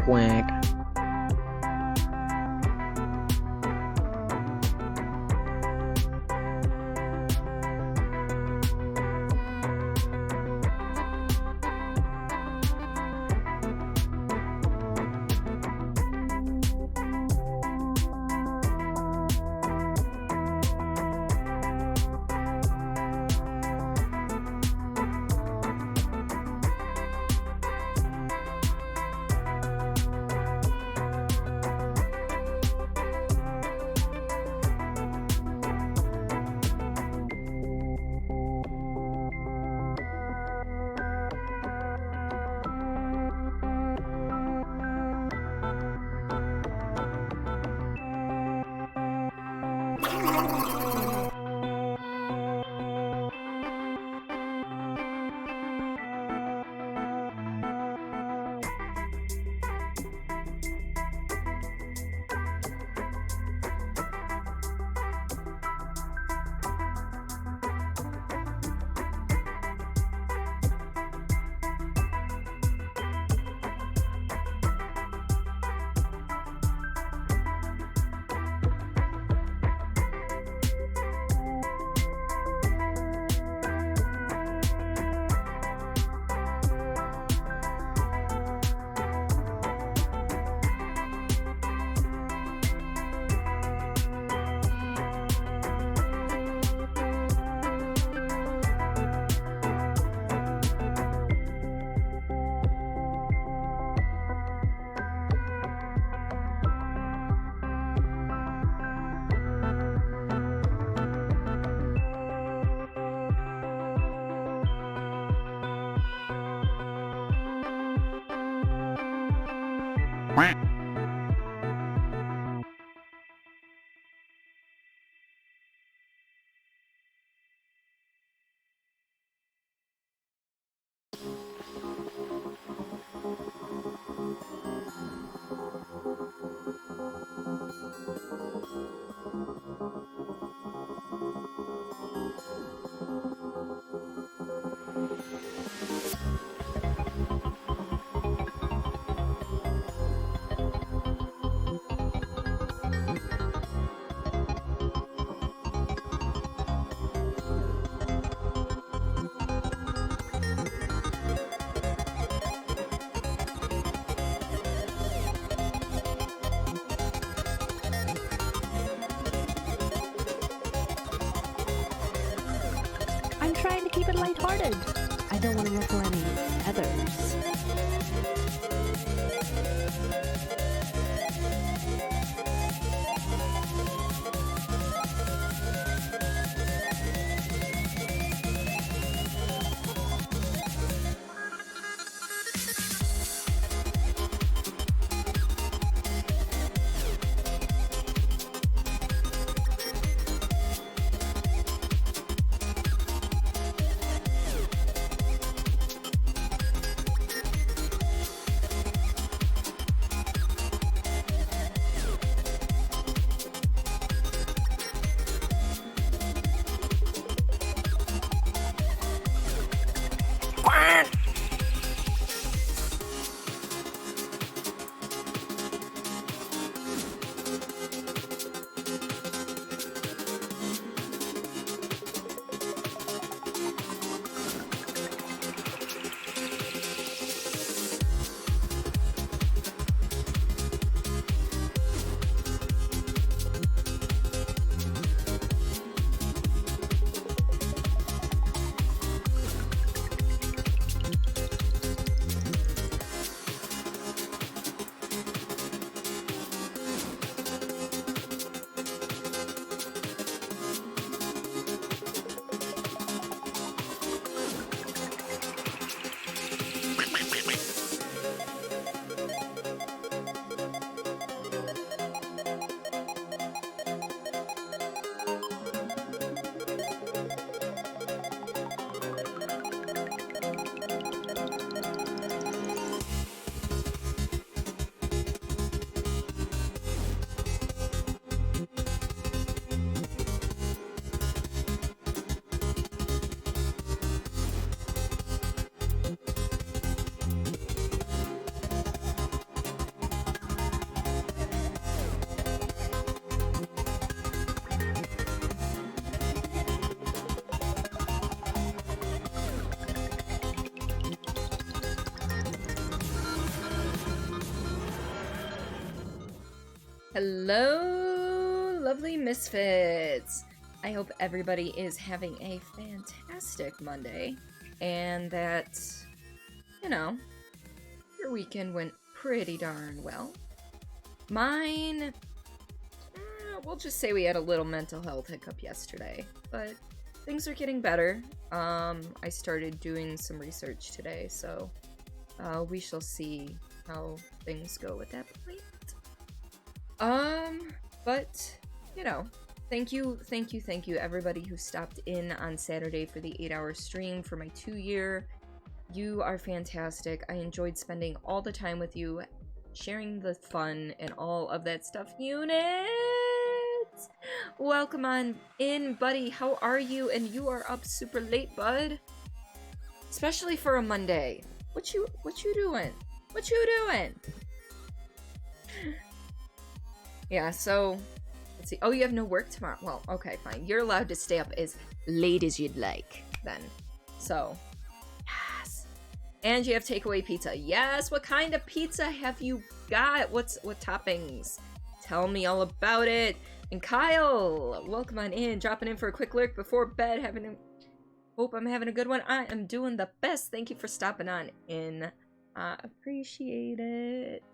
quack. I'm trying to keep it lighthearted. I don't want to ruffle any feathers. Hello, lovely misfits. I hope everybody is having a fantastic Monday and that, you know, your weekend went pretty darn well. Mine, we'll just say we had a little mental health hiccup yesterday, but things are getting better. I started doing some research today, so we shall see how things go at that point. But, you know, thank you, everybody who stopped in on Saturday for the 8-hour stream for my 2-year. You are fantastic. I enjoyed spending all the time with you, sharing the fun and all of that stuff. Unit! Welcome on in, buddy. How are you? And you are up super late, bud. Especially for a Monday. What you doing? What you doing? Yeah, so, let's see. Oh, you have no work tomorrow. Well, okay, fine. You're allowed to stay up as late as you'd like, then. So, yes. And you have takeaway pizza. Yes, what kind of pizza have you got? What toppings? Tell me all about it. And Kyle, welcome on in. Dropping in for a quick lurk before bed. Hope I'm having a good one. I am doing the best. Thank you for stopping on in. Appreciate it.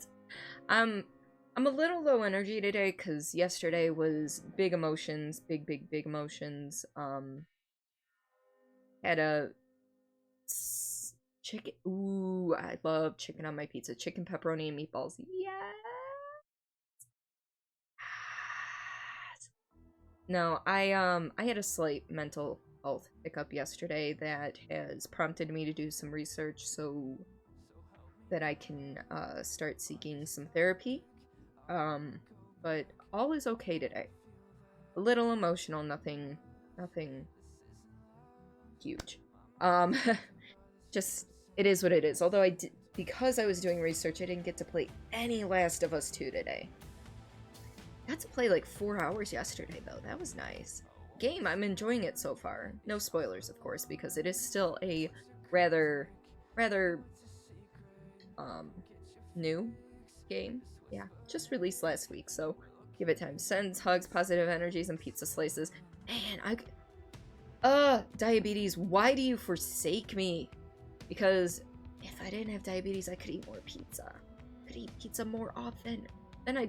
I'm a little low energy today because yesterday was big emotions, big emotions. Had a chicken. Ooh, I love chicken on my pizza. Chicken, pepperoni, and meatballs. Yes. No, I had a slight mental health hiccup yesterday that has prompted me to do some research so that I can start seeking some therapy. But all is okay today. A little emotional, nothing huge. Just, it is what it is. Although because I was doing research, I didn't get to play any Last of Us 2 today. Got to play like 4 hours yesterday, though. That was nice. Game, I'm enjoying it so far. No spoilers, of course, because it is still a rather, new game. Yeah, just released last week, so give it time. Sends hugs, positive energies, and pizza slices. Man, diabetes, why do you forsake me? Because if I didn't have diabetes, I could eat more pizza. I could eat pizza more often. I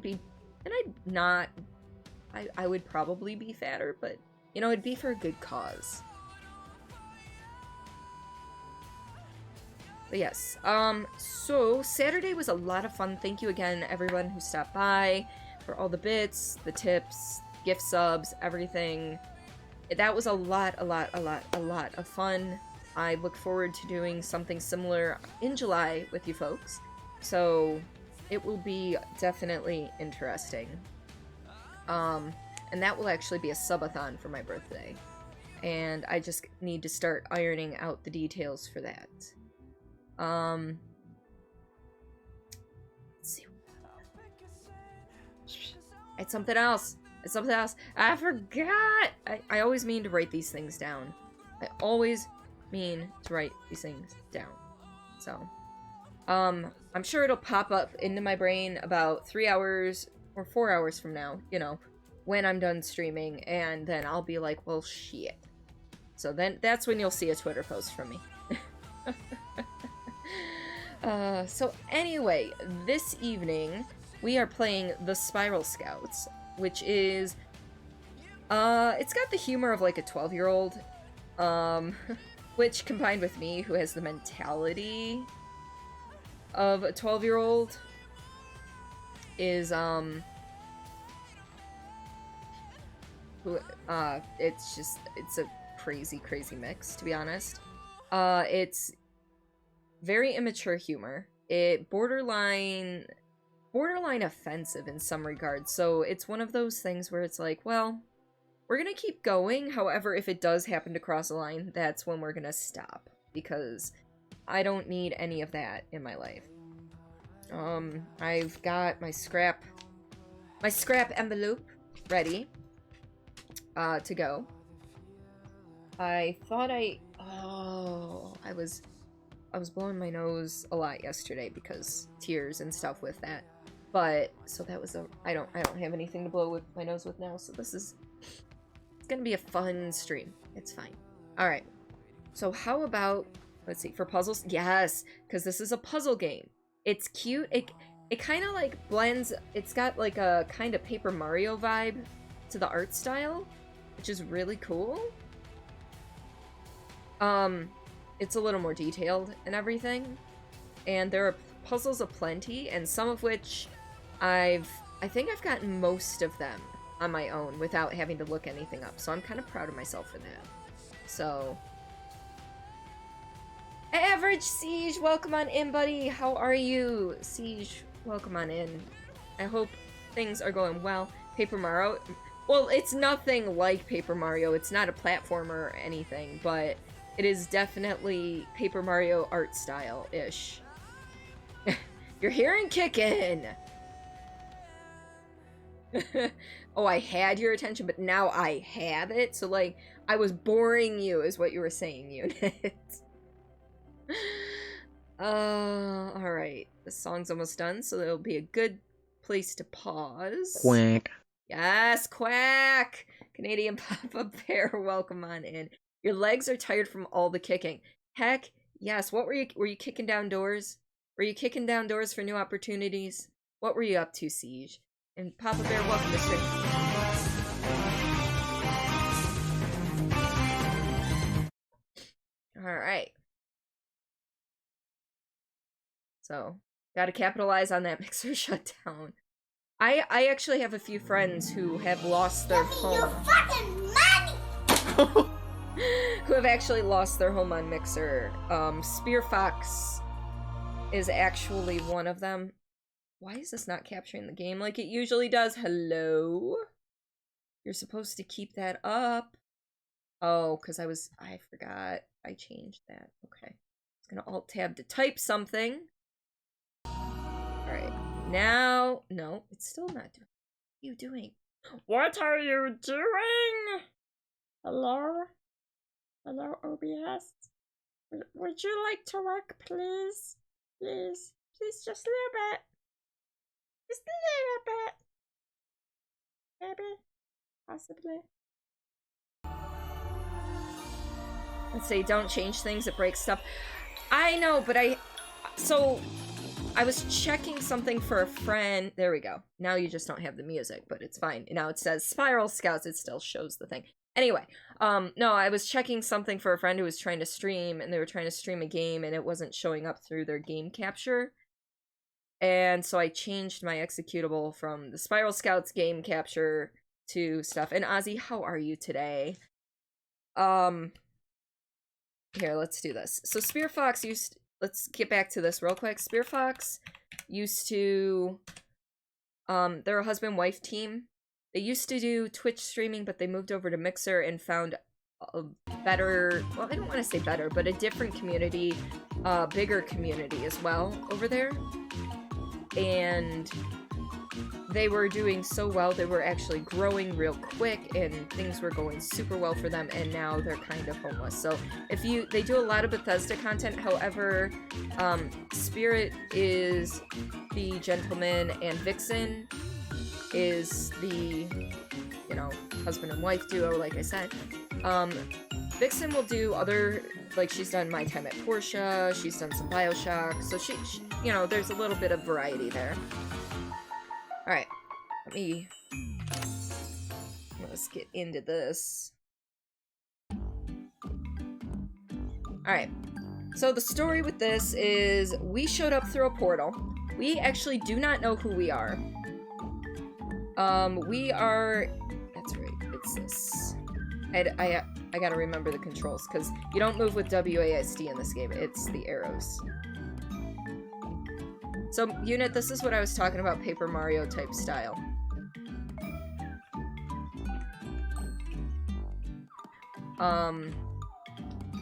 would probably be fatter, but, you know, it'd be for a good cause. But yes, so Saturday was a lot of fun. Thank you again, everyone who stopped by, for all the bits, the tips, gift subs, everything. That was a lot of fun. I look forward to doing something similar in July with you folks. So it will be definitely interesting. And that will actually be a subathon for my birthday. And I just need to start ironing out the details for that. Let's see. It's something else. I forgot! I always mean to write these things down. I always mean to write these things down. So, I'm sure it'll pop up into my brain about 3 hours or 4 hours from now, you know, when I'm done streaming, and then I'll be like, well, shit. So then that's when you'll see a Twitter post from me. So anyway, this evening we are playing the Spiral Scouts, which is, it's got the humor of like a 12-year-old, which combined with me, who has the mentality of a 12-year-old, is, it's a crazy mix, to be honest. It's very immature humor. It borderline offensive in some regards. So it's one of those things where it's like, well, we're gonna keep going. However, if it does happen to cross a line, that's when we're gonna stop, because I don't need any of that in my life. I've got my scrap envelope ready to go. I thought I was blowing my nose a lot yesterday because tears and stuff with that. But, so that was a, I don't have anything to blow with my nose with now, so this is, it's gonna be a fun stream. It's fine. Alright. So how about, let's see, for puzzles? Yes, because this is a puzzle game. It's cute. It kind of like blends, it's got like a kind of Paper Mario vibe to the art style, which is really cool. It's a little more detailed and everything. And there are puzzles aplenty, and some of which I think I've gotten most of them on my own without having to look anything up. So I'm kind of proud of myself for that. So, Average Siege, welcome on in, buddy. How are you? Siege, welcome on in. I hope things are going well. Paper Mario, well, it's nothing like Paper Mario. It's not a platformer or anything, but it is definitely Paper Mario art style-ish. You're hearing kickin'! Oh, I had your attention, but now I have it? So, like, I was boring you, is what you were saying, Unit. Alright. The song's almost done, so that'll be a good place to pause. Quack. Yes, quack! Canadian Papa Bear, welcome on in. Your legs are tired from all the kicking. Heck, yes. What were you kicking down doors? Were you kicking down doors for new opportunities? What were you up to, Siege? And Papa Bear, welcome to stream. Alright. So, gotta capitalize on that mixer shutdown. I actually have a few friends who have lost their home. Who have actually lost their home on Mixer. Spear Fox is actually one of them. Why is this not capturing the game like it usually does? Hello? You're supposed to keep that up. Oh, because I forgot. I changed that. Okay. I was gonna Alt-Tab to type something. Alright. Now, no, it's still not doing. What are you doing? What are you doing? Hello? Hello, OBS? Would you like to work, please? Please. Please, just a little bit. Just a little bit. Maybe. Possibly. Let's say don't change things, it breaks stuff. I know, but so, I was checking something for a friend. There we go. Now you just don't have the music, but it's fine. Now it says Spiral Scouts. It still shows the thing. Anyway, no, I was checking something for a friend who was trying to stream, and they were trying to stream a game, and it wasn't showing up through their game capture. And so I changed my executable from the Spiral Scouts game capture to stuff. And Ozzy, how are you today? Here, let's do this. So Spear Fox used... Let's get back to this real quick. Spear Fox used to... they're a husband-wife team. They used to do Twitch streaming, but they moved over to Mixer and found a better... Well, I don't want to say better, but a different community, bigger community as well over there. And they were doing so well, they were actually growing real quick, and things were going super well for them, and now they're kind of homeless. So they do a lot of Bethesda content. However, Spirit is the gentleman, and Vixen is the, husband and wife duo, like I said. Vixen will do other, like, she's done My Time at Portia, she's done some BioShock, so she there's a little bit of variety there. Alright, let's get into this. Alright, so the story with this is we showed up through a portal. We actually do not know who we are. We are... That's right, it's this. I gotta remember the controls, because you don't move with WASD in this game, it's the arrows. So, Unit, this is what I was talking about, Paper Mario type style.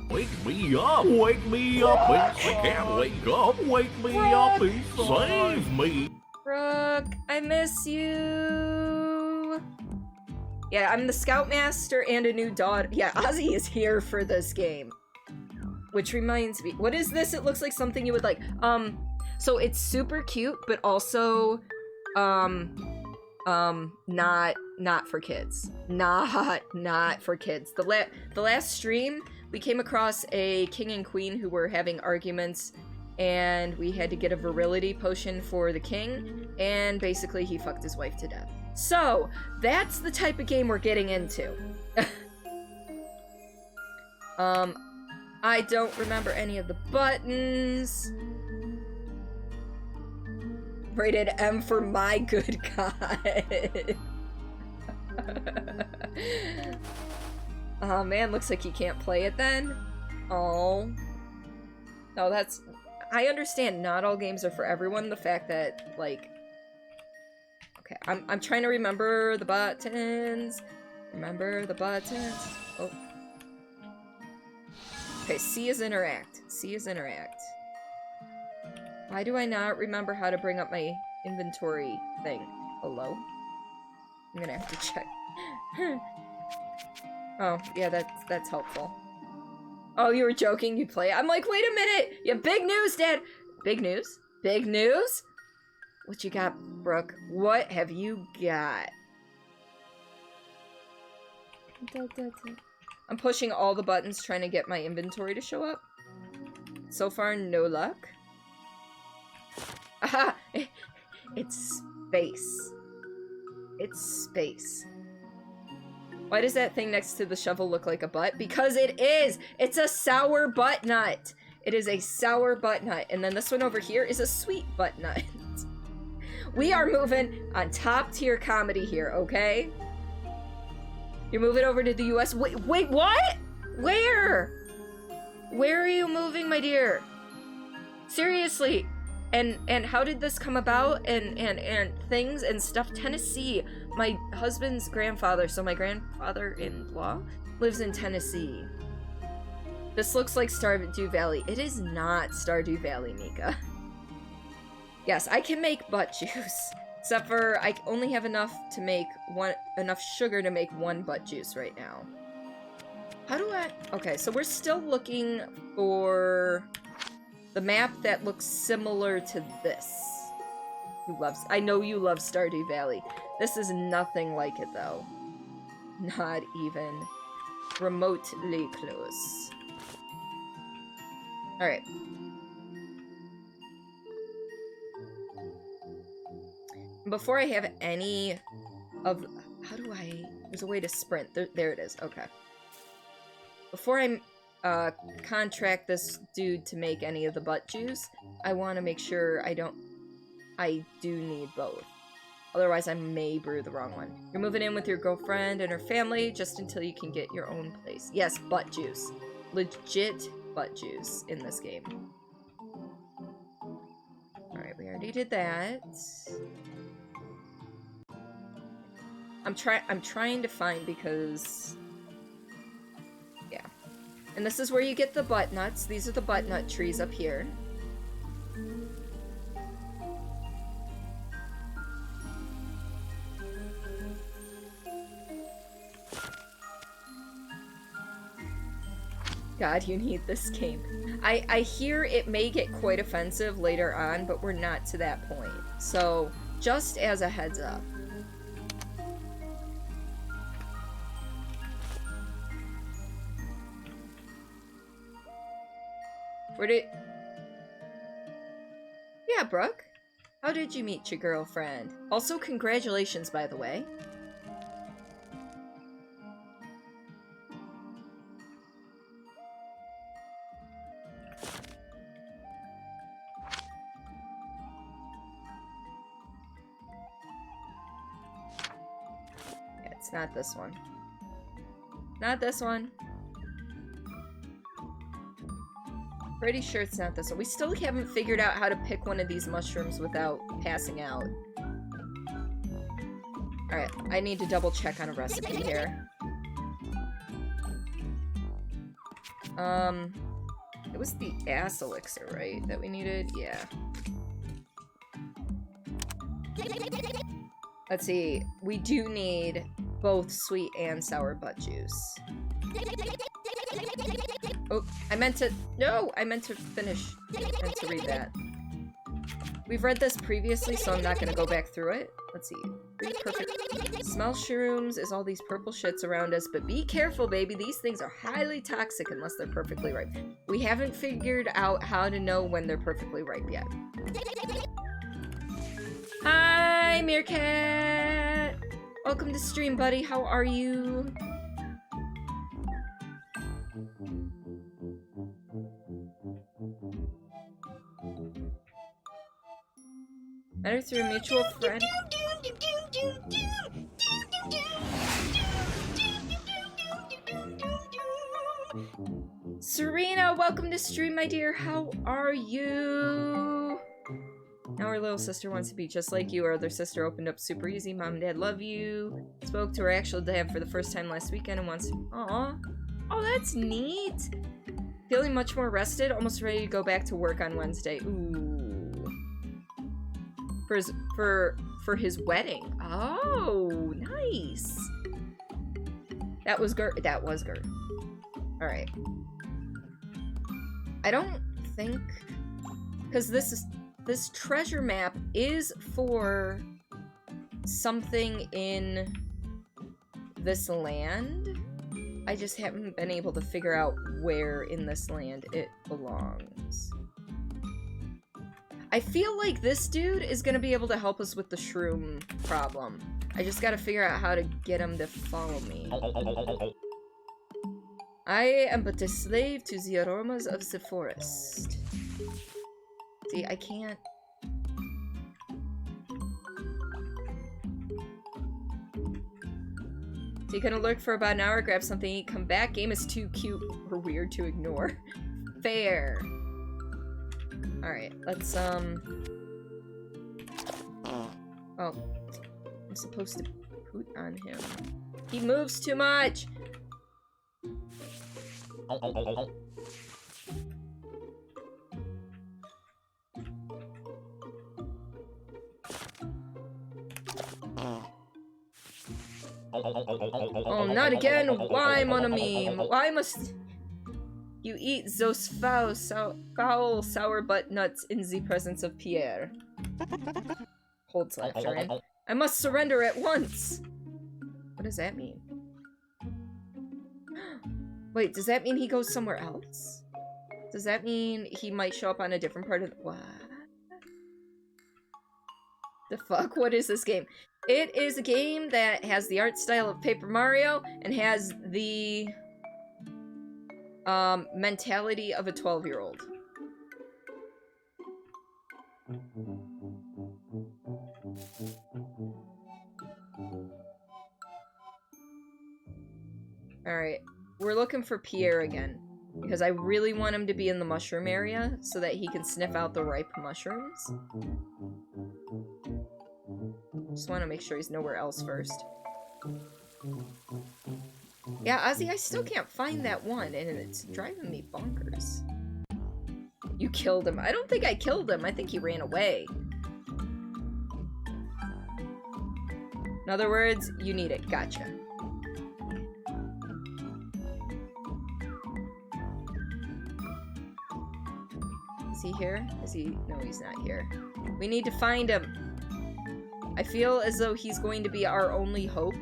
Wake me up, wake me up, I can't wake up, wake me up, save me. Brooke, I miss you. Yeah, I'm the Scoutmaster and a new daughter. Yeah, Ozzy is here for this game. Which reminds me, what is this? It looks like something you would like. So it's super cute, but also Not for kids. Not for kids. The last stream, we came across a king and queen who were having arguments, and we had to get a virility potion for the king, and basically he fucked his wife to death. So, that's the type of game we're getting into. I don't remember any of the buttons. Rated M for my good God. Oh man, looks like you can't play it then. Oh. No, that's... I understand not all games are for everyone. The fact that, like... Okay, I'm trying to remember the buttons. Remember the buttons. Oh. Okay, C is interact. C is interact. Why do I not remember how to bring up my inventory thing? Hello? I'm gonna have to check. Oh, yeah, that's helpful. Oh, you were joking? You play it? I'm like, wait a minute! Yeah, big news, Dad! Big news? Big news? What you got, Brooke? What have you got? I'm pushing all the buttons trying to get my inventory to show up. So far, no luck. Aha! It's space. It's space. Why does that thing next to the shovel look like a butt? Because it is! It's a sour butt nut! It is a sour butt nut. And then this one over here is a sweet butt nut. We are moving on top tier comedy here, okay? You're moving over to the US. Wait, what? Where? Where are you moving, my dear? Seriously. And how did this come about? And things and stuff. Tennessee. My husband's grandfather, so my grandfather-in-law, lives in Tennessee. This looks like Stardew Valley. It is not Stardew Valley, Mika. Yes, I can make butt juice. Except for I only have enough to make enough sugar to make one butt juice right now. How do I... Okay, so we're still looking for the map that looks similar to this. Who loves... I know you love Stardew Valley. This is nothing like it, though. Not even remotely close. Alright. Before I have any of... How do I... There's a way to sprint. There it is. Okay. Before I contract this dude to make any of the butt juice, I want to make sure I do need both. Otherwise, I may brew the wrong one. You're moving in with your girlfriend and her family just until you can get your own place. Yes, butt juice. Legit butt juice in this game. Alright, we already did that. I'm trying to find because... Yeah. And this is where you get the butt nuts. These are the butt nut trees up here. God, you need this game. I hear it may get quite offensive later on, but we're not to that point. So, just as a heads up. Yeah, Brooke. How did you meet your girlfriend? Also, congratulations, by the way. Yeah, it's not this one. Not this one. Pretty sure it's not this one. We still haven't figured out how to pick one of these mushrooms without passing out. Alright, I need to double check on a recipe here. It was the ass elixir, right? That we needed? Yeah. Let's see. We do need both sweet and sour butt juice. Oh, I meant to... No! I meant to finish. I meant to read that. We've read this previously, so I'm not gonna go back through it. Let's see. Perfect. Smell shrooms is all these purple shits around us, but be careful, baby. These things are highly toxic unless they're perfectly ripe. We haven't figured out how to know when they're perfectly ripe yet. Hi, Meerkat! Welcome to stream, buddy. How are you? Better through a mutual friend. Serena, welcome to stream, my dear. How are you? Now our little sister wants to be just like you. Our other sister opened up super easy. Mom and Dad love you. Spoke to her actual dad for the first time last weekend and wants to... Aw. Oh, that's neat. Feeling much more rested. Almost ready to go back to work on Wednesday. Ooh. For his wedding. Oh, nice. That was Gert. That was Gert. Alright. I don't think... Because this treasure map is for something in this land. I just haven't been able to figure out where in this land it belongs. I feel like this dude is gonna be able to help us with the shroom problem. I just gotta figure out how to get him to follow me. I am but a slave to the aromas of the forest. See, I can't... So you're gonna lurk for about an hour, grab something to eat, come back. Game is too cute or weird to ignore. Fair. Alright, let's, Oh. I'm supposed to poot on him. He moves too much! Oh, not again! Why, mon ami? Why must you eat those foul sour butt nuts in the presence of Pierre? Holds laughter in. I must surrender at once! What does that mean? Wait, does that mean he goes somewhere else? Does that mean he might show up on a different part of the— What? The fuck? What is this game? It is a game that has the art style of Paper Mario and has the mentality of a 12-year-old. Alright, we're looking for Pierre again, because I really want him to be in the mushroom area so that he can sniff out the ripe mushrooms. Just want to make sure he's nowhere else first. Yeah, Ozzy, I still can't find that one, and it's driving me bonkers. You killed him. I don't think I killed him. I think he ran away. In other words, you need it. Gotcha. Is he here? Is he? No, he's not here. We need to find him. I feel as though he's going to be our only hope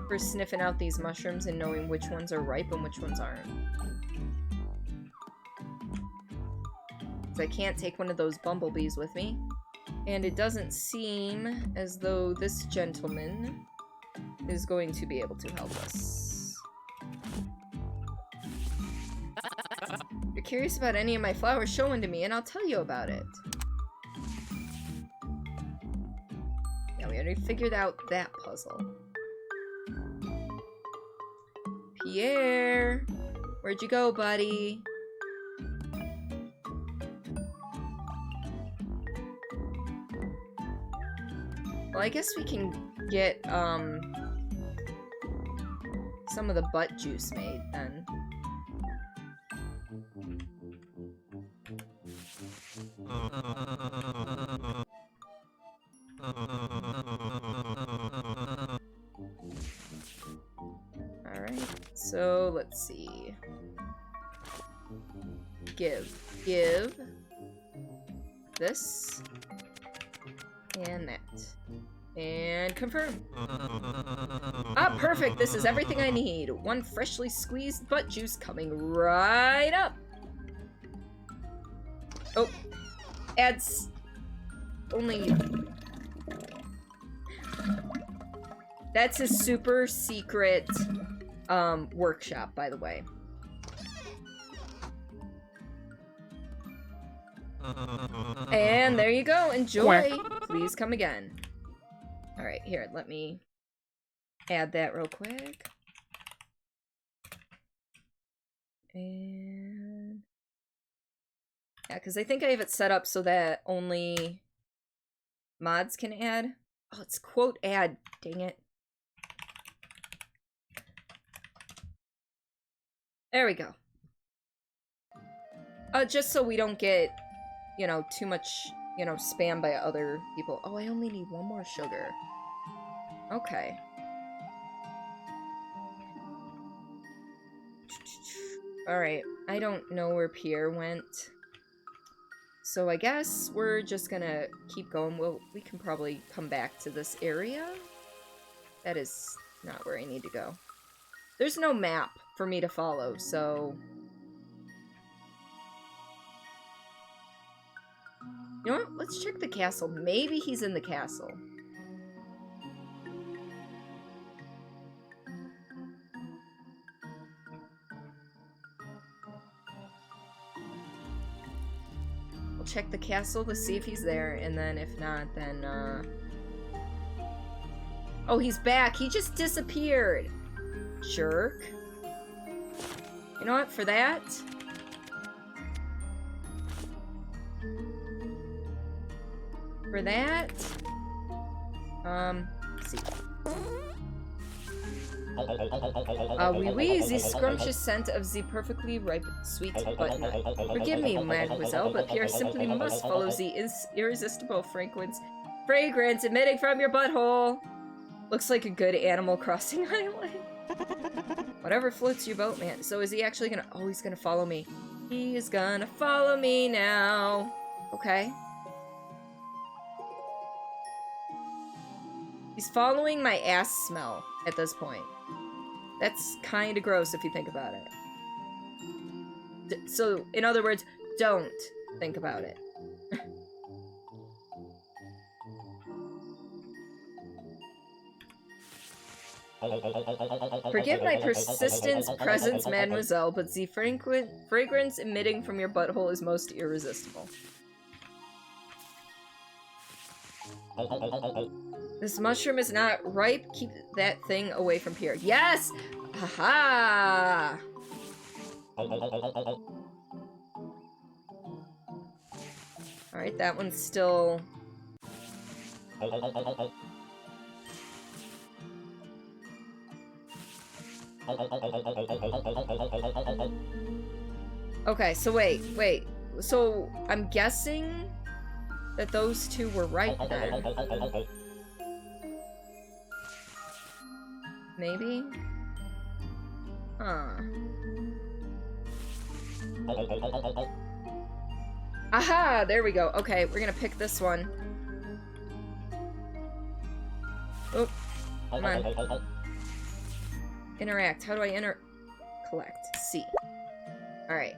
for sniffing out these mushrooms and knowing which ones are ripe and which ones aren't. So I can't take one of those bumblebees with me. And it doesn't seem as though this gentleman is going to be able to help us. If you're curious about any of my flowers, show one to me and I'll tell you about it. Yeah, we already figured out that puzzle. Pierre! Where'd you go, buddy? Well, I guess we can get, some of the butt juice made, then. Alright, so let's see. Give. this. And that. And confirm. Ah, perfect. This is everything I need. One freshly squeezed butt juice coming right up. Oh. Adds only... That's a super secret workshop, by the way. And there you go. Enjoy. Please come again. Alright, here, let me add that real quick. And... yeah, because I think I have it set up so that only mods can add. Oh, it's quote add. Dang it. There we go. Just so we don't get, you know, too much, you know, spam by other people. Oh, I only need one more sugar. Okay. Alright, I don't know where Pierre went. So I guess we're just gonna keep going. We can probably come back to this area. That is not where I need to go. There's no map for me to follow, so... you know what? Let's check the castle. Maybe he's in the castle. We'll check the castle to see if he's there, and then if not, then, oh, he's back! He just disappeared! Jerk. You know what? For that... for that... let's see. Oui, oui, the scrumptious scent of the perfectly ripe sweet butternut. Forgive me, mademoiselle, but Pierre simply must follow the irresistible fragrance emitting from your butthole. Looks like a good Animal Crossing island. Whatever floats your boat, man. So is he actually gonna... oh, he's gonna follow me. He is gonna follow me now. Okay. He's following my ass smell at this point. That's kind of gross if you think about it. So, in other words, don't think about it. Forgive my persistence, presence, mademoiselle, but the fragrance emitting from your butthole is most irresistible. This mushroom is not ripe. Keep that thing away from Pierre. Yes! Haha! Alright, that one's still... okay, so wait. So, I'm guessing that those two were right then. Maybe? Huh. Aha! There we go. Okay, we're gonna pick this one. Oh, come on. Interact. How do I collect? C. Alright.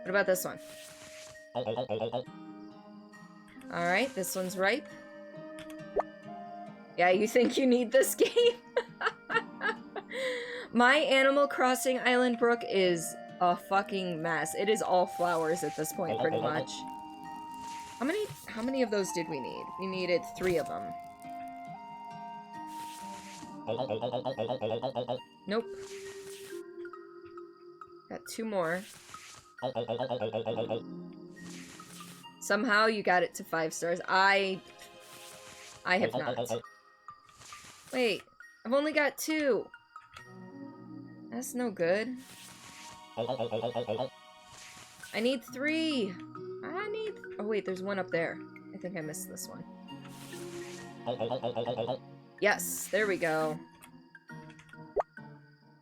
What about this one? Alright, this one's ripe. Yeah, you think you need this game? My Animal Crossing Island Brook is a fucking mess. It is all flowers at this point, pretty much. How many of those did we need? We needed 3 of them. Nope. Got 2 more. Somehow you got it to 5 stars. I have not. Wait, I've only got 2. That's no good. I need 3. Oh wait, there's one up there. I think I missed this one. Yes, there we go.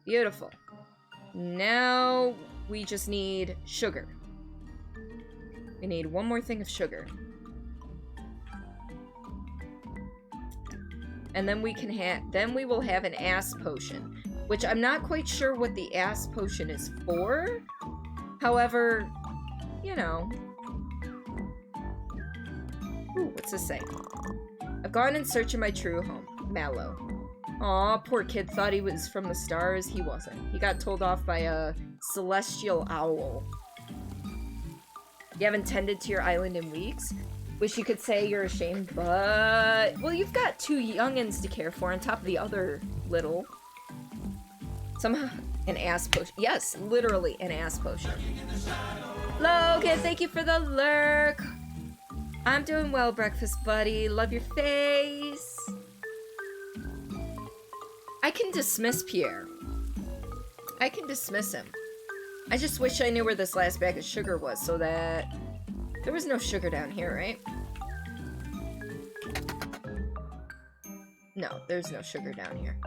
Beautiful. Now we just need sugar. We need one more thing of sugar. And then we will have an ass potion, which I'm not quite sure what the ass potion is for. However, you know. Ooh, what's this say? I've gone in search of my true home, Mallow. Aw, poor kid thought he was from the stars. He wasn't. He got told off by a celestial owl. You haven't tended to your island in weeks? Wish you could say you're ashamed, but... Well, you've got 2 youngins to care for on top of the other little. Somehow... An ass potion. Yes, literally an ass potion. Logan, thank you for the lurk. I'm doing well, breakfast buddy. Love your face. I can dismiss Pierre. I can dismiss him. I just wish I knew where this last bag of sugar was so that... There was no sugar down here, right? No, there's no sugar down here.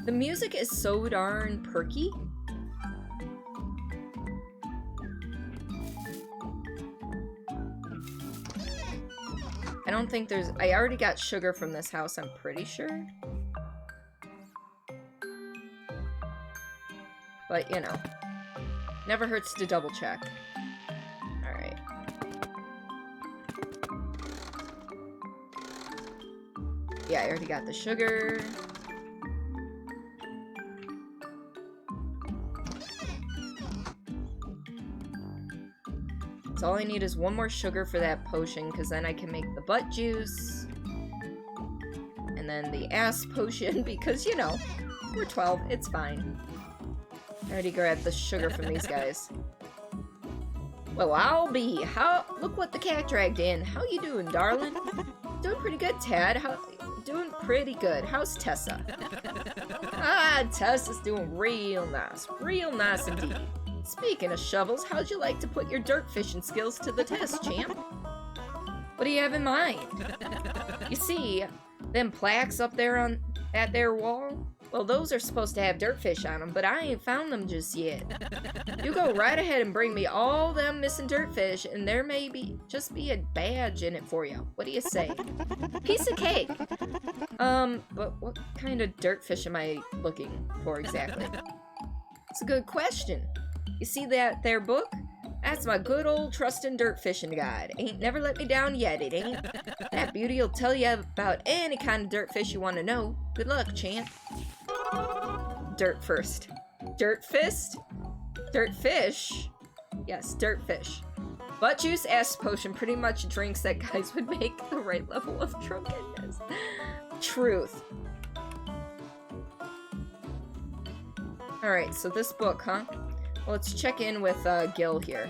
The music is so darn perky. I don't think there's... I already got sugar from this house, I'm pretty sure. But, you know. Never hurts to double check. Alright. Yeah, I already got the sugar. So all I need is 1 more sugar for that potion, because then I can make the butt juice. And then the ass potion, because, you know, we're 12, it's fine. I already grabbed the sugar from these guys. Well, I'll be. Look what the cat dragged in. How you doing, darling? Doing pretty good, Tad. Doing pretty good. How's Tessa? Ah, Tessa's doing real nice. Real nice indeed. Speaking of shovels, how'd you like to put your dirt fishing skills to the test, champ? What do you have in mind? You see, them plaques up there at their wall? Well, those are supposed to have dirtfish on them, but I ain't found them just yet. You go right ahead and bring me all them missing dirtfish, and there may just be a badge in it for you. What do you say? Piece of cake! But what kind of dirtfish am I looking for exactly? It's a good question. You see that there book? That's my good old trustin' dirt fishing guide. Ain't never let me down yet, it ain't. That beauty'll tell you about any kind of dirt fish you want to know. Good luck, champ. Dirt first. Dirt fist? Dirt fish? Yes, dirt fish. Butt juice, ass potion, pretty much drinks that guys would make the right level of drunkenness. Truth. Alright, so this book, huh? Well, let's check in with Gil here.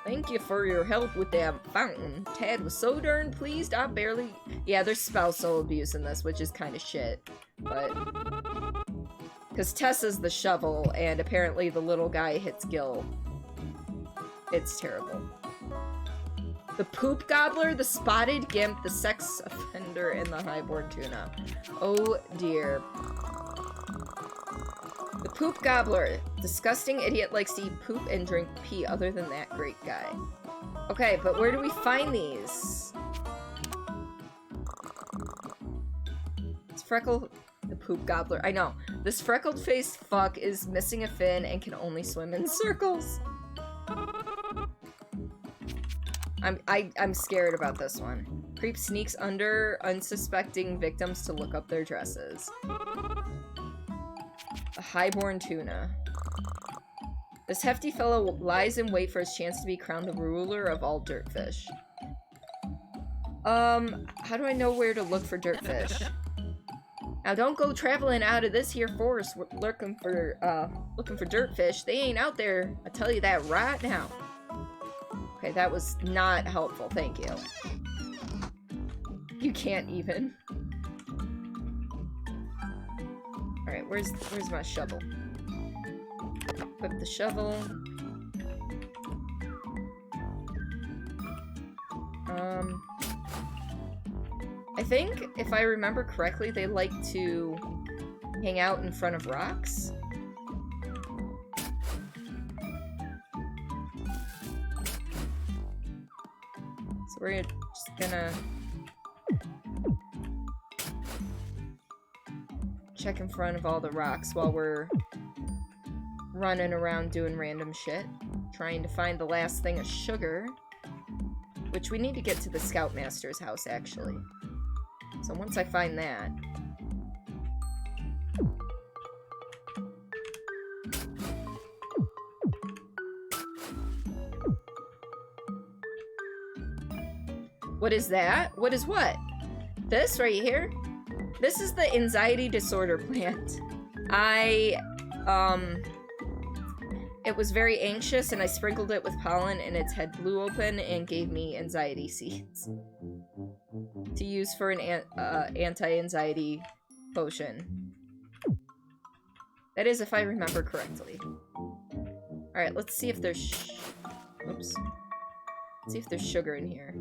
Thank you for your help with that fountain. Tad was so darn pleased I barely... Yeah, there's spousal abuse in this, which is kind of shit. But... Because Tessa's the shovel, and apparently the little guy hits Gil. It's terrible. The poop gobbler, the spotted gimp, the sex offender, and the highborn tuna. Oh dear. The poop gobbler. Disgusting idiot likes to eat poop and drink pee. Other than that, great guy. Okay, but where do we find these? It's Freckle the poop gobbler. I know. This freckled-faced fuck is missing a fin and can only swim in circles. I'm scared about this one. Creep sneaks under unsuspecting victims to look up their dresses. A highborn tuna. This hefty fellow lies in wait for his chance to be crowned the ruler of all dirtfish. How do I know where to look for dirtfish? Now don't go traveling out of this here forest looking for dirtfish. They ain't out there. I tell you that right now. Okay, that was not helpful. Thank you. You can't even. Alright, where's my shovel? Equip the shovel. I think, if I remember correctly, they like to hang out in front of rocks. So we're just gonna check in front of all the rocks while we're running around doing random shit. Trying to find the last thing of sugar. Which we need to get to the Scoutmaster's house, actually. So once I find that... What is that? What is what? This right here? This is the anxiety disorder plant. It was very anxious and I sprinkled it with pollen and its head blew open and gave me anxiety seeds. To use for an anti-anxiety potion. That is if I remember correctly. Alright, let's see if there's... Oops. Let's see if there's sugar in here.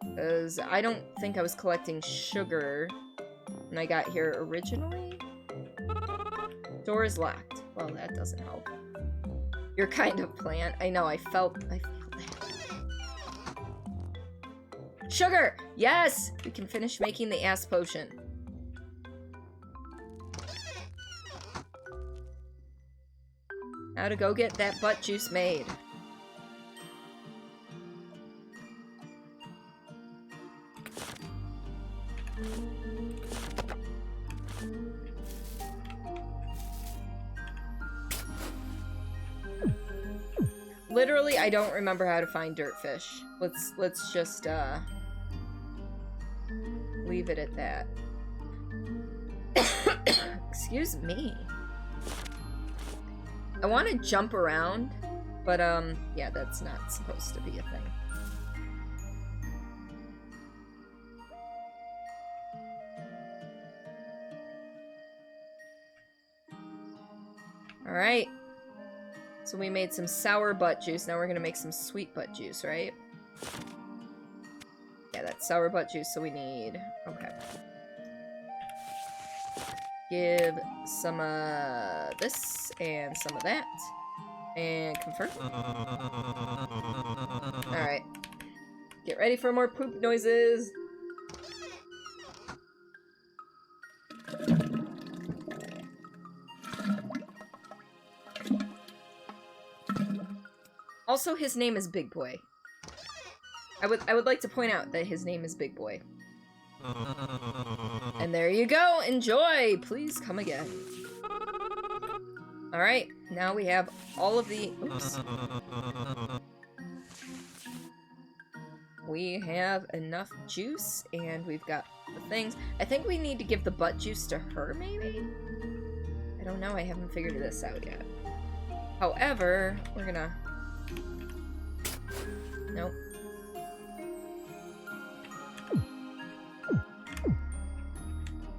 Because I don't think I was collecting sugar when I got here originally. Door is locked. Well, that doesn't help. You're kind of plant. I know, I felt that. Sugar! Yes! We can finish making the ass potion. Now to go get that butt juice made. Literally, I don't remember how to find dirtfish. Let's just leave it at that. Excuse me. I want to jump around, but yeah, that's not supposed to be a thing. All right. So we made some sour butt juice. Now we're gonna make some sweet butt juice, right? Yeah, that's sour butt juice, so we need... Okay. Give some this and some of that. And confirm. Alright. Get ready for more poop noises. Also, his name is Big Boy. I would like to point out that his name is Big Boy. And there you go. Enjoy. Please come again. All right. Now we have all of the... Oops. We have enough juice, and we've got the things. I think we need to give the butt juice to her, maybe? I don't know. I haven't figured this out yet. However, we're gonna... Nope.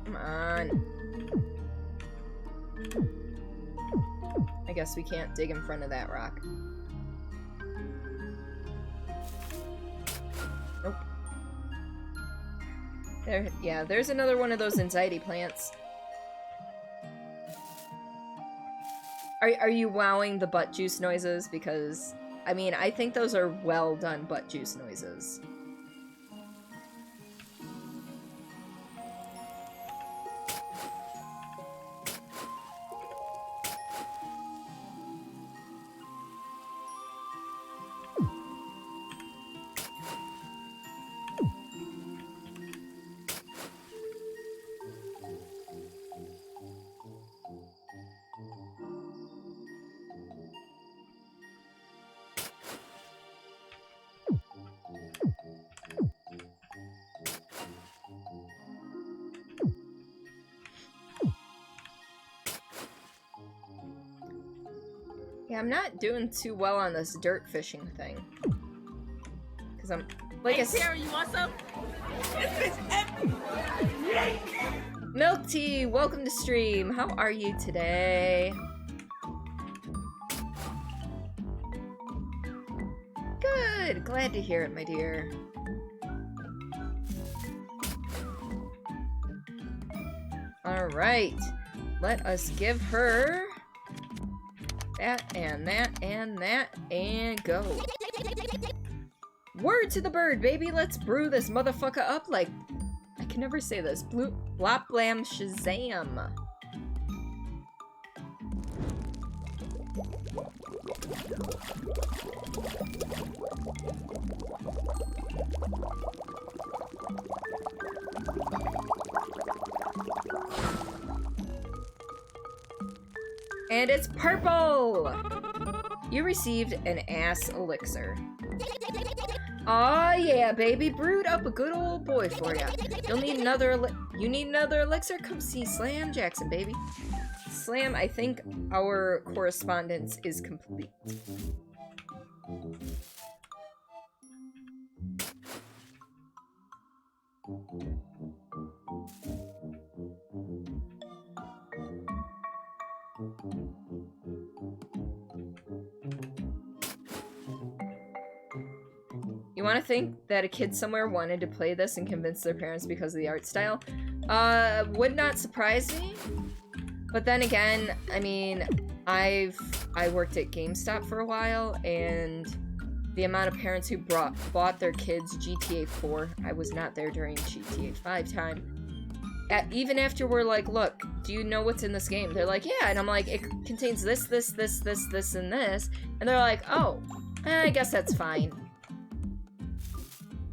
Come on. I guess we can't dig in front of that rock. Nope. There, yeah, there's another one of those anxiety plants. Are you wowing the butt juice noises? Because... I mean, I think those are well done butt juice noises. Yeah, I'm not doing too well on this dirt fishing thing. Because I'm... Like hey, Sarah, you want some? This is empty! Milk Tea, welcome to stream. How are you today? Good, glad to hear it, my dear. Alright, let us give her That, and that, and that, and go. Word to the bird, baby! Let's brew this motherfucker up like... I can never say this. Blop blam shazam. And it's purple! You received an ass elixir. Aw, yeah, baby. Brewed up a good old boy for ya. You'll need another you need another elixir? Come see Slam Jackson, baby. Slam, I think our correspondence is complete. You want to think that a kid somewhere wanted to play this and convince their parents because of the art style? Would not surprise me. But then again, I mean, I worked at GameStop for a while, and the amount of parents who bought their kids GTA 4, I was not there during GTA 5 time. Even after we're like, look, do you know what's in this game? They're like, yeah, and I'm like, it contains this, this, this, this, this, and this. And they're like, oh, I guess that's fine.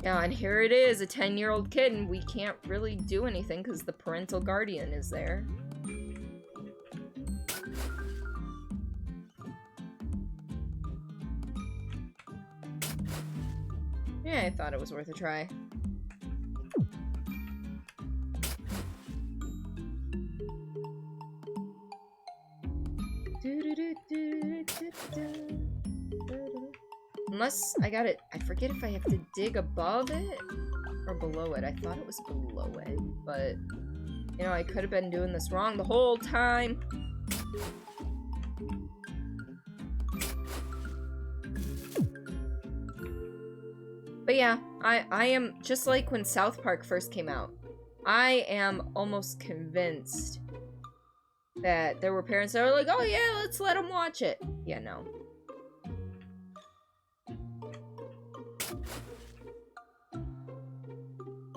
Yeah, and here it is, a 10-year-old kid, and we can't really do anything because the parental guardian is there. Yeah, I thought it was worth a try. Unless I got it, I forget if I have to dig above it or below it. I thought it was below it, but you know, I could have been doing this wrong the whole time. But yeah, I am, just like when South Park first came out, I am almost convinced that there were parents that were like, oh yeah, let's let them watch it. Yeah, no.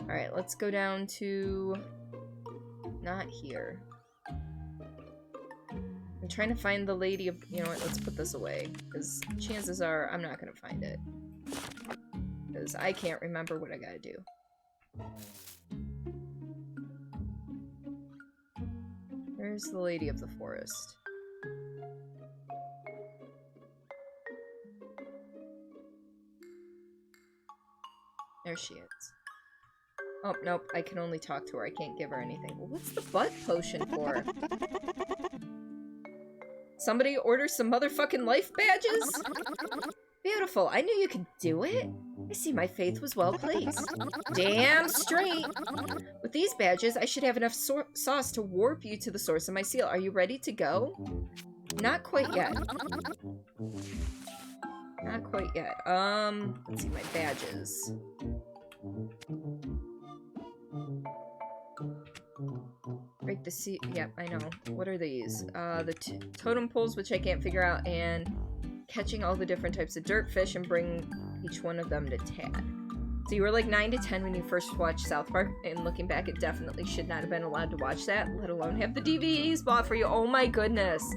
Alright, let's go down to... not here. I'm trying to find the lady of... You know what, let's put this away. Because chances are I'm not gonna find it. Because I can't remember what I gotta do. Where's the lady of the forest? There she is. Oh, nope, I can only talk to her. I can't give her anything. Well, what's the butt potion for? Somebody order some motherfucking life badges? Beautiful. I knew you could do it. I see my faith was well placed. Damn straight. With these badges, I should have enough sauce to warp you to the source of my seal. Are you ready to go? Not quite yet. Not quite yet. Let's see my badges. Break the sea. Yep, I know. What are these? The totem poles, which I can't figure out, and catching all the different types of dirt fish and bring each one of them to Tad. So you were like 9 to 10 when you first watched South Park, and looking back, it definitely should not have been allowed to watch that, let alone have the DVDs bought for you. Oh my goodness.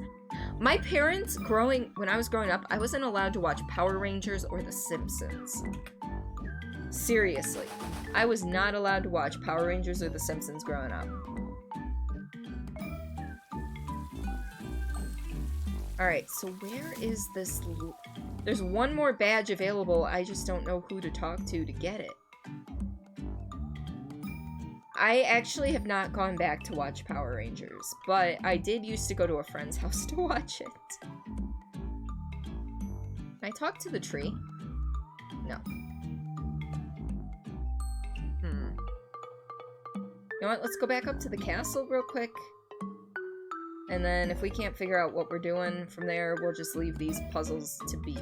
My parents, when I was growing up, I wasn't allowed to watch Power Rangers or The Simpsons. Seriously. I was not allowed to watch Power Rangers or The Simpsons growing up. Alright, so where is this... There's one more badge available, I just don't know who to talk to get it. I actually have not gone back to watch Power Rangers, but I did used to go to a friend's house to watch it. Can I talk to the tree? No. You know what, let's go back up to the castle real quick. And then if we can't figure out what we're doing from there, we'll just leave these puzzles to be.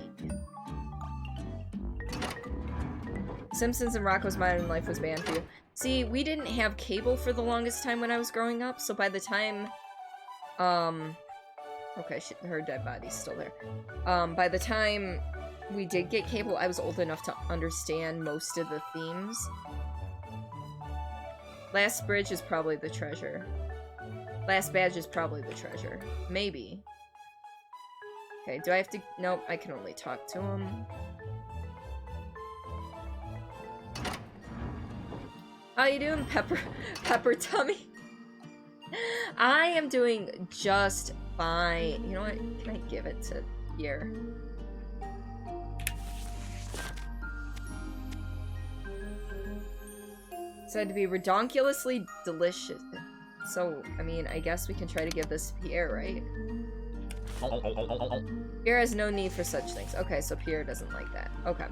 Simpsons and Rocko's Modern Life was banned for you. See, we didn't have cable for the longest time when I was growing up, so by the time, Okay, her dead body's still there. By the time we did get cable, I was old enough to understand most of the themes. Last bridge is probably the treasure. Last badge is probably the treasure. Maybe. Okay, do I have to... Nope, I can only talk to him. How you doing, Pepper Tummy? I am doing just fine. You know what? Can I give it to here? Said to be redonkulously delicious. So, I mean, I guess we can try to give this to Pierre, right? Pierre has no need for such things. Okay, so Pierre doesn't like that. Okay.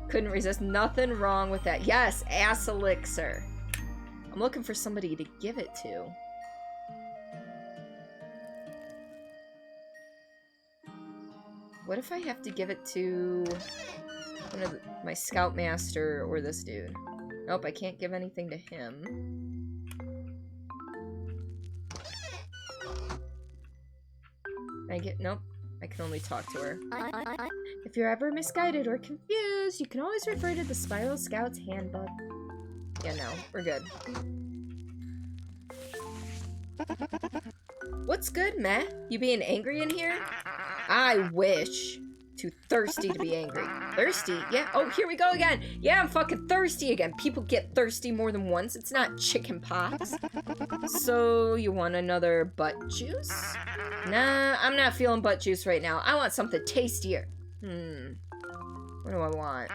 Couldn't resist. Nothing wrong with that. Yes, ass elixir. I'm looking for somebody to give it to. What if I have to give it to one of my scoutmaster or this dude? Nope, I can't give anything to him. Nope. I can only talk to her. If you're ever misguided or confused, you can always refer to the Spiral Scout's Handbook. Yeah, no, we're good. What's good, Matt? You being angry in here? I wish. Too thirsty to be angry. Thirsty? Yeah. Oh, here we go again. Yeah, I'm fucking thirsty again. People get thirsty more than once. It's not chicken pox. So, you want another butt juice? Nah, I'm not feeling butt juice right now. I want something tastier. What do I want?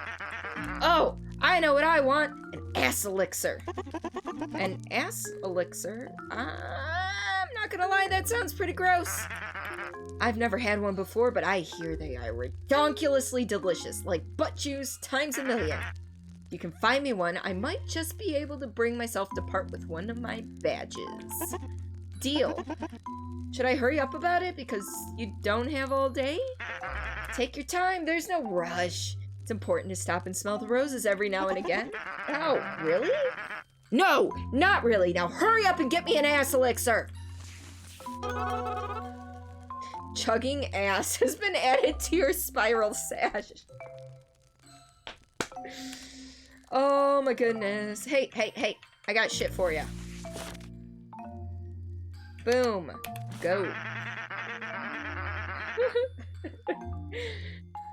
Oh, I know what I want. An ass elixir. An ass elixir? I'm not gonna lie, that sounds pretty gross. I've never had one before, but I hear they are redonkulously delicious, like butt juice times a million. If you can find me one, I might just be able to bring myself to part with one of my badges. Deal. Should I hurry up about it because you don't have all day? Take your time, there's no rush. It's important to stop and smell the roses every now and again. Oh, really? No, not really. Now hurry up and get me an ass elixir. Chugging ass has been added to your spiral sash. Oh my goodness. Hey, I got shit for you. Boom. Go.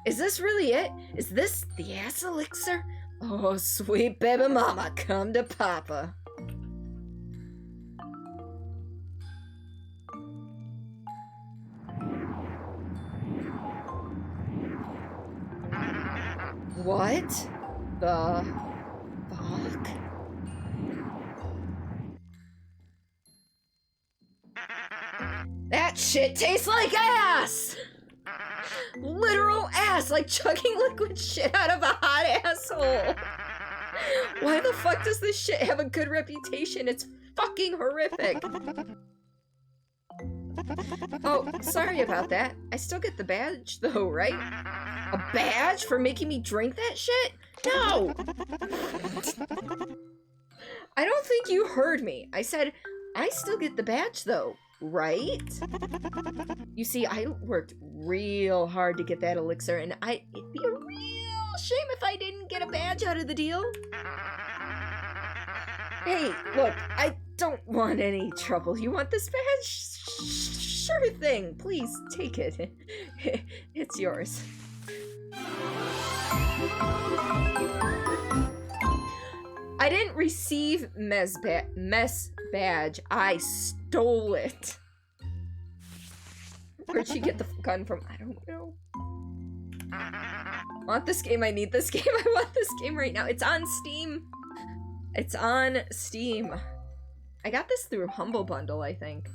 Is this really it? Is this the ass elixir? Oh, sweet baby mama, come to papa. What the fuck? That shit tastes like ass! Literal ass, like chugging liquid shit out of a hot asshole. Why the fuck does this shit have a good reputation? It's fucking horrific. Oh, sorry about that. I still get the badge though, right? A badge for making me drink that shit? No! I don't think you heard me. I said, I still get the badge though, right? You see, I worked real hard to get that elixir, and it'd be a real shame if I didn't get a badge out of the deal. Hey, look, I don't want any trouble. You want this badge? Sure thing. Please, take it. It's yours. I didn't receive mess badge. I stole it. Where'd she get the gun from? I don't know. I want this game. I need this game. I want this game right now. It's on Steam. It's on Steam. I got this through Humble Bundle, I think.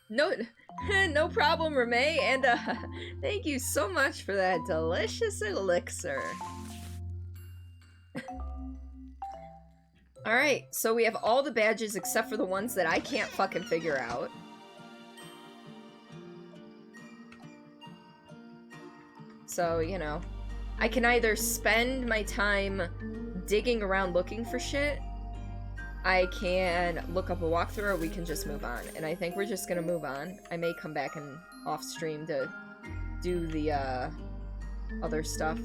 No problem, Ramey, and thank you so much for that delicious elixir. Alright, so we have all the badges except for the ones that I can't fucking figure out. So, you know, I can either spend my time digging around looking for shit, I can look up a walkthrough or we can just move on. And I think we're just gonna move on. I may come back and off stream to do the other stuff.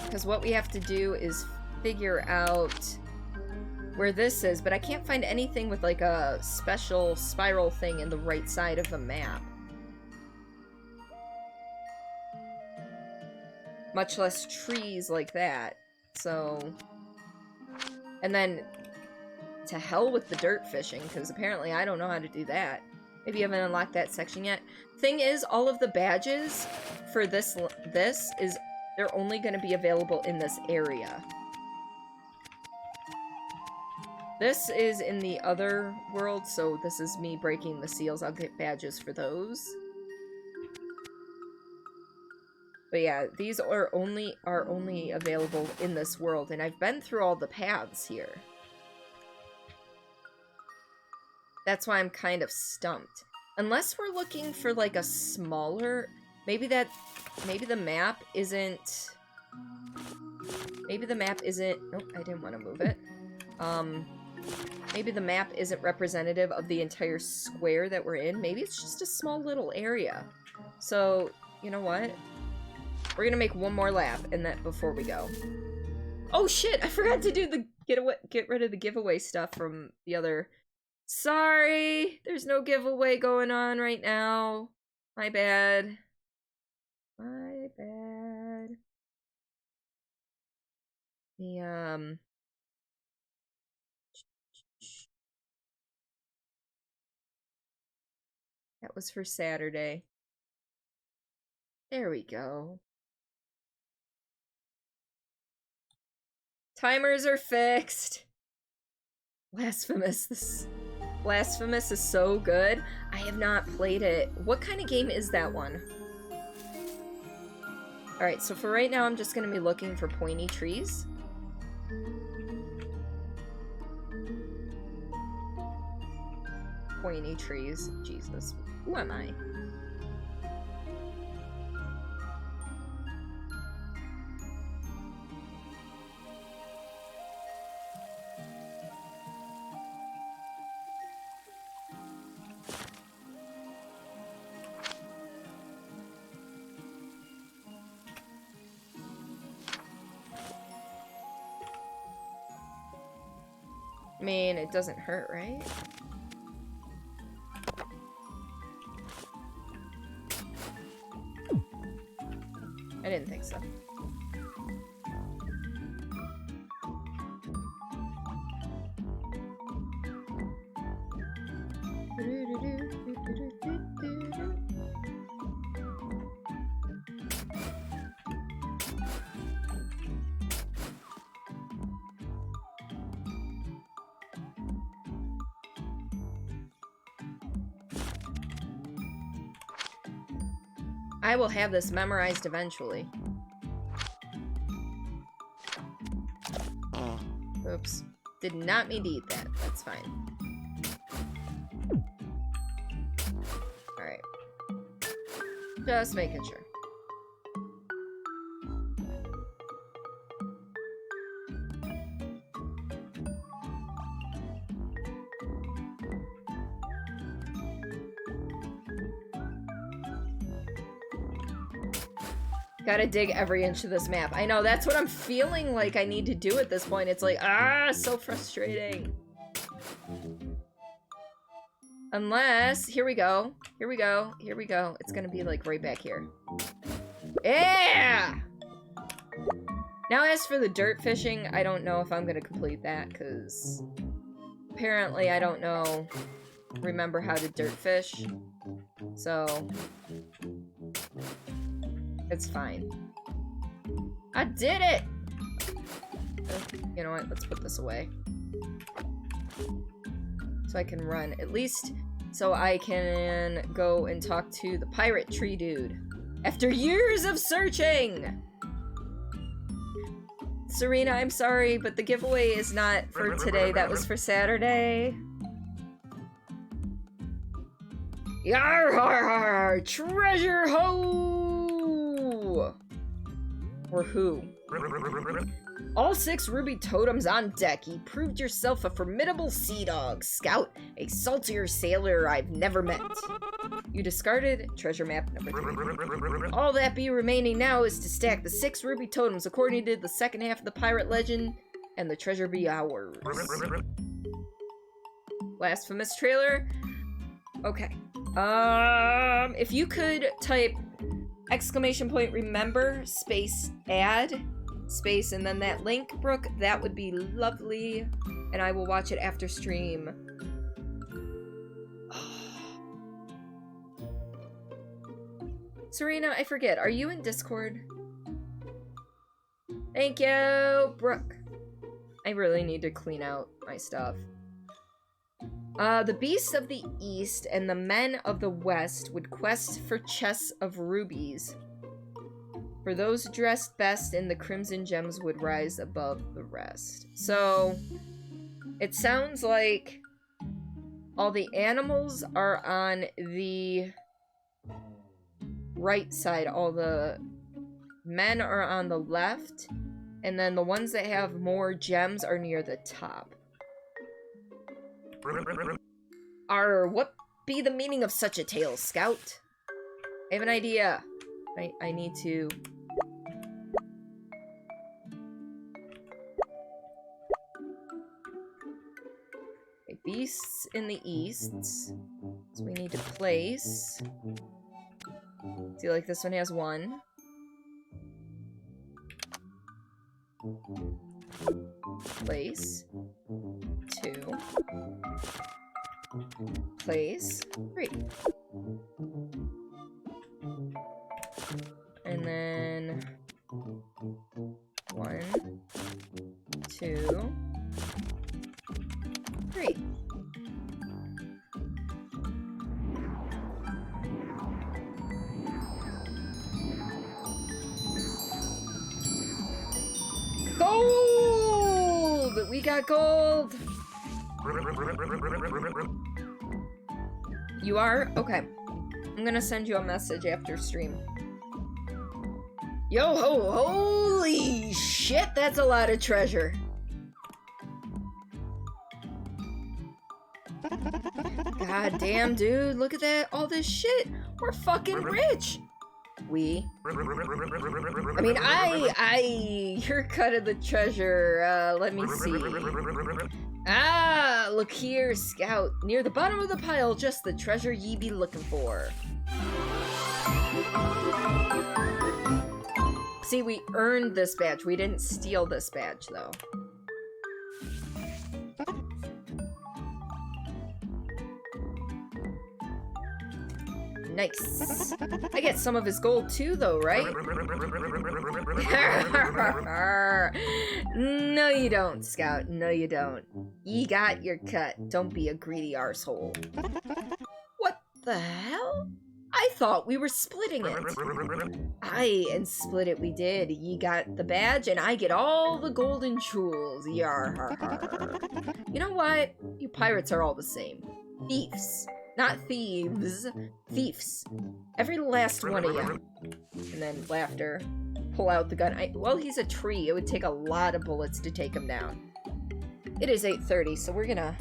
Because what we have to do is figure out where this is, but I can't find anything with like a special spiral thing in the right side of the map. Much less trees like that. So... And then, to hell with the dirt fishing, because apparently I don't know how to do that. Maybe you haven't unlocked that section yet. Thing is, all of the badges for this is, they're only going to be available in this area. This is in the other world, so this is me breaking the seals. I'll get badges for those. But yeah, these are only available in this world, and I've been through all the paths here. That's why I'm kind of stumped. Unless we're looking for like a smaller, maybe the map isn't. Maybe the map isn't. Nope, I didn't want to move it. Maybe the map isn't representative of the entire square that we're in. Maybe it's just a small little area. So you know what? We're gonna make one more lap and that before we go. Oh shit! I forgot to do the get rid of the giveaway stuff from the other. Sorry, there's no giveaway going on right now. My bad. My bad. The that was for Saturday. There we go. Timers are fixed. Blasphemous. Blasphemous is so good. I have not played it. What kind of game is that one? Alright, so for right now, I'm just going to be looking for pointy trees. Pointy trees. Jesus. Who am I? I mean, it doesn't hurt, right? I didn't think so. I will have this memorized eventually. Oops. Did not mean to eat that. That's fine. Alright. Just making sure. Gotta dig every inch of this map. I know, that's what I'm feeling like I need to do at this point. It's like, so frustrating. Unless, here we go. Here we go. Here we go. It's gonna be like right back here. Yeah! Now as for the dirt fishing, I don't know if I'm gonna complete that, because apparently I don't remember how to dirt fish. So it's fine. I did it! You know what? Let's put this away. So I can run. At least so I can go and talk to the pirate tree dude. After years of searching! Serena, I'm sorry, but the giveaway is not for today. That was for Saturday. Yar har har! Treasure ho! Or who? All 6 ruby totems on deck. You proved yourself a formidable sea dog, scout, a saltier sailor I've never met. You discarded treasure map number 3. All that be remaining now is to stack the 6 ruby totems according to the second half of the pirate legend, and the treasure be ours. Blasphemous trailer. Okay. If you could type !remember space add space and then that link, Brooke, that would be lovely, and I will watch it after stream. Serena, I forget, are you in Discord? Thank you, Brooke. I really need to clean out my stuff. The beasts of the east and the men of the west would quest for chests of rubies. For those dressed best in the crimson gems would rise above the rest. So, it sounds like all the animals are on the right side. All the men are on the left. And then the ones that have more gems are near the top. What be the meaning of such a tale, Scout? I have an idea. I need to... Okay, beasts in the east. So we need to place... See, like this one has 1. Place. 2. Place. 3. And then 1, 2, 3. Gold! We got gold! You are? Okay. I'm gonna send you a message after stream. Yo ho, holy shit, that's a lot of treasure. God damn, dude, look at that, all this shit. We're fucking rich. I mean, your cut of the treasure, let me see. Ah, look here, Scout. Near the bottom of the pile, just the treasure ye be looking for. See, we earned this badge. We didn't steal this badge, though. Nice. I get some of his gold too, though, right? No, you don't, Scout. No, you don't. Ye got your cut. Don't be a greedy arsehole. What the hell? I thought we were splitting it. Aye, and split it we did. Ye got the badge, and I get all the golden jewels. Yar har har. You know what? You pirates are all the same. Thieves. Not thieves. Thieves. Every last one of you. And then laughter. Pull out the gun. Well, he's a tree. It would take a lot of bullets to take him down. It is 8:30, so we're gonna...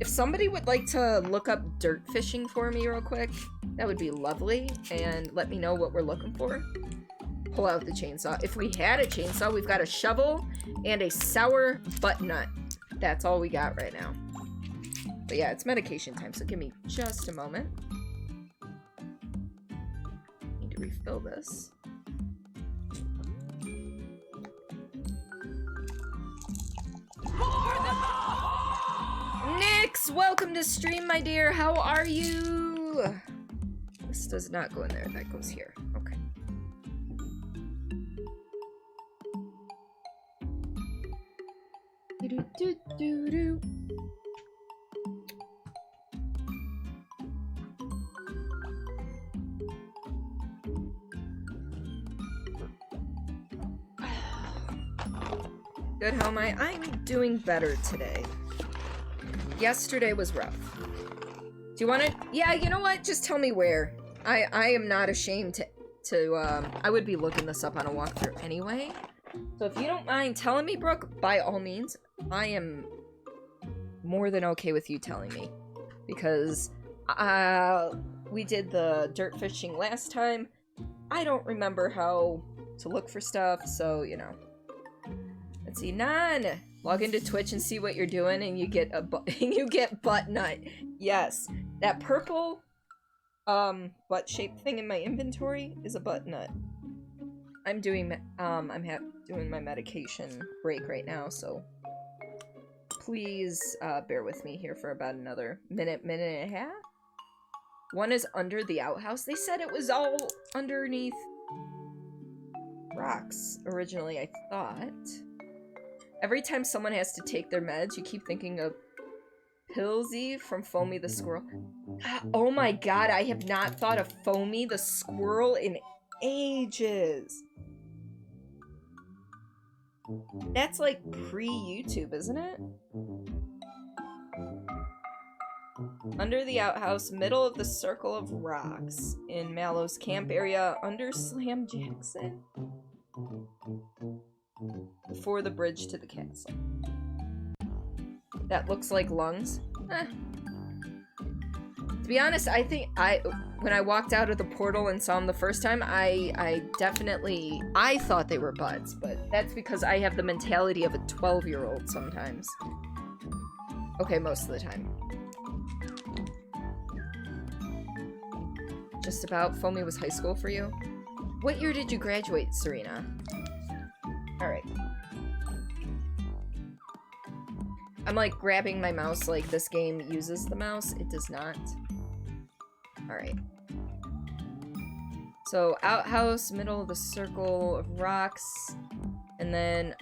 If somebody would like to look up dirt fishing for me real quick, that would be lovely. And let me know what we're looking for. Pull out the chainsaw. If we had a chainsaw, we've got a shovel and a sour butt nut. That's all we got right now. But yeah, it's medication time, so give me just a moment. Need to refill this. Nix, welcome to stream, my dear. How are you? This does not go in there. That goes here. Okay. Do-do-do-do-do. Good, how am I? I'm doing better today. Yesterday was rough. Do you want to? Yeah, you know what? Just tell me where. I am not ashamed to I would be looking this up on a walkthrough anyway. So if you don't mind telling me, Brooke, by all means, I am more than okay with you telling me. Because we did the dirt fishing last time. I don't remember how to look for stuff, so, you know. Let's see, Nan! Log into Twitch and see what you're doing, and you get a you get butt nut. Yes. That purple, butt-shaped thing in my inventory is a butt nut. I'm doing, doing my medication break right now, so please, bear with me here for about another minute and a half. One is under the outhouse. They said it was all underneath rocks, originally, I thought. Every time someone has to take their meds, you keep thinking of Pillsy from Foamy the Squirrel. Oh my god, I have not thought of Foamy the Squirrel in ages. That's like pre-YouTube, isn't it? Under the outhouse, middle of the circle of rocks. In Mallow's camp area, under Slam Jackson. Before the bridge to the castle. That looks like lungs. Eh. To be honest, I think when I walked out of the portal and saw them the first time, I thought they were butts, but that's because I have the mentality of a 12-year-old sometimes. Okay, most of the time. Just about. Foamy was high school for you? What year did you graduate, Serena? Alright. I'm like grabbing my mouse like this game uses the mouse. It does not. Alright. So, outhouse, middle of the circle of rocks, and then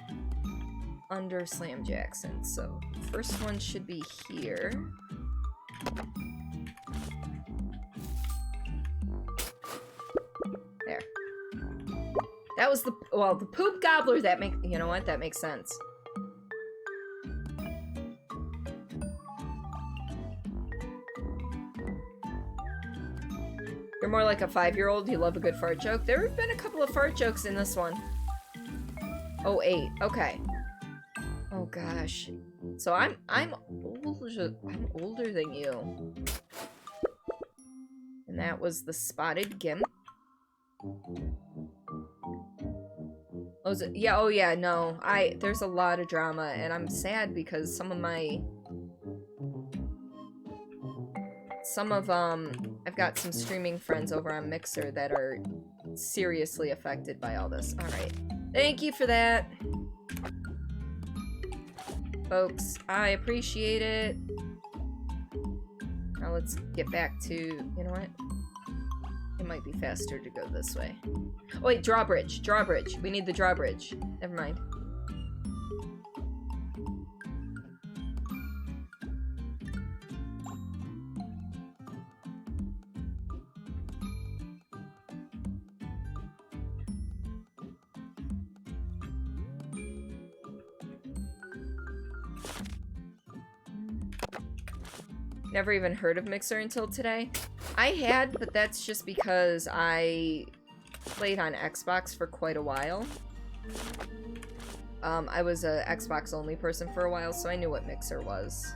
under Slam Jackson. So, first one should be here. There. That was the, well, the poop gobbler, that make, you know what, that makes sense. You're more like a 5-year-old, you love a good fart joke. There have been a couple of fart jokes in this one. Oh, 8, okay. Oh gosh. So I'm older than you. And that was the spotted gimp. Oh, yeah, oh yeah, no. There's a lot of drama, and I'm sad because I've got some streaming friends over on Mixer that are seriously affected by all this. Alright. Thank you for that. Folks, I appreciate it. Now let's get back to, you know what? It might be faster to go this way. Oh wait, drawbridge. Drawbridge. We need the drawbridge. Never mind. Never even heard of Mixer until today. I had, but that's just because I played on Xbox for quite a while. I was a Xbox only person for a while, so I knew what Mixer was.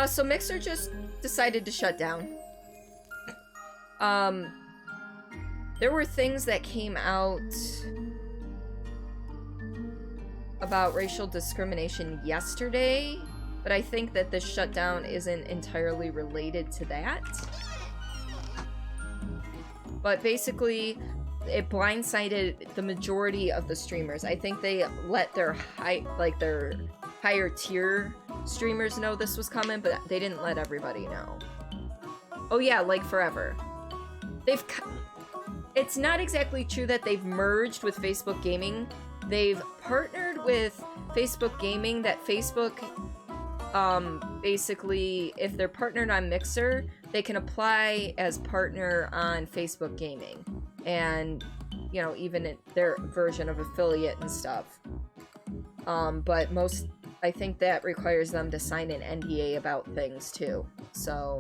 So Mixer just decided to shut down. There were things that came out about racial discrimination yesterday, but I think that this shutdown isn't entirely related to that. But basically, it blindsided the majority of the streamers. I think they let their higher tier streamers know this was coming, but they didn't let everybody know. Oh yeah, like forever. It's not exactly true that they've merged with Facebook Gaming. They've partnered with Facebook Gaming that Facebook, basically, if they're partnered on Mixer, they can apply as partner on Facebook Gaming. And, you know, even their version of affiliate and stuff. But I think that requires them to sign an NDA about things too. So,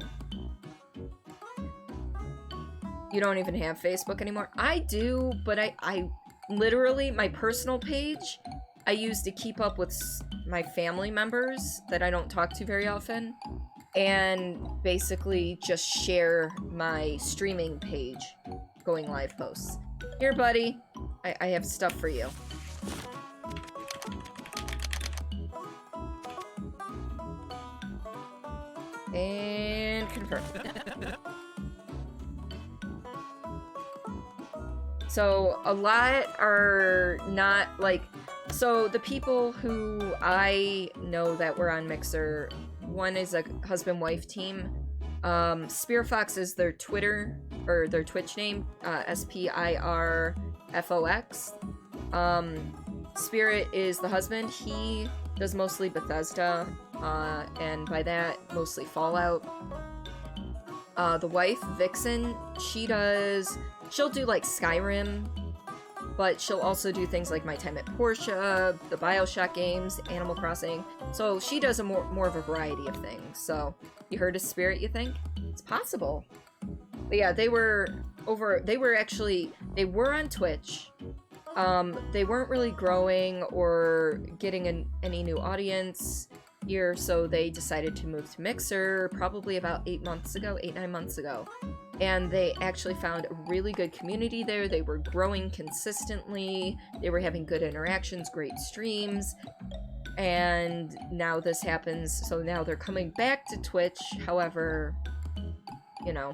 you don't even have Facebook anymore? I do, but I literally my personal page I use to keep up with my family members that I don't talk to very often, and basically just share my streaming page going live posts. Here, buddy, I have stuff for you. And confirm. So a lot are not like, so the people who I know that were on Mixer, one is a husband-wife team. Spearfox is their Twitter, or their Twitch name, SPIRFOX. Spirit is the husband. He does mostly Bethesda, and by that, mostly Fallout. The wife, Vixen, she'll do like Skyrim, but she'll also do things like My Time at Portia, the BioShock games, Animal Crossing. So she does a more of a variety of things. So you heard of Spirit, you think? It's possible. But yeah, they were on Twitch. They weren't really growing or getting any new audience here, so they decided to move to Mixer probably about 9 months ago. And they actually found a really good community there. They were growing consistently. They were having good interactions, great streams. And now this happens, so now they're coming back to Twitch. However, you know,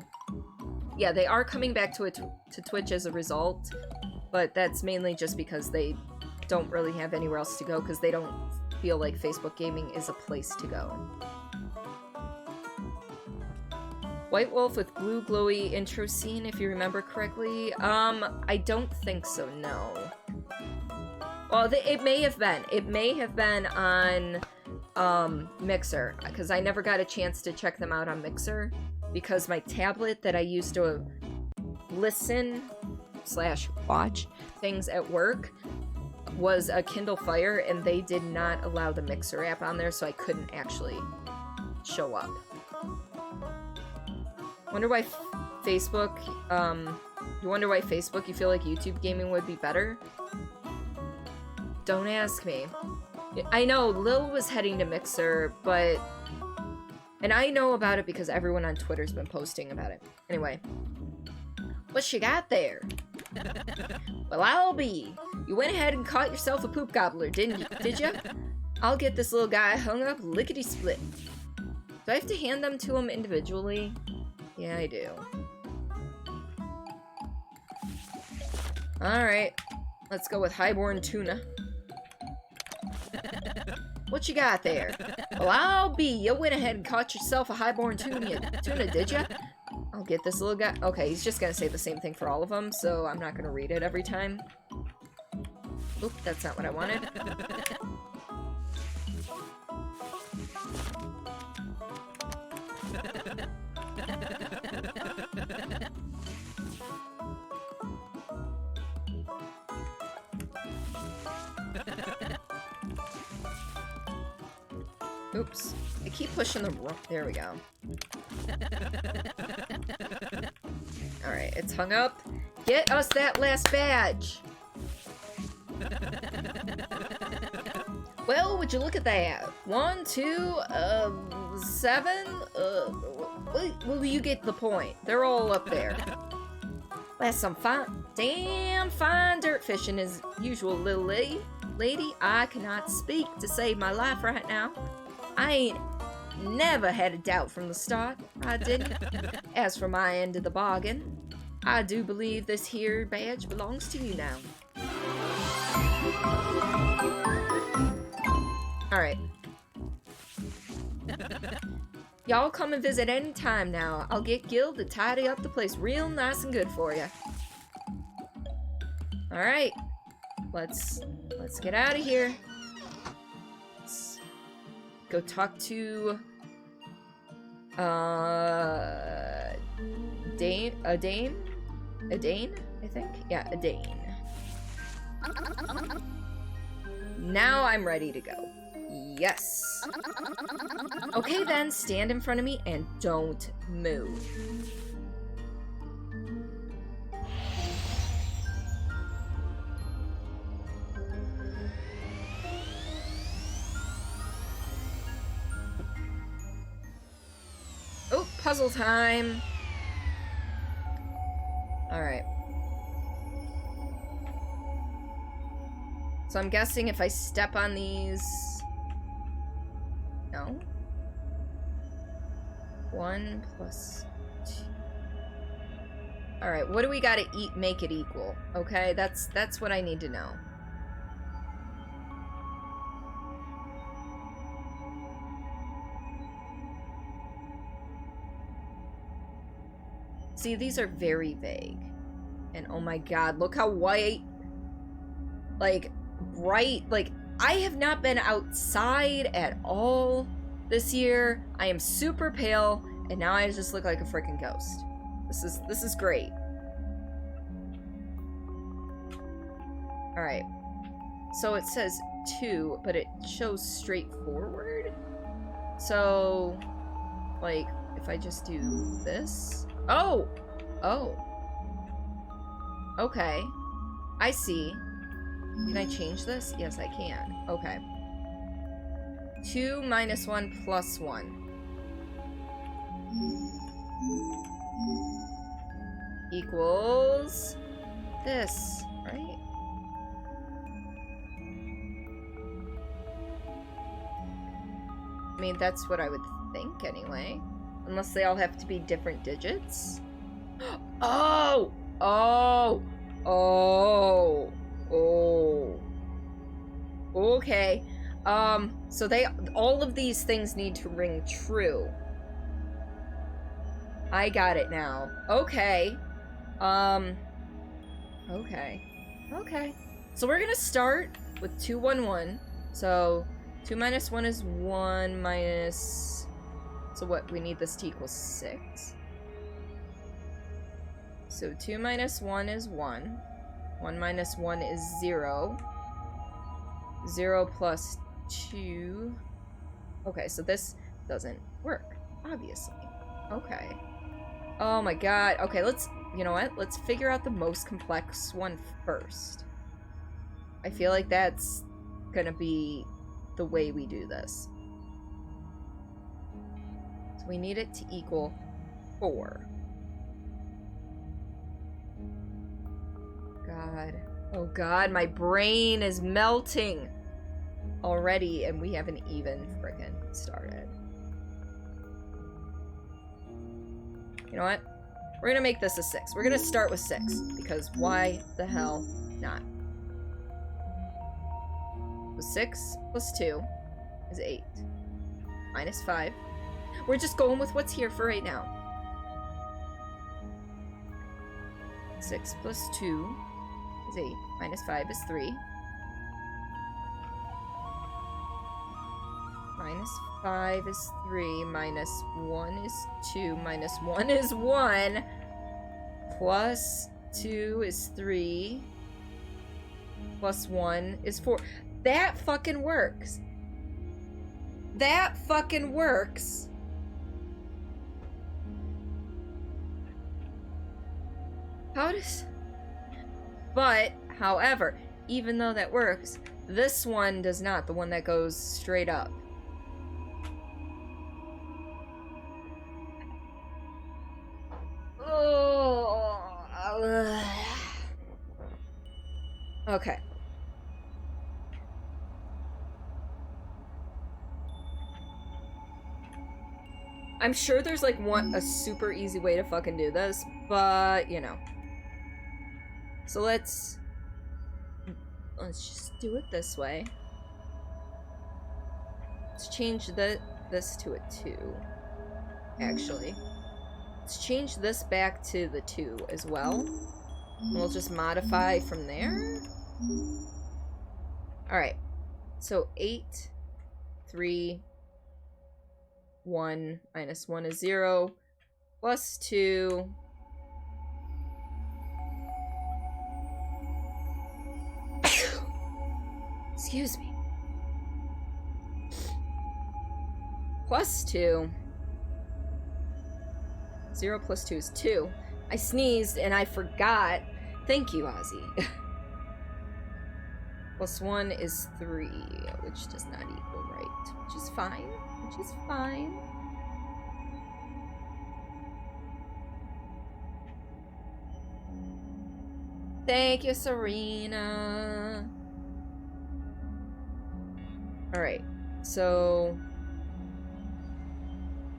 yeah, they are coming back to Twitch as a result, but that's mainly just because they don't really have anywhere else to go, because they don't feel like Facebook gaming is a place to go. White Wolf with blue glowy intro scene, if you remember correctly. I don't think so, no. Well, it may have been. It may have been on Mixer, because I never got a chance to check them out on Mixer, because my tablet that I used to listen/watch things at work was a Kindle Fire, and they did not allow the Mixer app on there, so I couldn't actually show up. Wonder why Facebook, you wonder why Facebook, you feel like YouTube gaming would be better? Don't ask me. I know Lil was heading to Mixer, but... And I know about it because everyone on Twitter's been posting about it. Anyway. What you got there? Well, I'll be. You went ahead and caught yourself a poop gobbler, did ya? I'll get this little guy hung up lickety-split. Do I have to hand them to him individually? Yeah, I do. Alright. Let's go with highborn tuna. What you got there? Well, I'll be. You went ahead and caught yourself a highborn tuna, did ya? I'll get this little guy. Okay, he's just gonna say the same thing for all of them, so I'm not gonna read it every time. Oop, that's not what I wanted. Oops. I keep pushing the... There we go. Alright, it's hung up. Get us that last badge! Well, would you look at that? 1, 2, 7? Well, you get the point. They're all up there. That's some damn fine dirt fishing as usual, little lady. I cannot speak to save my life right now. I ain't never had a doubt from the start. I didn't. As for my end of the bargain, I do believe this here badge belongs to you now. Alright. Y'all come and visit any time now. I'll get Gil to tidy up the place real nice and good for you. Alright. Let's get out of here. Let's go talk to Dane, I think? Yeah, Dane. Now I'm ready to go. Yes. Okay then, stand in front of me and don't move. puzzle time. Alright. So I'm guessing if I step on these... No? 1 plus 2. Alright, what do we gotta make it equal? Okay, that's what I need to know. See, these are very vague. And oh my god, look how white, like, bright, like, I have not been outside at all this year. I am super pale, and now I just look like a freaking ghost. This is great. Alright. So it says 2, but it shows straightforward. So, like, if I just do this... Oh! Oh. Okay. I see. Can I change this? Yes, I can. Okay. 2 minus 1 plus 1. Equals... this, right? I mean, that's what I would think, anyway. Unless they all have to be different digits. Oh! Oh! Oh! Oh. Okay. So all of these things need to ring true. I got it now. Okay. Okay. Okay. So we're gonna start with 2, 1, 1. So 2 minus 1 is 1 minus... So what, we need this to equal 6. So 2 minus 1 is 1. 1 minus 1 is 0. 0 plus 2. Okay, so this doesn't work, obviously. Okay. Oh my god. Okay, you know what? Let's figure out the most complex one first. I feel like that's gonna be the way we do this. So we need it to equal 4. God. Oh god, my brain is melting already, and we haven't even frickin' started. You know what? We're gonna make this a 6. We're gonna start with 6, because why the hell not? So 6 plus 2 is 8. Minus 5. We're just going with what's here for right now. 6 plus 2 is 8. Minus 5 is 3. Minus 5 is 3. Minus 1 is 2. Minus 1 is 1. Plus 2 is 3. Plus 1 is 4. That fucking works. That fucking works. How does... But, however, even though that works, this one does not. The one that goes straight up. Oh. Okay. I'm sure there's like a super easy way to fucking do this, but you know. So let's just do it this way. Let's change this to a 2. Actually, let's change this back to the 2 as well. And we'll just modify from there. All right. So 8, 3, 1 minus 1 is 0. Plus 2. Excuse me. Plus 2. 0 plus 2 is 2. I sneezed and I forgot. Thank you, Ozzy. Plus 1 is 3, which does not equal right. Which is fine. Which is fine. Thank you, Serena. Alright, so...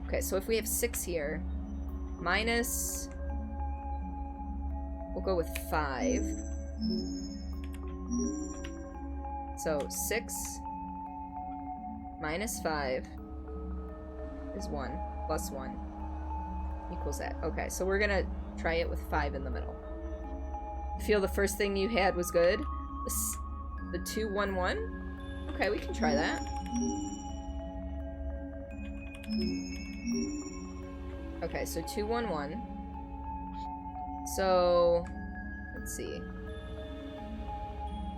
Okay, so if we have 6 here, minus... We'll go with 5. So 6 minus 5 is 1, plus 1 equals that. Okay, so we're gonna try it with 5 in the middle. Feel the first thing you had was good? The 2, 1, 1? Okay, we can try that. Okay, so 2, 1, 1. So, let's see.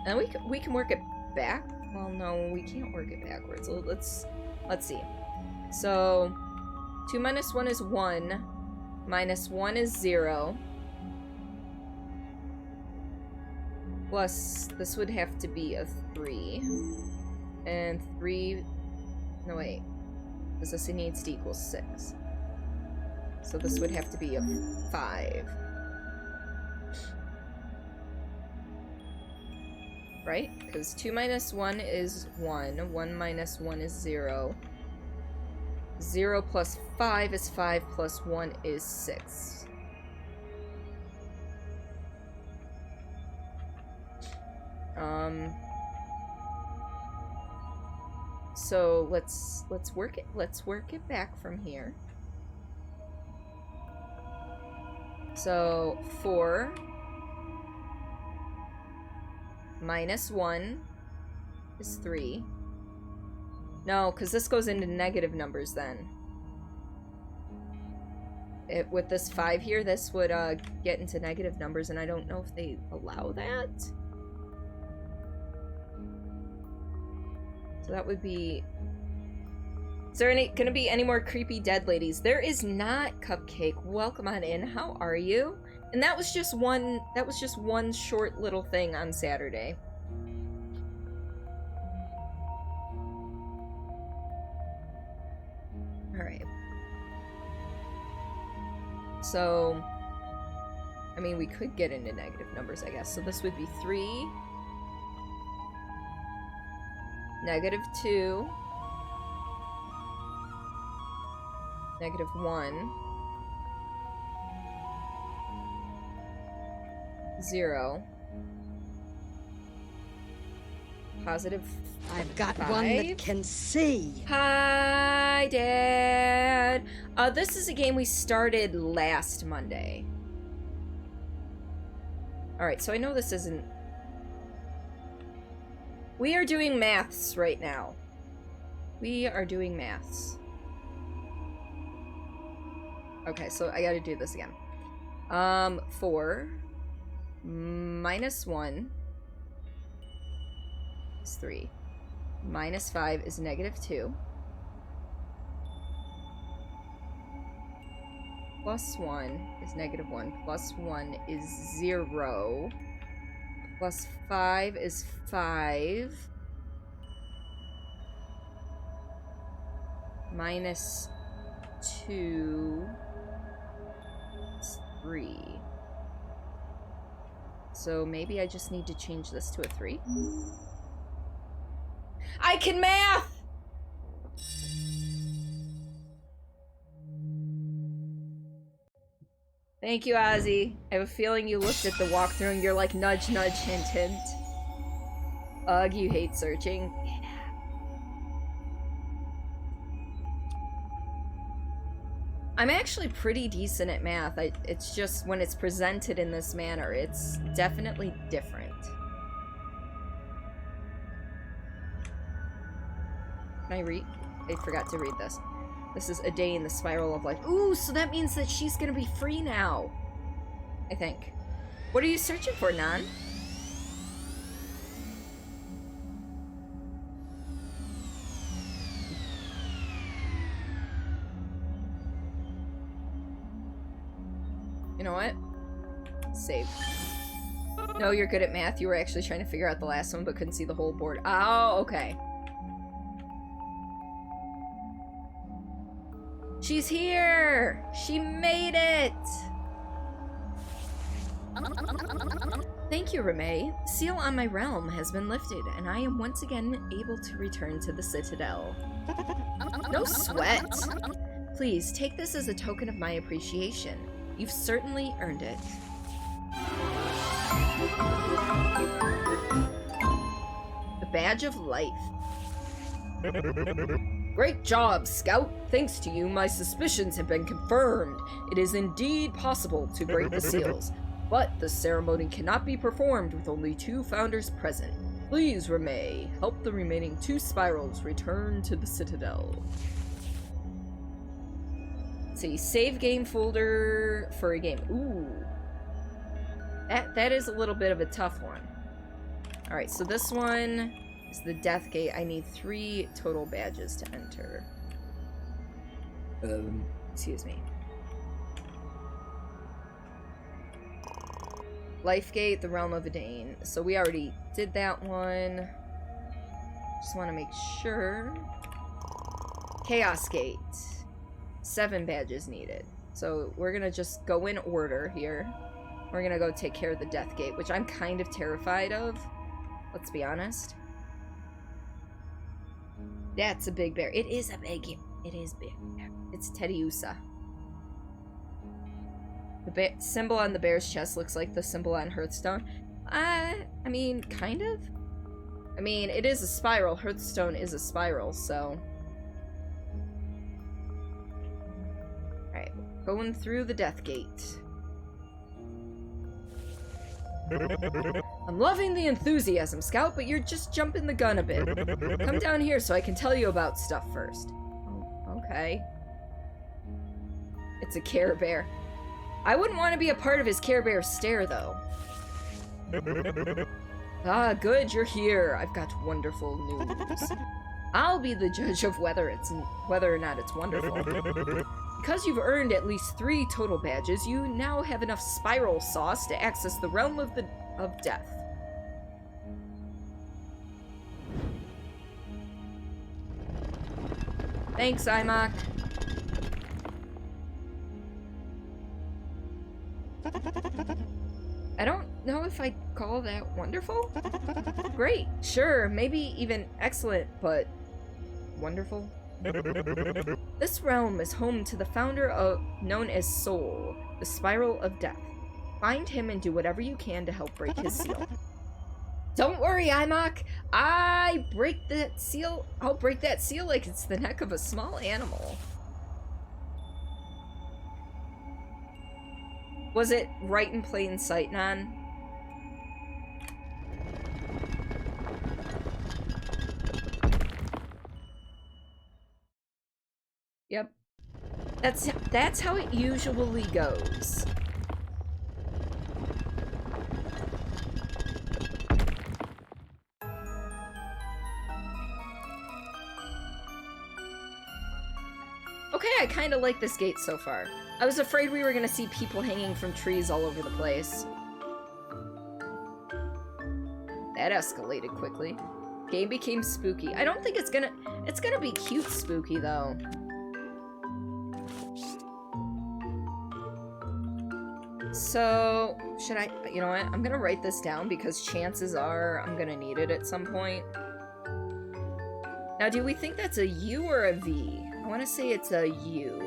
And we can work it back. Well, no, we can't work it backwards. Let's see. So, 2 minus 1 is 1. Minus 1 is 0. Plus, this would have to be a 3. And 3... No, wait. Because this needs to equal 6. So this would have to be a 5. Right? Because 2 minus 1 is 1. 1 minus 1 is 0. 0 plus 5 is 5 plus 1 is 6. So let's work it back from here. So 4 minus 1 is 3. No, because this goes into negative numbers then. With this 5 here, this would get into negative numbers, and I don't know if they allow that. So that would be... Is there gonna be any more creepy dead ladies? There is not, Cupcake. Welcome on in. How are you? And that was just one short little thing on Saturday. Alright. So, I mean, we could get into negative numbers, I guess. So this would be 3, negative 2, negative 1, 0, positive I've got 5. one that can see. Hi, Dad. This is a game we started last Monday. Alright, so I know this isn't... We are doing maths right now. We are doing maths. Okay, so I gotta do this again. 4 minus 1 is 3. Minus 5 is negative 2. Plus 1 is negative 1. Plus 1 is 0. Plus 5 is 5. Minus 2 is 3. So maybe I just need to change this to a 3. I can math! Thank you, Ozzy. I have a feeling you looked at the walkthrough and you're like, nudge, nudge, hint, hint. Ugh, you hate searching. I'm actually pretty decent at math. It's just when it's presented in this manner, it's definitely different. Can I read? I forgot to read this. This is a day in the spiral of life. Ooh, so that means that she's gonna be free now. I think. What are you searching for, Nan? You know what? Save. No, you're good at math. You were actually trying to figure out the last one, but couldn't see the whole board. Oh, okay. She's here! She made it! Thank you, Reme. Seal on my realm has been lifted, and I am once again able to return to the Citadel. No sweat! Please, take this as a token of my appreciation. You've certainly earned it. The Badge of Life. Great job, Scout! Thanks to you, my suspicions have been confirmed. It is indeed possible to break the seals, but the ceremony cannot be performed with only 2 founders present. Please, Reme, help the remaining 2 spirals return to the Citadel. Let's see, save game folder for a game. Ooh. That is a little bit of a tough one. Alright, so this one is the Death Gate. I need 3 total badges to enter. Excuse me. Life Gate, the Realm of Adane. So we already did that one. Just want to make sure. Chaos Gate. 7 badges needed. So we're gonna just go in order here. We're gonna go take care of the Death Gate, which I'm kind of terrified of. Let's be honest. That's a big bear. It is a big. It is big. It's Tediusa. The symbol on the bear's chest looks like the symbol on Hearthstone. I mean, kind of. I mean, it is a spiral. Hearthstone is a spiral, so. Alright, going through the Death Gate. I'm loving the enthusiasm, Scout, but you're just jumping the gun a bit. Come down here so I can tell you about stuff first. Oh, okay. It's a Care Bear. I wouldn't want to be a part of his Care Bear stare, though. Ah, good, you're here. I've got wonderful news. I'll be the judge of whether or not it's wonderful. Because you've earned at least 3 total badges, you now have enough spiral sauce to access the realm of death. Thanks, Imok. I don't know if I'd call that wonderful. Great, sure, maybe even excellent, but wonderful? This realm is home to the founder known as Soul, the Spiral of Death. Find him and do whatever you can to help break his seal. Don't worry, Imok. I'll break that seal like it's the neck of a small animal. Was it right in plain sight, Nan? Yep. That's how it usually goes. Okay, I kind of like this gate so far. I was afraid we were gonna see people hanging from trees all over the place. That escalated quickly. Game became spooky. I don't think it's gonna be cute spooky though. So, should I, you know what, I'm gonna write this down because chances are I'm gonna need it at some point. Now, do we think that's a U or a V? I want to say it's a U.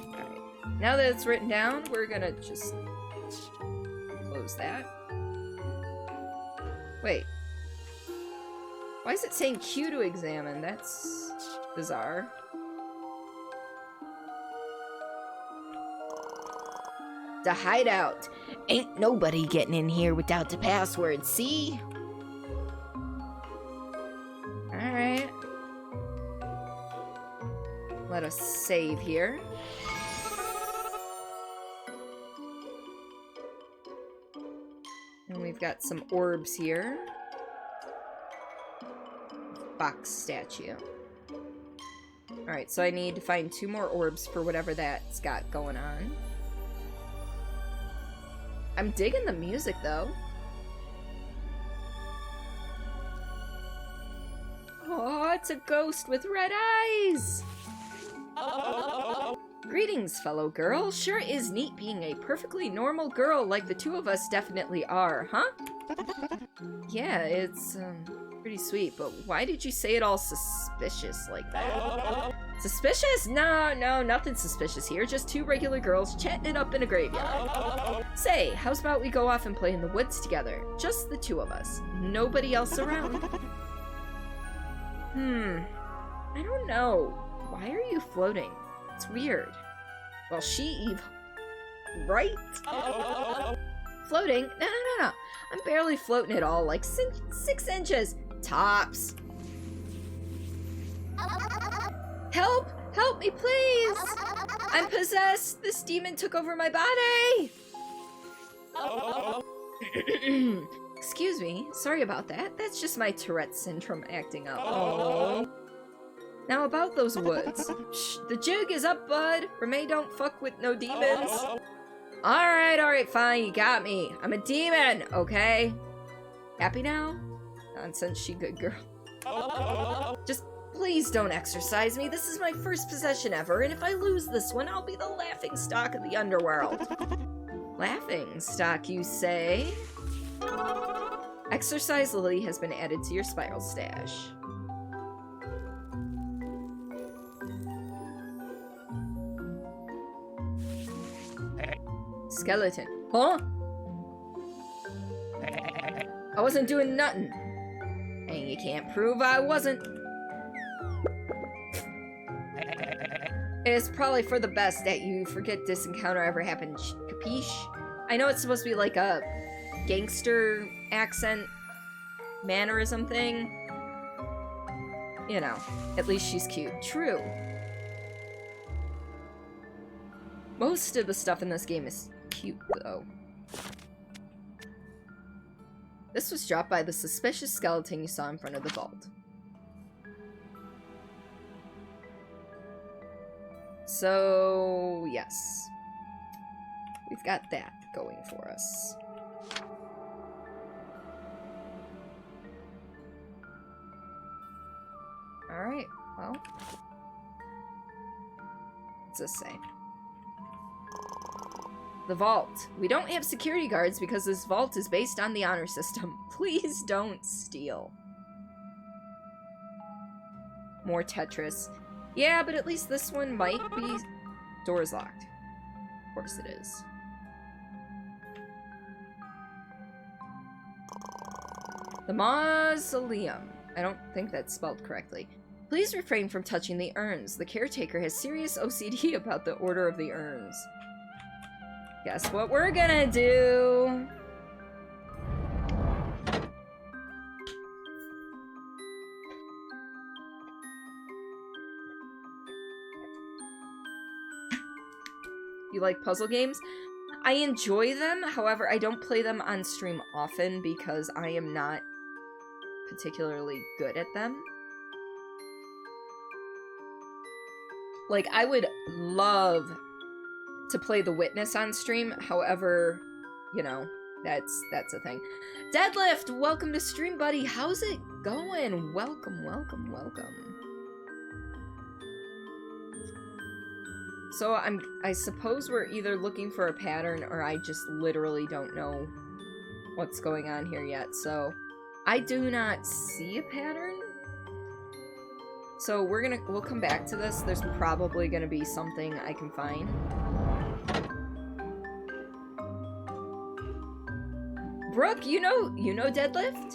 Alright, now that it's written down, we're gonna just close that. Wait. Why is it saying Q to examine? That's bizarre. The hideout. Ain't nobody getting in here without the password, see? Alright. Let us save here. And we've got some orbs here. Box statue. Alright, so I need to find 2 more orbs for whatever that's got going on. I'm digging the music, though. it's a ghost with red eyes! Greetings, fellow girl. Sure is neat being a perfectly normal girl like the two of us definitely are, huh? Yeah, it's, pretty sweet, but why did you say it all suspicious like that? Suspicious? No, nothing suspicious here. Just two regular girls chatting it up in a graveyard. Say, how's about we go off and play in the woods together? Just the two of us. Nobody else around. I don't know. Why are you floating? It's weird. Well, Eve. Right? Floating? No. I'm barely floating at all, like 6 inches. Tops. Help! Help me, please! I'm possessed! This demon took over my body! Excuse me. Sorry about that. That's just my Tourette's syndrome acting up. Oh. Now about those woods. Shh, the jig is up, bud. Remy don't fuck with no demons. Alright, fine, you got me. I'm a demon, okay? Happy now? Nonsense, she good girl. Just please don't exorcise me. This is my first possession ever, and if I lose this one, I'll be the laughing stock of the underworld. Laughing stock, you say? Exorcise Lily has been added to your spiral stash. Skeleton. Huh? I wasn't doing nothing. And you can't prove I wasn't. It's probably for the best that you forget this encounter ever happened, capiche? I know it's supposed to be like a gangster accent mannerism thing. You know, at least she's cute. True. Most of the stuff in this game is cute, though. This was dropped by the suspicious skeleton you saw in front of the vault. So, yes. We've got that going for us. Alright, well. What's this say? The vault. We don't have security guards because this vault is based on the honor system. Please don't steal. More Tetris. Yeah, but at least this one might be... Door is locked. Of course it is. The mausoleum. I don't think that's spelled correctly. Please refrain from touching the urns. The caretaker has serious OCD about the order of the urns. Guess what we're gonna do? You like puzzle games? I enjoy them, however, I don't play them on stream often because I am not particularly good at them. Like, I would love to play The Witness on stream, however, you know, that's a thing. Deadlift, welcome to stream, buddy. How's it going? Welcome. So I suppose we're either looking for a pattern or I just literally don't know what's going on here yet. So I do not see a pattern. So we'll come back to this. There's probably gonna be something I can find. Brooke, you know Deadlift?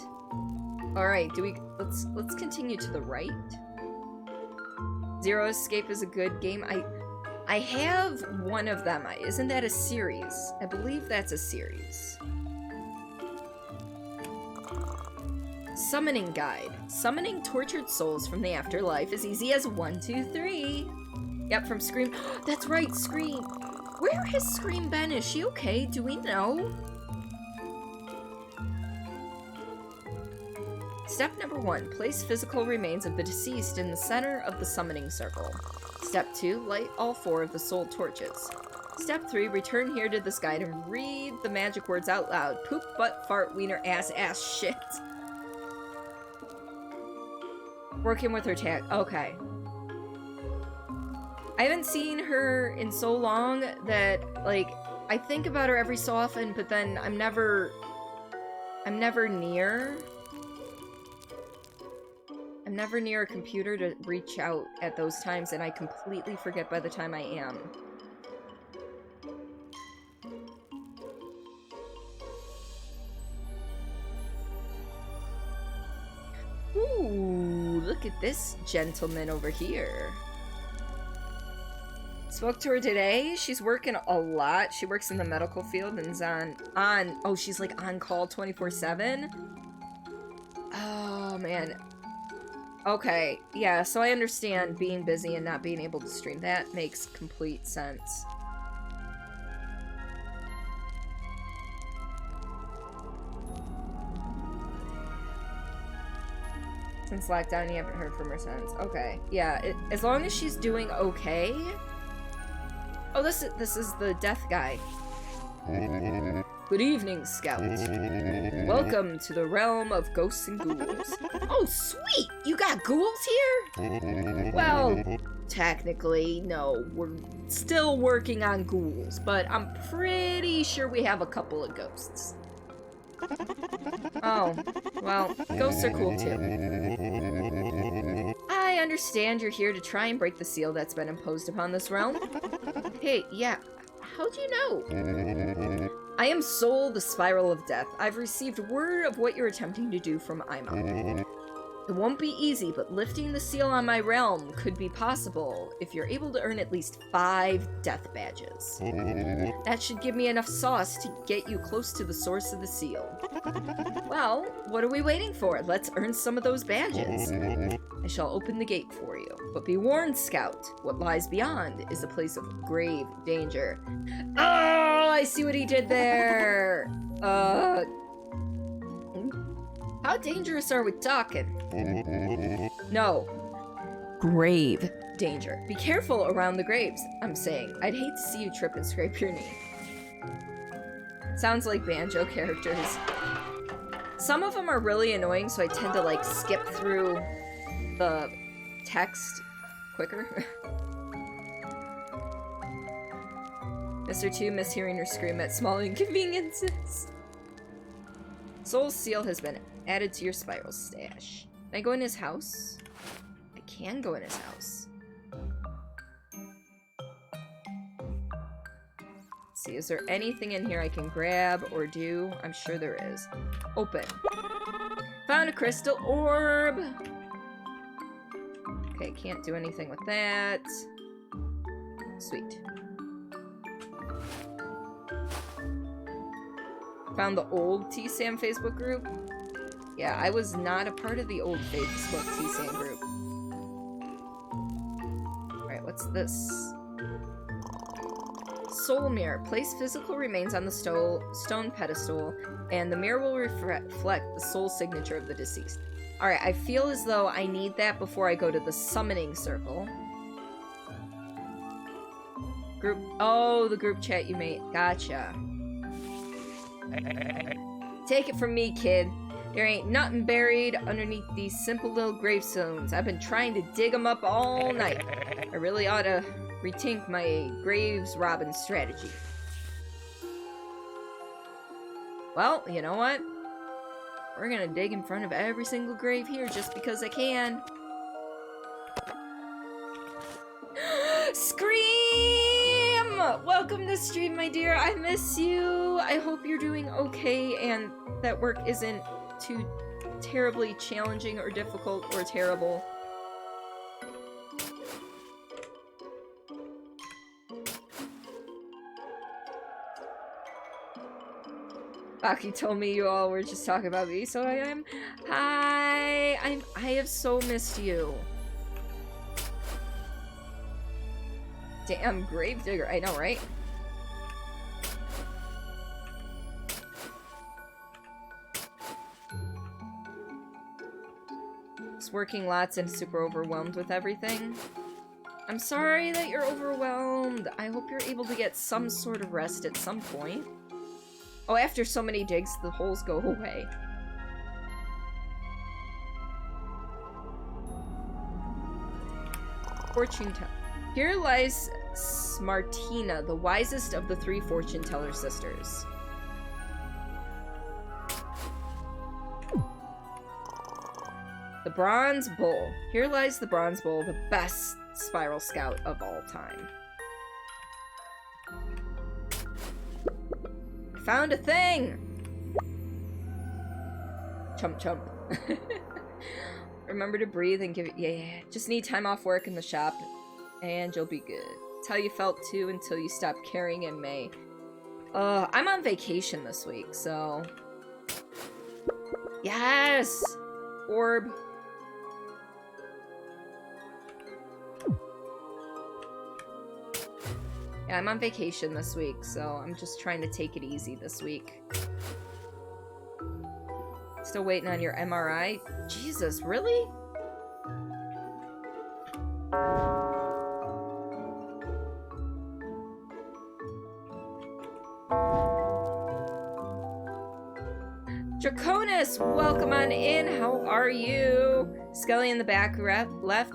Alright, let's continue to the right. Zero Escape is a good game. I have one of them. Isn't that a series? I believe that's a series. Summoning Guide. Summoning tortured souls from the afterlife as easy as 1, 2, 3. Yep, from Scream. That's right, Scream. Where has Scream been? Is she okay? Do we know? Step number 1. Place physical remains of the deceased in the center of the summoning circle. Step 2. Light all 4 of the soul torches. Step 3. Return here to this guide and read the magic words out loud. Poop, butt, fart, wiener, ass, shit. Working with her tag. Okay. I haven't seen her in so long that, like, I think about her every so often, but then I'm never near. I'm never near a computer to reach out at those times, and I completely forget by the time I am. Ooh, look at this gentleman over here. Spoke to her today. She's working a lot. She works in the medical field and is oh, she's like on call 24/7. Oh, man. Okay, yeah, so I understand being busy and not being able to stream. That makes complete sense. Since lockdown, you haven't heard from her since. Okay, yeah, as long as she's doing okay. Oh, this is the death guy. Good evening, Scout. Welcome to the realm of ghosts and ghouls. Oh, sweet! You got ghouls here? Well, technically, no. We're still working on ghouls, but I'm pretty sure we have a couple of ghosts. Oh, well, ghosts are cool too. I understand you're here to try and break the seal that's been imposed upon this realm. Hey, yeah, how'd you know? I am Soul, the Spiral of Death. I've received word of what you're attempting to do from Ima. It won't be easy, but lifting the seal on my realm could be possible if you're able to earn at least 5 death badges. That should give me enough sauce to get you close to the source of the seal. Well, what are we waiting for? Let's earn some of those badges. I shall open the gate for you. But be warned, Scout. What lies beyond is a place of grave danger. Oh, I see what he did there! How dangerous are we talking? No. Grave danger. Be careful around the graves, I'm saying. I'd hate to see you trip and scrape your knee. Sounds like Banjo characters. Some of them are really annoying, so I tend to, like, skip through the text quicker. Mr. 2, miss hearing her scream at small inconveniences. Soul's seal has been added to your spiral stash. Can I go in his house? I can go in his house. Let's see, is there anything in here I can grab or do? I'm sure there is. Open. Found a crystal orb! Okay, can't do anything with that. Sweet. Found the old TSAM Facebook group. Yeah, I was not a part of the old Facebook TSAM group. Alright, what's this? Soul mirror. Place physical remains on the stone pedestal, and the mirror will reflect the soul signature of the deceased. Alright, I feel as though I need that before I go to the summoning circle. Group. Oh, the group chat you made. Gotcha. Take it from me, kid. There ain't nothing buried underneath these simple little gravestones. I've been trying to dig them up all night. I really ought to rethink my graves robbing strategy. Well, you know what? We're gonna dig in front of every single grave here just because I can. Scream! Welcome to stream, my dear. I miss you. I hope you're doing okay and that work isn't too terribly challenging or difficult or terrible. Aki told me you all were just talking about me, so I am. Hi! I have so missed you. Damn, gravedigger. I know, right? Just working lots and super overwhelmed with everything. I'm sorry that you're overwhelmed. I hope you're able to get some sort of rest at some point. Oh, after so many digs, the holes go away. Fortune teller. Here lies Smartina, the wisest of the 3 fortune teller sisters. The Bronze Bull. Here lies the Bronze Bull, the best spiral scout of all time. Found a thing! Chump chump. Remember to breathe and give it. Yeah. Just need time off work in the shop, and you'll be good. It's how you felt too until you stopped caring in May. I'm on vacation this week, so. Yes! Orb. Yeah, I'm on vacation this week, so I'm just trying to take it easy this week. Still waiting on your MRI? Jesus, really? Draconis, welcome on in. How are you? Skelly in the back left.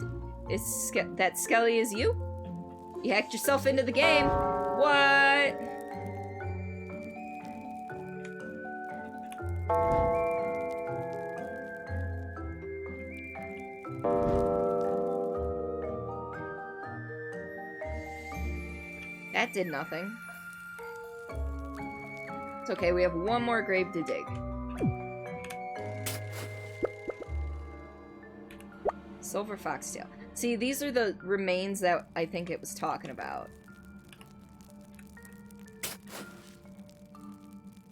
That Skelly is you? You hacked yourself into the game. What? That did nothing. It's okay, we have one more grave to dig. Silver foxtail. See, these are the remains that I think it was talking about.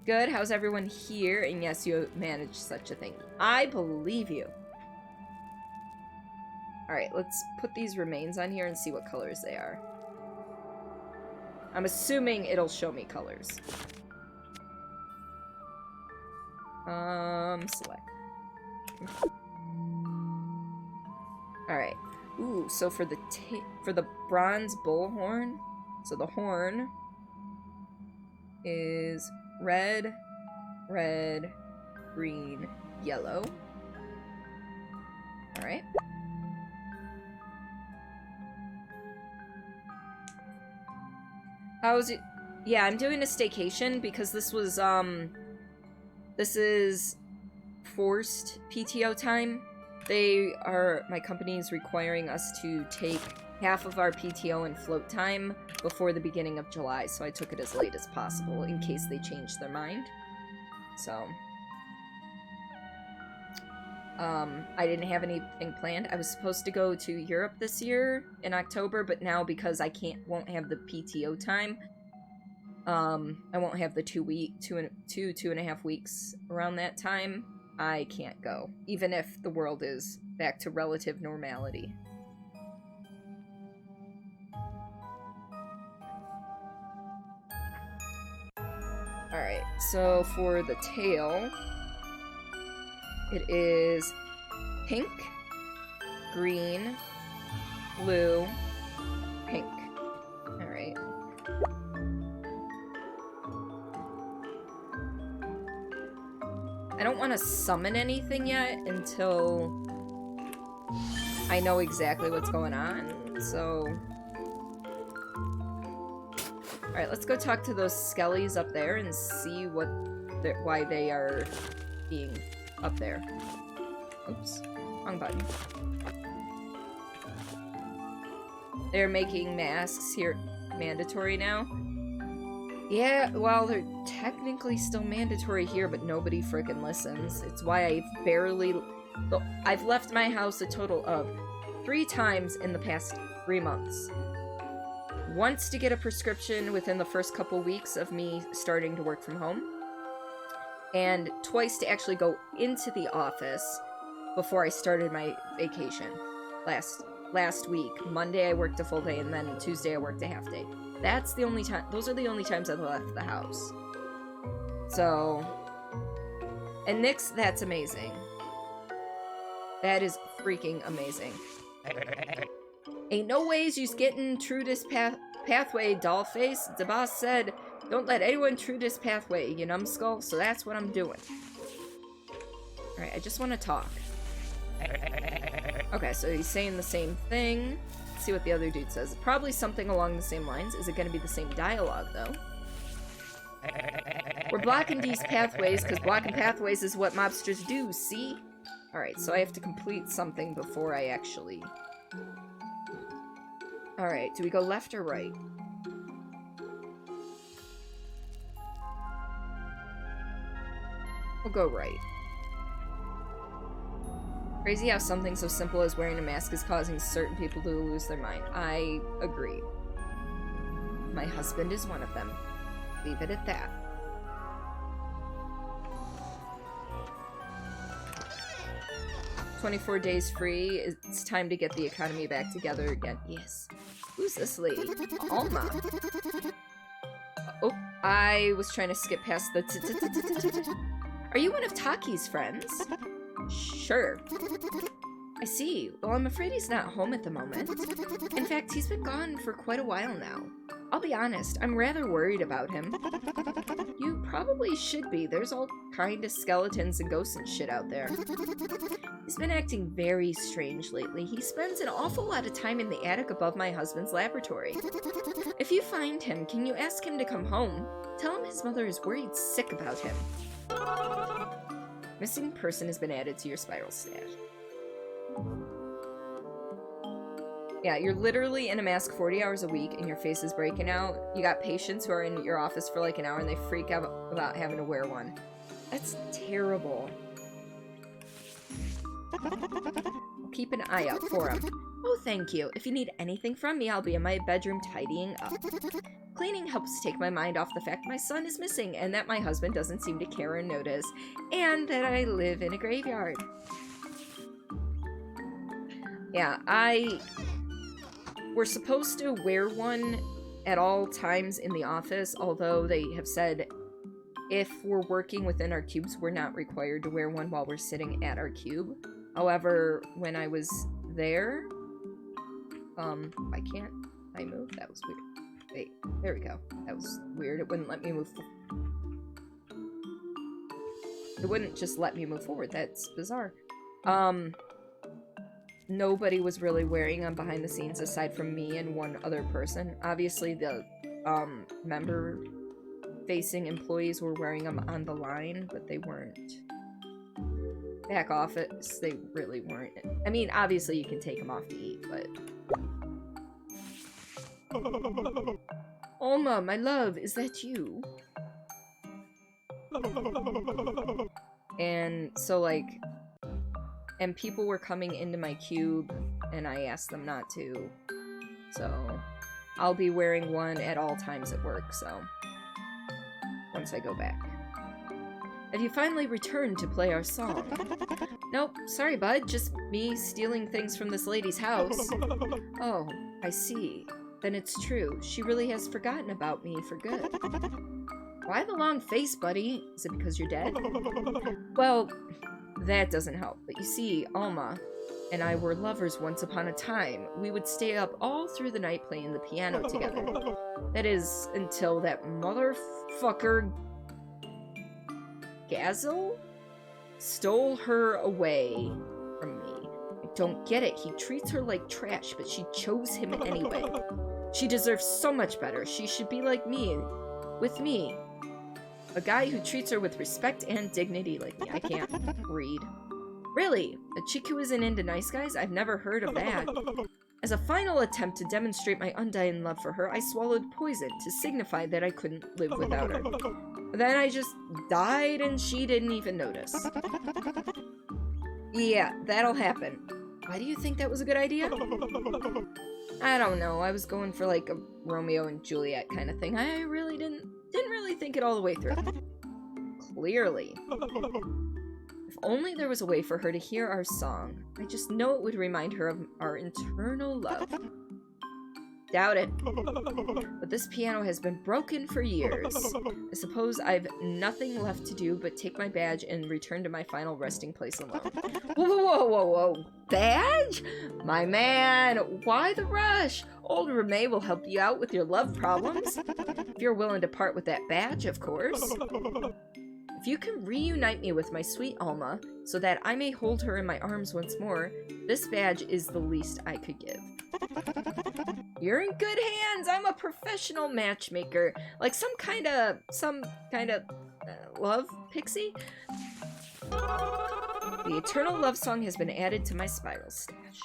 Good, how's everyone here? And yes, you managed such a thing. I believe you. Alright, let's put these remains on here and see what colors they are. I'm assuming it'll show me colors. Select. Alright. Ooh, so for the bronze bullhorn, so the horn is red, red, green, yellow. Alright. How's it? Yeah, I'm doing a staycation because this was, this is forced PTO time. My company is requiring us to take half of our PTO and float time before the beginning of July, so I took it as late as possible in case they changed their mind. So, I didn't have anything planned. I was supposed to go to Europe this year in October, but now because I won't have the PTO time, I won't have the 2 and a half weeks around that time. I can't go, even if the world is back to relative normality. Alright, so for the tail, it is pink, green, blue, pink. Alright. I don't want to summon anything yet until I know exactly what's going on, so... Alright, let's go talk to those skellies up there and see why they are being up there. Oops, wrong button. They're making masks here mandatory now. Yeah, well, they're technically still mandatory here, but nobody frickin' listens. It's why I've left my house a total of 3 times in the past 3 months. Once to get a prescription within the first couple weeks of me starting to work from home, and twice to actually go into the office before I started my vacation. Last week, Monday I worked a full day, and then Tuesday I worked a half day. That's the only time. Those are the only times I've left the house. So, and Nyx, that's amazing. That is freaking amazing. Ain't no ways you's getting through this pathway, dollface. The boss said, don't let anyone through this pathway, you numbskull. So that's what I'm doing. Alright, I just want to talk. Okay, so he's saying the same thing. Let's see what the other dude says. Probably something along the same lines. Is it going to be the same dialogue, though? We're blocking these pathways, because blocking pathways is what mobsters do, see? Alright, so I have to complete something before I actually... Alright, do we go left or right? We'll go right. Crazy how something so simple as wearing a mask is causing certain people to lose their mind. I agree. My husband is one of them. Leave it at that. "24 days free. It's time to get the economy back together again." Yes. Who's this lady? Alma. Oh, I was trying to skip past the Are you one of Taki's friends? Sure. I see. Well, I'm afraid he's not home at the moment. In fact, he's been gone for quite a while now. I'll be honest, I'm rather worried about him. You probably should be. There's all kind of skeletons and ghosts and shit out there. He's been acting very strange lately. He spends an awful lot of time in the attic above my husband's laboratory. If you find him, can you ask him to come home? Tell him his mother is worried sick about him. Missing person has been added to your spiral stash. Yeah, you're literally in a mask 40 hours a week and your face is breaking out. You got patients who are in your office for like an hour and they freak out about having to wear one. That's terrible. I'll keep an eye out for him. Oh, thank you. If you need anything from me, I'll be in my bedroom tidying up. Cleaning helps take my mind off the fact my son is missing and that my husband doesn't seem to care or notice, and that I live in a graveyard. Yeah, we're supposed to wear one at all times in the office, although they have said if we're working within our cubes, we're not required to wear one while we're sitting at our cube. However, when I was there, why can't I move? That was weird. Wait, there we go. That was weird. It wouldn't let me move. It wouldn't just let me move forward. That's bizarre. Nobody was really wearing them behind the scenes aside from me and one other person. Obviously, the member-facing employees were wearing them on the line, but they weren't. Back office, they really weren't. I mean, obviously you can take them off to eat, but... Alma, my love, is that you? And so, like... And people were coming into my cube, and I asked them not to. So, I'll be wearing one at all times at work, so... Once I go back. Have you finally returned to play our song? Nope, sorry bud, just me stealing things from this lady's house. Oh, I see. Then it's true. She really has forgotten about me for good. Why the long face, buddy? Is it because you're dead? Well... That doesn't help, but you see, Alma and I were lovers once upon a time. We would stay up all through the night playing the piano together. That is, until that motherfucker Gazel stole her away from me. I don't get it. He treats her like trash, but she chose him anyway. She deserves so much better. She should be like me, with me. A guy who treats her with respect and dignity like me. I can't read. Really? A chick who isn't into nice guys? I've never heard of that. As a final attempt to demonstrate my undying love for her, I swallowed poison to signify that I couldn't live without her. Then I just died and she didn't even notice. Yeah, that'll happen. Why do you think that was a good idea? I don't know. I was going for like a Romeo and Juliet kind of thing. I really didn't really think it all the way through. Clearly. If only there was a way for her to hear our song. I just know it would remind her of our eternal love. Doubt it. But this piano has been broken for years. I suppose I've nothing left to do but take my badge and return to my final resting place alone. Whoa, whoa, whoa, whoa, whoa. Badge? My man, why the rush? Old Reme will help you out with your love problems. If you're willing to part with that badge, of course. If you can reunite me with my sweet Alma, so that I may hold her in my arms once more, this badge is the least I could give. You're in good hands. I'm a professional matchmaker. Like some kind of love pixie? The eternal love song has been added to my spiral stash.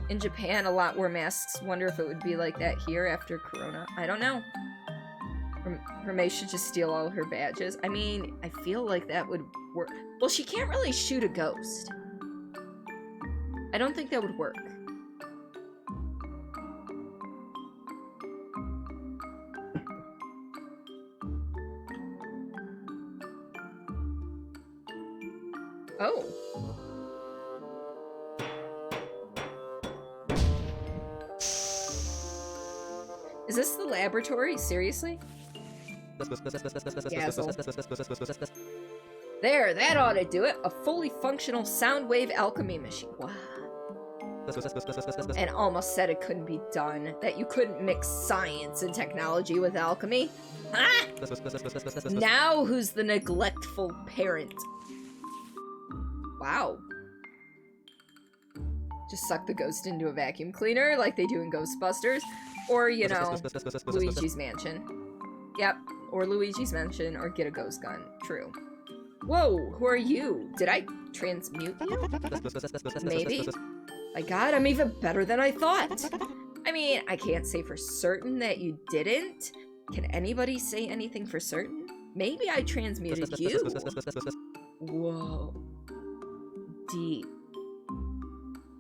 In Japan, a lot wear masks. Wonder if it would be like that here after Corona. I don't know. Hermé should just steal all her badges. I mean, I feel like that would work. Well, she can't really shoot a ghost. I don't think that would work. Oh. Is this the laboratory? Seriously? Yeah, there, that ought to do it. A fully functional sound wave alchemy machine. Wow. And almost said it couldn't be done. That you couldn't mix science and technology with alchemy. Ah! Now who's the neglectful parent? Wow. Just suck the ghost into a vacuum cleaner like they do in Ghostbusters. Or, you know, Luigi's Mansion. Yep, or Luigi's Mansion, or get a ghost gun. True. Whoa, who are you? Did I transmute you? Maybe? My god, I'm even better than I thought! I mean, I can't say for certain that you didn't. Can anybody say anything for certain? Maybe I transmuted you. Whoa. Deep.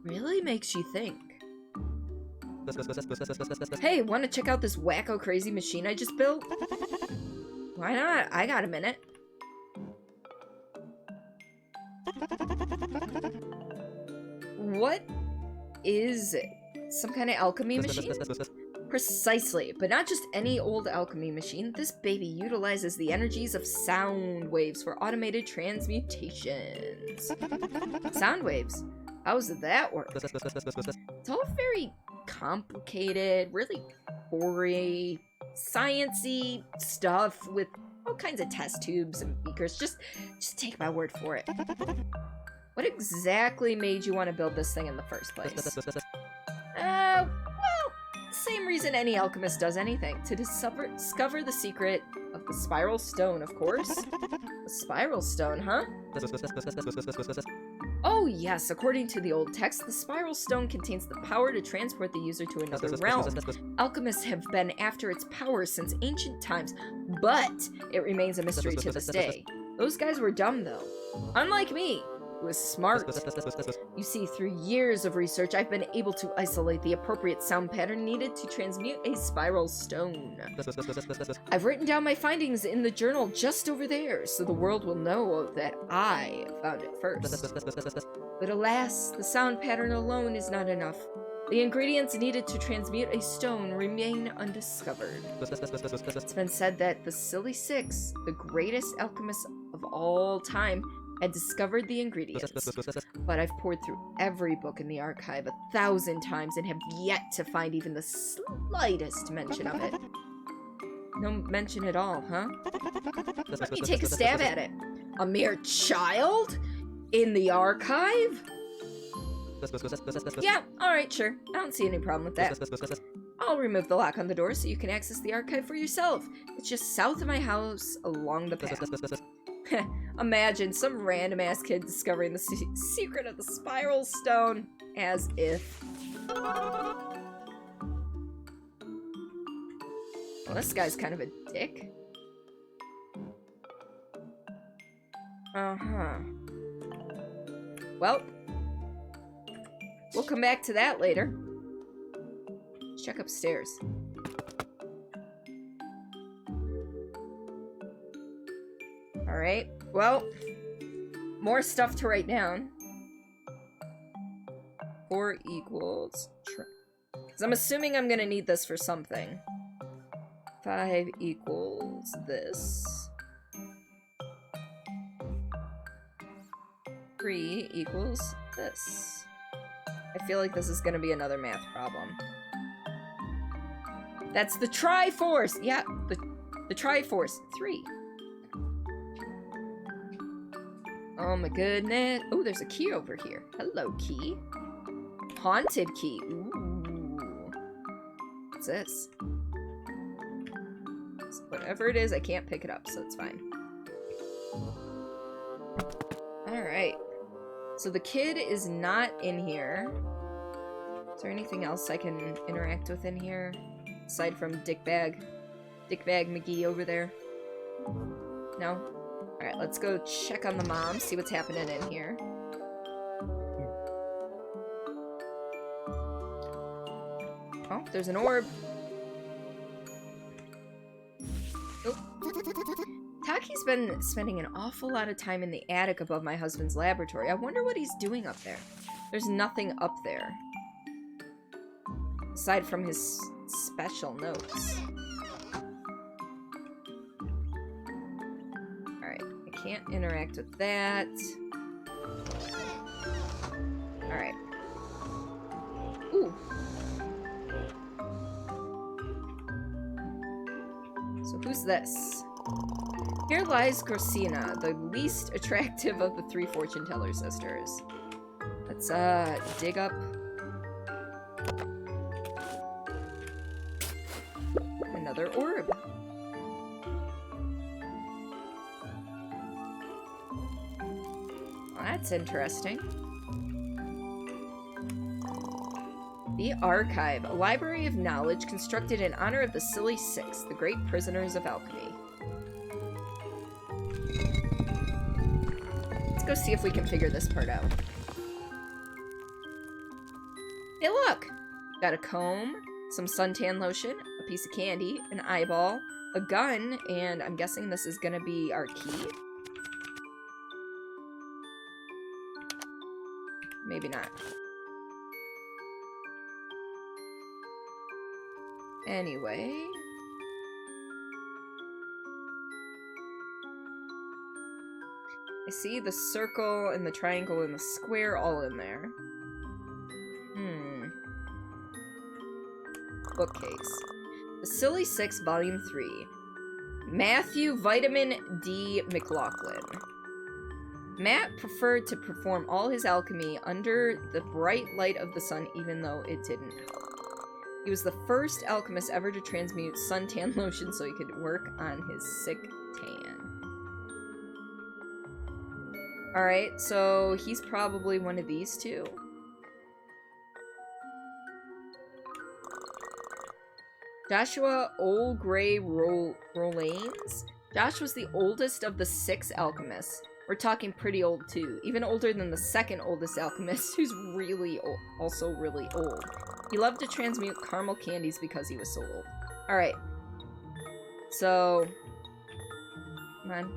Really makes you think. Hey, wanna check out this wacko crazy machine I just built? Why not? I got a minute. What is it? Some kind of alchemy machine? Precisely, but not just any old alchemy machine. This baby utilizes the energies of sound waves for automated transmutations. Sound waves? How does that work? It's all very complicated, really gory, science-y stuff with all kinds of test tubes and beakers. Just take my word for it. What exactly made you want to build this thing in the first place? Well, same reason any alchemist does anything. To discover the secret of the spiral stone, of course. The spiral stone, huh? Oh yes, according to the old text, the spiral stone contains the power to transport the user to another realm. Alchemists have been after its power since ancient times, but it remains a mystery to this day. Those guys were dumb though. Unlike me, who was smart. You see, through years of research, I've been able to isolate the appropriate sound pattern needed to transmute a spiral stone. I've written down my findings in the journal just over there, so the world will know that I found it first. But alas, the sound pattern alone is not enough. The ingredients needed to transmute a stone remain undiscovered. It's been said that the Silly Six, the greatest alchemists of all time, had discovered the ingredients, but I've poured through every book in the archive 1,000 times and have yet to find even the slightest mention of it. No mention at all, huh? Let me take a stab at it. A mere child? In the archive? Yeah, alright, sure. I don't see any problem with that. I'll remove the lock on the door so you can access the archive for yourself. It's just south of my house, along the path. Imagine some random-ass kid discovering the secret of the spiral stone. As if. Well, this guy's kind of a dick. Uh-huh. Well, we'll come back to that later. Let's check upstairs. Alright, well, more stuff to write down. 4 equals... Because I'm assuming I'm gonna need this for something. 5 equals this. 3 equals this. I feel like this is gonna be another math problem. That's the Triforce! Yeah, the Triforce. 3. Oh my goodness. Oh, there's a key over here. Hello, key. Haunted key. Ooh. What's this? Whatever it is, I can't pick it up, so it's fine. Alright. So the kid is not in here. Is there anything else I can interact with in here? Aside from Dickbag McGee over there? No? Alright, let's go check on the mom, see what's happening in here. Oh, there's an orb. Oh. Taki's been spending an awful lot of time in the attic above my husband's laboratory. I wonder what he's doing up there. There's nothing up there. Aside from his special notes. Alright, I can't interact with that. Alright. Ooh. So who's this? Here lies Gracina, the least attractive of the 3 fortune teller sisters. Let's dig up another orb. Well, that's interesting. The Archive, a library of knowledge constructed in honor of the Silly Six, the great prisoners of alchemy. Let's go see if we can figure this part out. Hey, look! Got a comb, some suntan lotion, a piece of candy, an eyeball, a gun, and I'm guessing this is gonna be our key? Maybe not. Anyway... I see the circle and the triangle and the square all in there. Bookcase. The Silly Six, Volume 3. Matthew Vitamin D McLaughlin. Matt preferred to perform all his alchemy under the bright light of the sun, even though it didn't help. He was the first alchemist ever to transmute suntan lotion so he could work on his sick tan. Alright, so he's probably one of these two. Joshua Old Gray Rollanes? Josh was the oldest of the 6 alchemists. We're talking pretty old too. Even older than the second oldest alchemist, who's really old, also really old. He loved to transmute caramel candies because he was so old. Alright. So... Come on.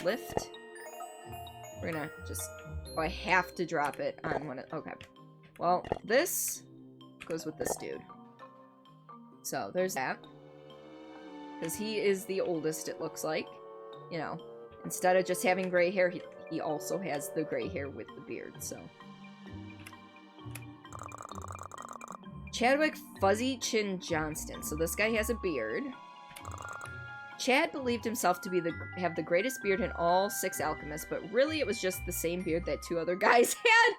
Lift. We're gonna just... Oh, I have to drop it on one of... Okay. Well, this goes with this dude. So, there's that. Because he is the oldest, it looks like. You know, instead of just having gray hair, he also has the gray hair with the beard, so... Chadwick Fuzzy Chin Johnston. So this guy has a beard. Chad believed himself to have the greatest beard in all 6 alchemists, but really it was just the same beard that 2 other guys had.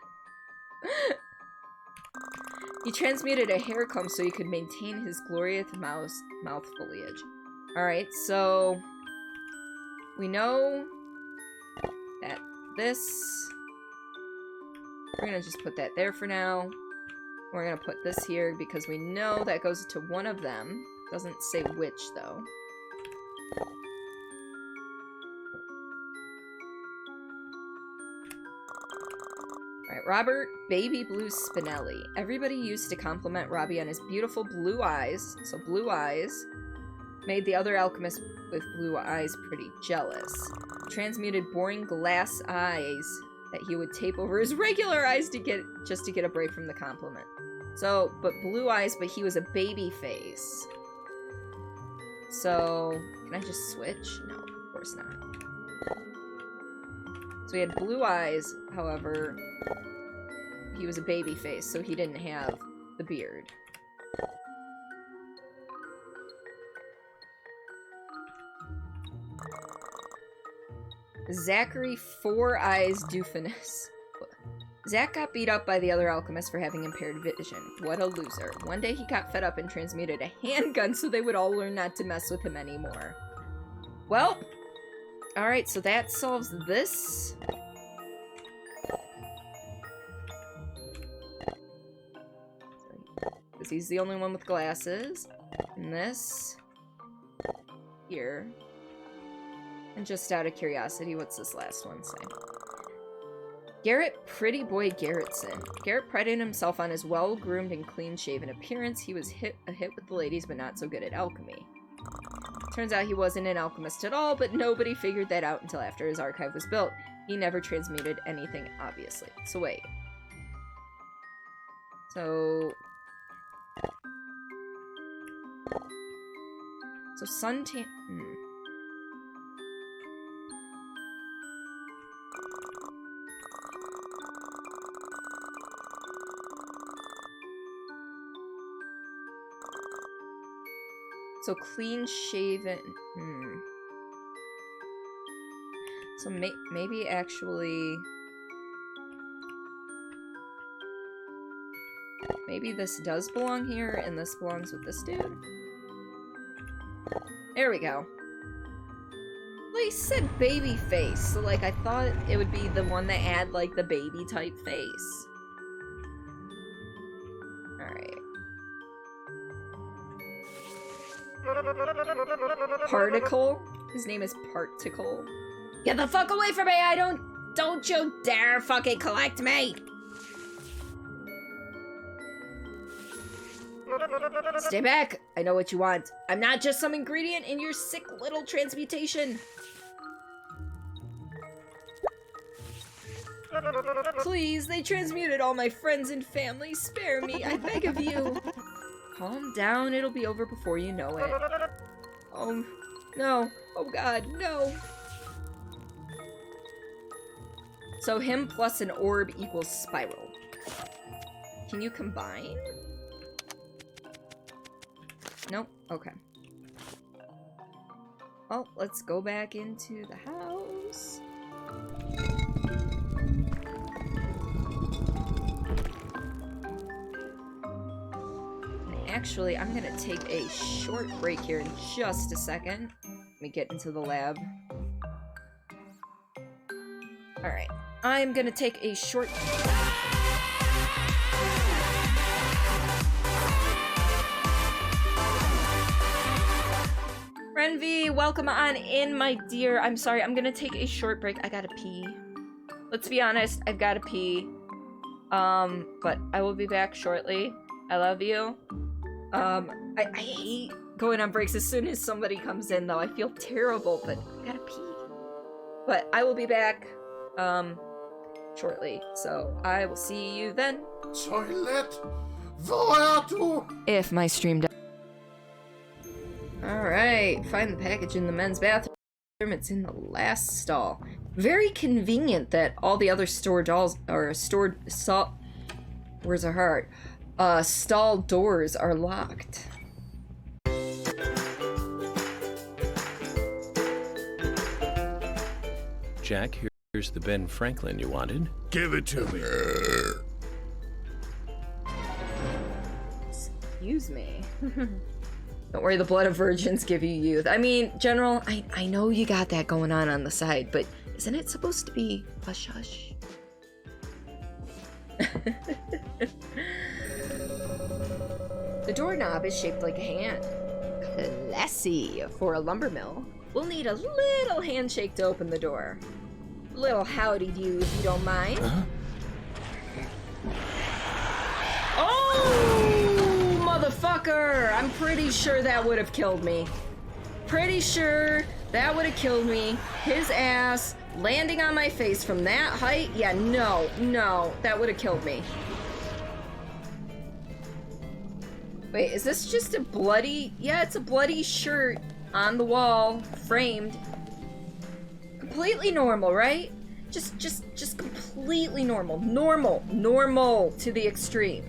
He transmuted a hair comb so he could maintain his glorious mouth foliage. Alright, so... We know that this... We're gonna just put that there for now. We're gonna put this here because we know that goes to one of them. Doesn't say which, though. Alright, Robert Baby Blue Spinelli. Everybody used to compliment Robbie on his beautiful blue eyes. So blue eyes made the other alchemists with blue eyes pretty jealous. Transmuted boring glass eyes that he would tape over his regular eyes to get a break from the compliment. So, but blue eyes, but he was a baby face. So, can I just switch? No, of course not. So he had blue eyes, however, he was a baby face, so he didn't have the beard. Zachary Four Eyes Doofinus. Zack got beat up by the other alchemists for having impaired vision. What a loser. One day he got fed up and transmuted a handgun so they would all learn not to mess with him anymore. Well, alright, so that solves this. Because he's the only one with glasses. And this. Here. And just out of curiosity, what's this last one say? Garrett Pretty Boy Garrettson. Garrett prided himself on his well-groomed and clean-shaven appearance. He was a hit with the ladies, but not so good at alchemy. Turns out he wasn't an alchemist at all, but nobody figured that out until after his archive was built. He never transmuted anything, obviously. So wait. So suntan... So clean-shaven... So maybe actually... Maybe this does belong here, and this belongs with this dude? There we go. Well, he said baby face, so like I thought it would be the one that had like the baby type face. Alright. Particle? His name is Particle. Get the fuck away from me! Don't you dare fucking collect me! Stay back! I know what you want. I'm not just some ingredient in your sick little transmutation. Please, they transmuted all my friends and family. Spare me, I beg of you. Calm down, it'll be over before you know it. Oh, no. Oh god, no. So him plus an orb equals spiral. Can you combine? Nope. Okay. Well, let's go back into the house. And actually, I'm gonna take a short break here in just a second. Let me get into the lab. Alright. I'm gonna take a short... Renvi, welcome on in, my dear. I'm sorry, I'm gonna take a short break. I gotta pee. Let's be honest, I've gotta pee. But I will be back shortly. I love you. I hate going on breaks as soon as somebody comes in, though. I feel terrible, but I gotta pee. But I will be back, shortly. So I will see you then. Toilet? Woher du? If my stream does. Alright, find the package in the men's bathroom. It's in the last stall. Very convenient that all the other store dolls or stored stall. Where's our heart? Stall doors are locked. Jack, here's the Ben Franklin you wanted. Give it to me. Excuse me. Don't worry, the blood of virgins give you youth. I mean, General, I know you got that going on the side, but isn't it supposed to be hush-hush? The doorknob is shaped like a hand. Classy for a lumber mill. We'll need a little handshake to open the door. Little howdy-do if you don't mind. Huh? Oh, motherfucker! I'm pretty sure that would have killed me. Pretty sure that would have killed me. His ass landing on my face from that height? Yeah, no, that would have killed me. Wait, is this just a bloody... Yeah, it's a bloody shirt on the wall, framed. Completely normal, right? Just completely normal. Normal to the extreme.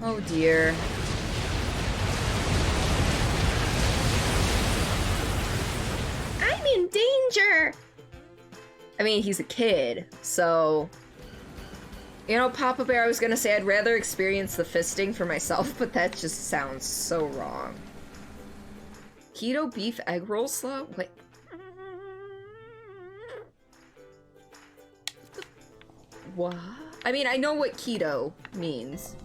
Oh dear. I'm in danger! I mean, he's a kid, so... You know, Papa Bear, I was gonna say I'd rather experience the fisting for myself, but that just sounds so wrong. Keto beef egg roll slaw? Wait. What? I mean, I know what keto means.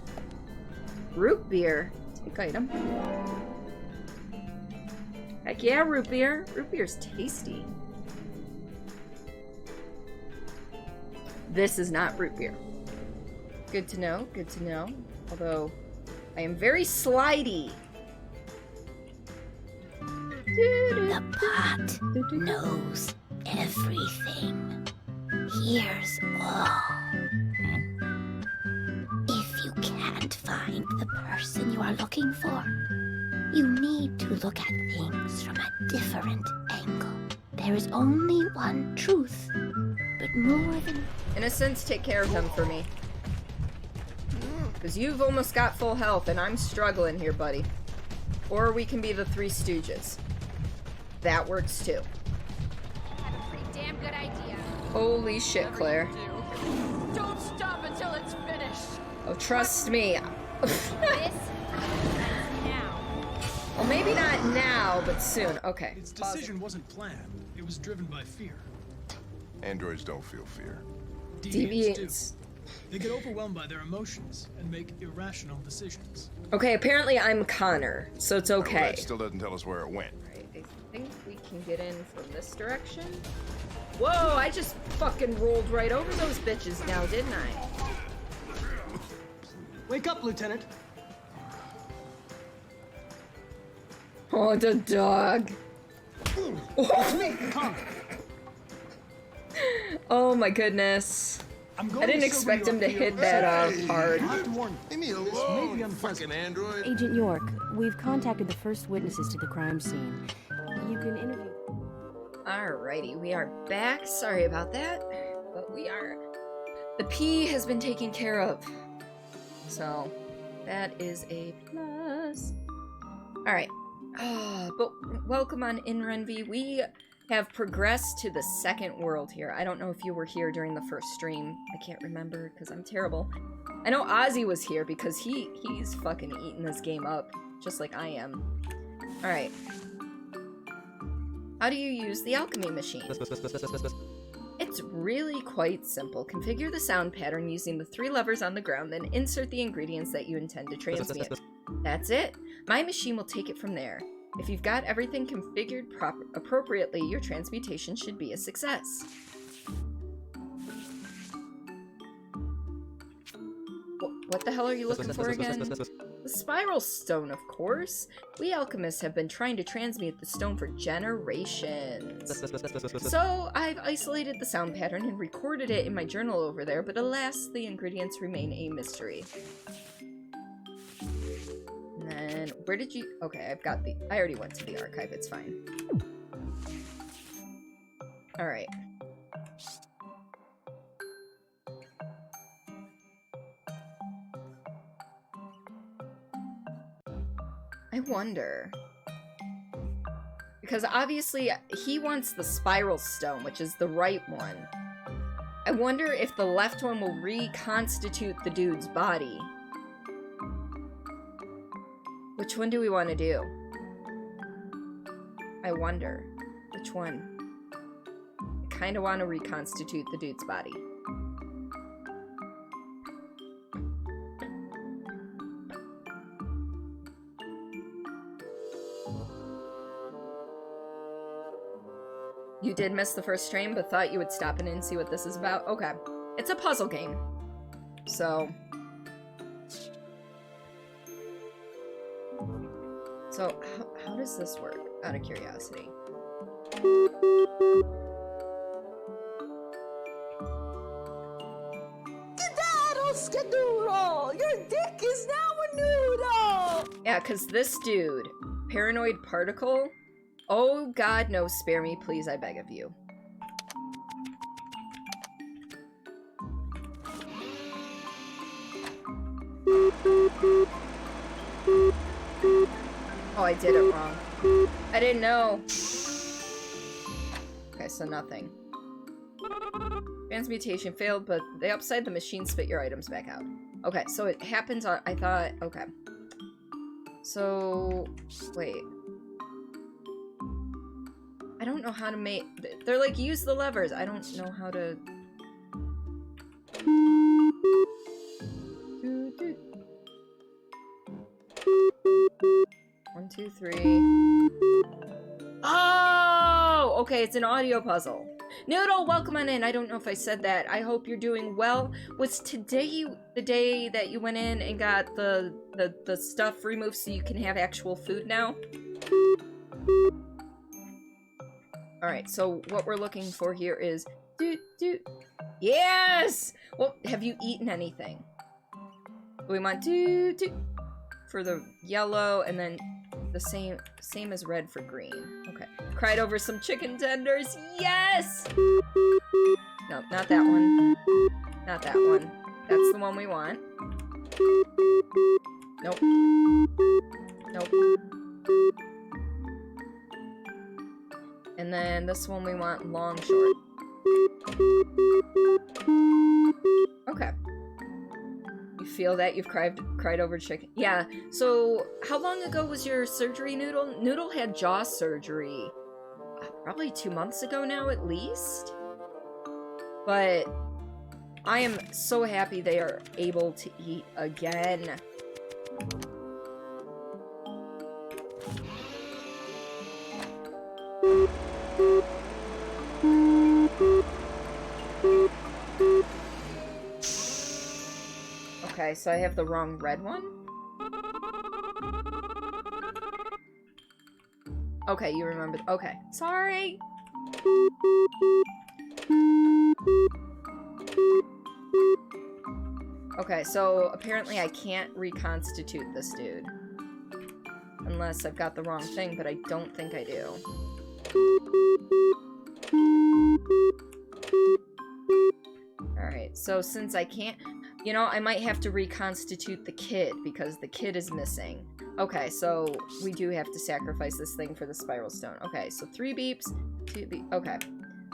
Root beer. Take item. Heck yeah, root beer. Root beer's tasty. This is not root beer. Good to know, good to know. Although, I am very slidey. The pot knows everything. Hears all. If you can't find the person you are looking for, you need to look at things from a different angle. There is only one truth, but more than... Innocence, take care of him for me. Because you've almost got full health, and I'm struggling here, buddy. Or we can be the Three Stooges. That works too. I have a pretty damn good idea. Holy shit, Claire. Don't stop until it's finished. Oh, trust me. This ends now. Well, maybe not now, but soon. Okay. Its decision wasn't planned. It was driven by fear. Androids don't feel fear. Deviants. They get overwhelmed by their emotions and make irrational decisions. Okay, apparently I'm Connor, so it's okay. That still doesn't tell us where it went. Right, I think we can get in from this direction. Whoa, I just fucking rolled right over those bitches now, didn't I? Wake up, Lieutenant. Oh, the dog. Oh my goodness. I didn't expect him to hit that hard. Leave me alone, fucking android. Agent York, we've contacted the first witnesses to the crime scene. You can interview... Alrighty, we are back. Sorry about that. But we are... The P has been taken care of. So, that is a plus. Alright. But welcome on Inrenvy. We have progressed to the second world here. I don't know if you were here during the first stream. I can't remember because I'm terrible. I know Ozzy was here because he's fucking eating this game up, just like I am. Alright. How do you use the alchemy machine? It's really quite simple. Configure the sound pattern using the 3 levers on the ground, then insert the ingredients that you intend to transmit. That's it. My machine will take it from there. If you've got everything configured appropriately, your transmutation should be a success. What the hell are you looking for again? The spiral stone, of course. We alchemists have been trying to transmute the stone for generations. So, I've isolated the sound pattern and recorded it in my journal over there, but alas, the ingredients remain a mystery. And then, where did you... Okay, I've got the... I already went to the archive, it's fine. Alright. I wonder... Because obviously, he wants the spiral stone, which is the right one. I wonder if the left one will reconstitute the dude's body. Which one do we want to do? I wonder. Which one? I kind of want to reconstitute the dude's body. You did miss the first stream, but thought you would stop in and see what this is about? Okay. It's a puzzle game. So... So, how does this work, out of curiosity? Skedaddle, skedoodle! Your dick is now a noodle! Yeah, because this dude, Paranoid Particle, oh god no, spare me, please, I beg of you. Oh, I did it wrong. I didn't know. Okay, so nothing. Transmutation failed, but they upside the machine spit your items back out. Okay, so it happens on... I thought... Okay. So... Wait. I don't know how to make... They're like, use the levers. I don't know how to... 1, 2, 3. Oh! Okay, it's an audio puzzle. Noodle, welcome on in. I don't know if I said that. I hope you're doing well. Was today the day that you went in and got the stuff removed so you can have actual food now? Alright, so what we're looking for here is... Yes! Well, have you eaten anything? We want for the yellow, and then the same as red for green. Okay. Cried over some chicken tenders. Yes! No, not that one. Not that one. That's the one we want. Nope. Nope. And then this one we want long short. Okay. You feel that? You've cried over chicken? Yeah. So, how long ago was your surgery, Noodle? Noodle had jaw surgery probably 2 months ago now, at least. But I am so happy they are able to eat again. Okay, so I have the wrong red one? Okay, you remember. Okay, sorry. Okay, so apparently I can't reconstitute this dude. Unless I've got the wrong thing, but I don't think I do. Alright, so since I can't... You know, I might have to reconstitute the kid, because the kid is missing. Okay, so we do have to sacrifice this thing for the spiral stone. Okay, so 3 beeps, 2 beeps. Okay.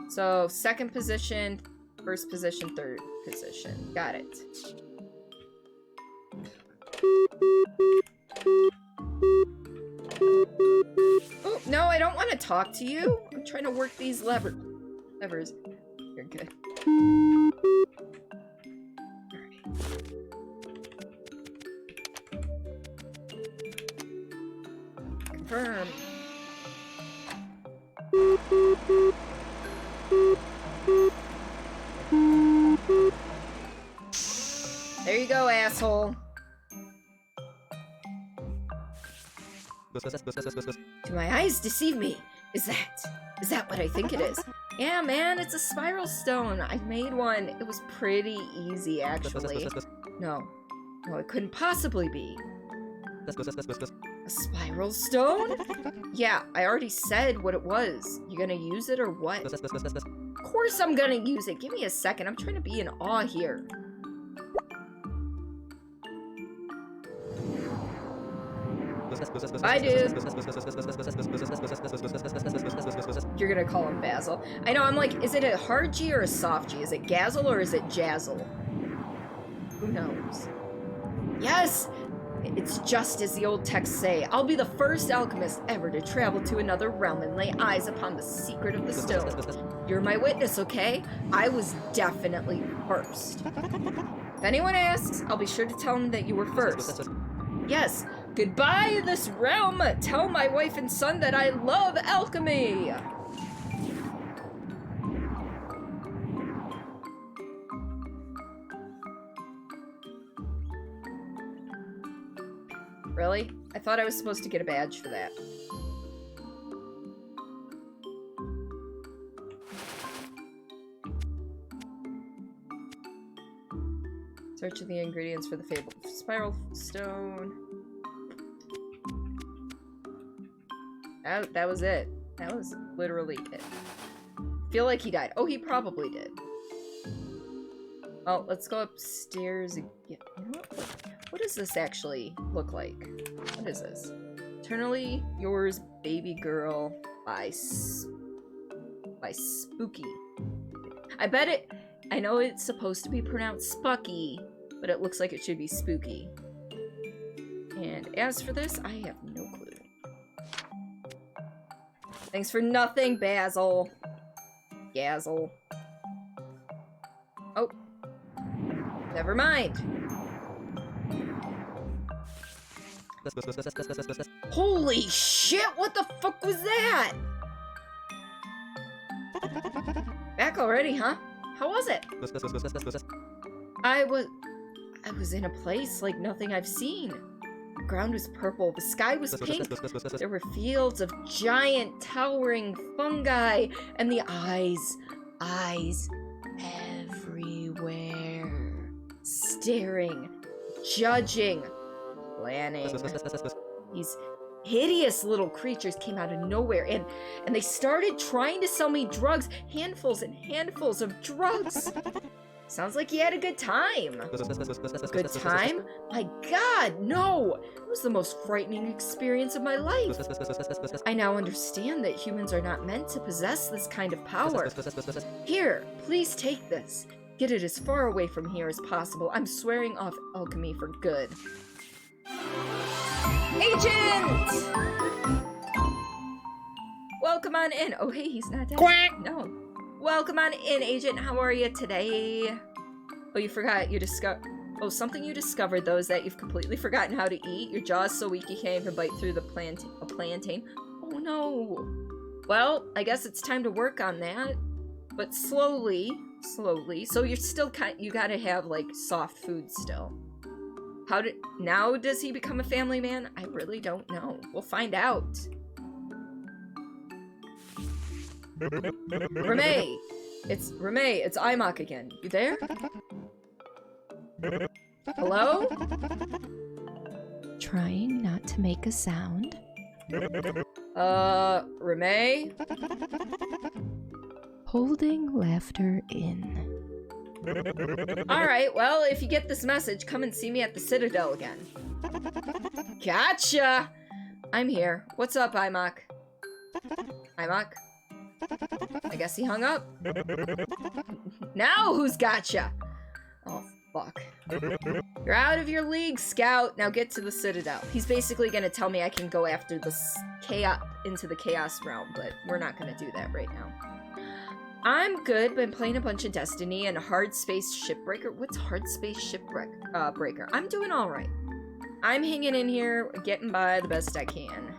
So, second position, first position, third position. Got it. Oh, no, I don't want to talk to you. I'm trying to work these levers. You're good. Confirm. There you go, asshole. Do my eyes deceive me? Is that what I think it is? Yeah, man, it's a spiral stone. I made one. It was pretty easy, actually. No, it couldn't possibly be. A spiral stone? Yeah, I already said what it was. You gonna use it or what? Of course I'm gonna use it. Give me a second. I'm trying to be in awe here. Bye, dude. You're gonna call him Basil. I know, I'm like, is it a hard G or a soft G? Is it Gazzle or is it Jazzle? Who knows? Yes! It's just as the old texts say. I'll be the first alchemist ever to travel to another realm and lay eyes upon the secret of the stone. You're my witness, okay? I was definitely first. If anyone asks, I'll be sure to tell them that you were first. Yes, goodbye this realm! Tell my wife and son that I love alchemy! Really? I thought I was supposed to get a badge for that. Searching the ingredients for the fabled spiral stone. That was it. That was literally it. Feel like he died. Oh, he probably did. Well, let's go upstairs again. You know what does this actually look like? What is this? Eternally Yours, Baby Girl by Spooky. I bet it... I know it's supposed to be pronounced Spucky, but it looks like it should be Spooky. And as for this, I have no clue. Thanks for nothing, Basil. Gazzle. Oh. Never mind. Holy shit, what the fuck was that? Back already, huh? How was it? I was in a place like nothing I've seen. The ground was purple, the sky was pink. There were fields of giant towering fungi, and the eyes everywhere. Staring, judging, planning. These hideous little creatures came out of nowhere, and they started trying to sell me drugs. Handfuls and handfuls of drugs. Sounds like you had a good time. Good time? My god, no! It was the most frightening experience of my life. I now understand that humans are not meant to possess this kind of power. Here, please take this. Get it as far away from here as possible. I'm swearing off alchemy for good. Agent! Welcome on in. Oh, hey, he's not dead. Quack! No. Welcome on in, Agent. How are you today? Oh, you forgot. You discovered... Oh, something you discovered, though, is that you've completely forgotten how to eat. Your jaw's so weak you can't even bite through the plantain. Oh, no. Well, I guess it's time to work on that. But slowly. So you're still you gotta have, like, soft food still. Now does he become a family man? I really don't know. We'll find out. Remay! It's Imok again. You there? Hello? Trying not to make a sound. Remay? Holding laughter in. Alright, well, if you get this message, come and see me at the Citadel again. Gotcha! I'm here. What's up, Imok? Imok? I guess he hung up. Now who's gotcha? Oh, fuck. You're out of your league, Scout. Now get to the Citadel. He's basically gonna tell me I can go after the into the Chaos Realm, but we're not gonna do that right now. I'm good. Been playing a bunch of Destiny and Hard Space Shipbreaker. What's Hard Space Shipbreaker? I'm doing alright. I'm hanging in here, getting by the best I can.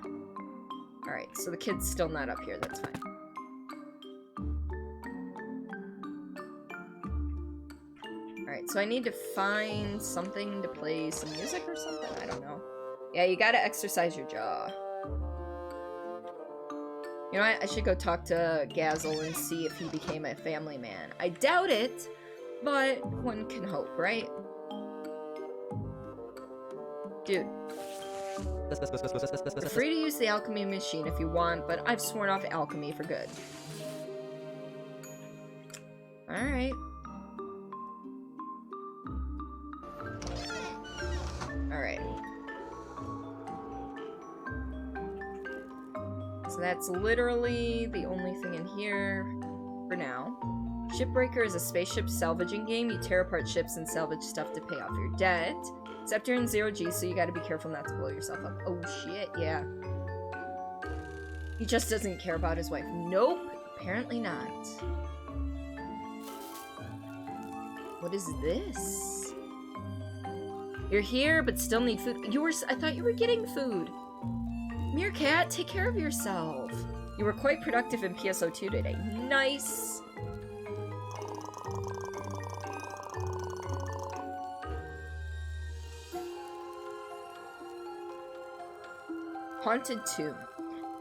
Alright, so the kid's still not up here. That's fine. Alright, so I need to find something to play some music or something? I don't know. Yeah, you gotta exercise your jaw. You know what? I should go talk to Gazzle and see if he became a family man. I doubt it, but one can hope, right? Dude. You're free to use the alchemy machine if you want, but I've sworn off alchemy for good. Alright. Alright. So that's literally the only thing in here for now. Shipbreaker is a spaceship salvaging game. You tear apart ships and salvage stuff to pay off your debt. Except you're in 0G, so you gotta be careful not to blow yourself up. Oh shit, yeah. He just doesn't care about his wife. Nope, apparently not. What is this? You're here, but still need food. I thought you were getting food. Meerkat, take care of yourself. You were quite productive in PSO2 today. Nice. Haunted tomb.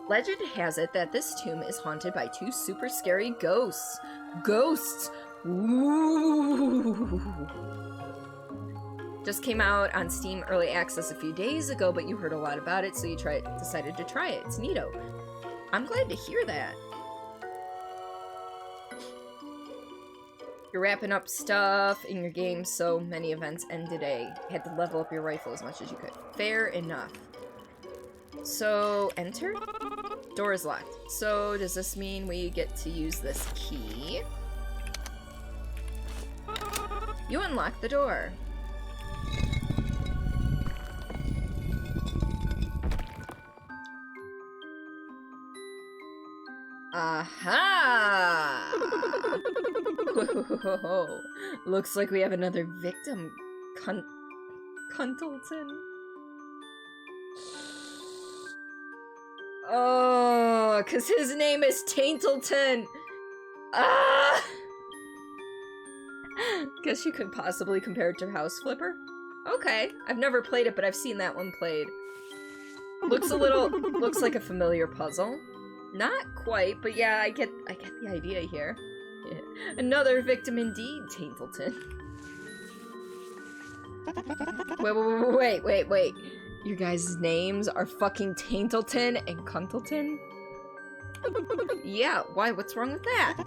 Legend has it that this tomb is haunted by two super scary ghosts. Ghosts! Ooh. Just came out on Steam Early Access a few days ago, but you heard a lot about it, so you decided to try it. It's neato. I'm glad to hear that. You're wrapping up stuff in your game, so many events end today. You had to level up your rifle as much as you could. Fair enough. So, enter? Door is locked. So, does this mean we get to use this key? You unlock the door. Aha! Looks like we have another victim, Cuntleton. Oh, because his name is Taintleton. Ah! Guess you could possibly compare it to House Flipper. Okay, I've never played it, but I've seen that one played. Looks like a familiar puzzle. Not quite, but yeah, I get the idea here. Yeah. Another victim indeed, Taintleton. Wait. You guys' names are fucking Taintleton and Cuntleton? Yeah, why? What's wrong with that?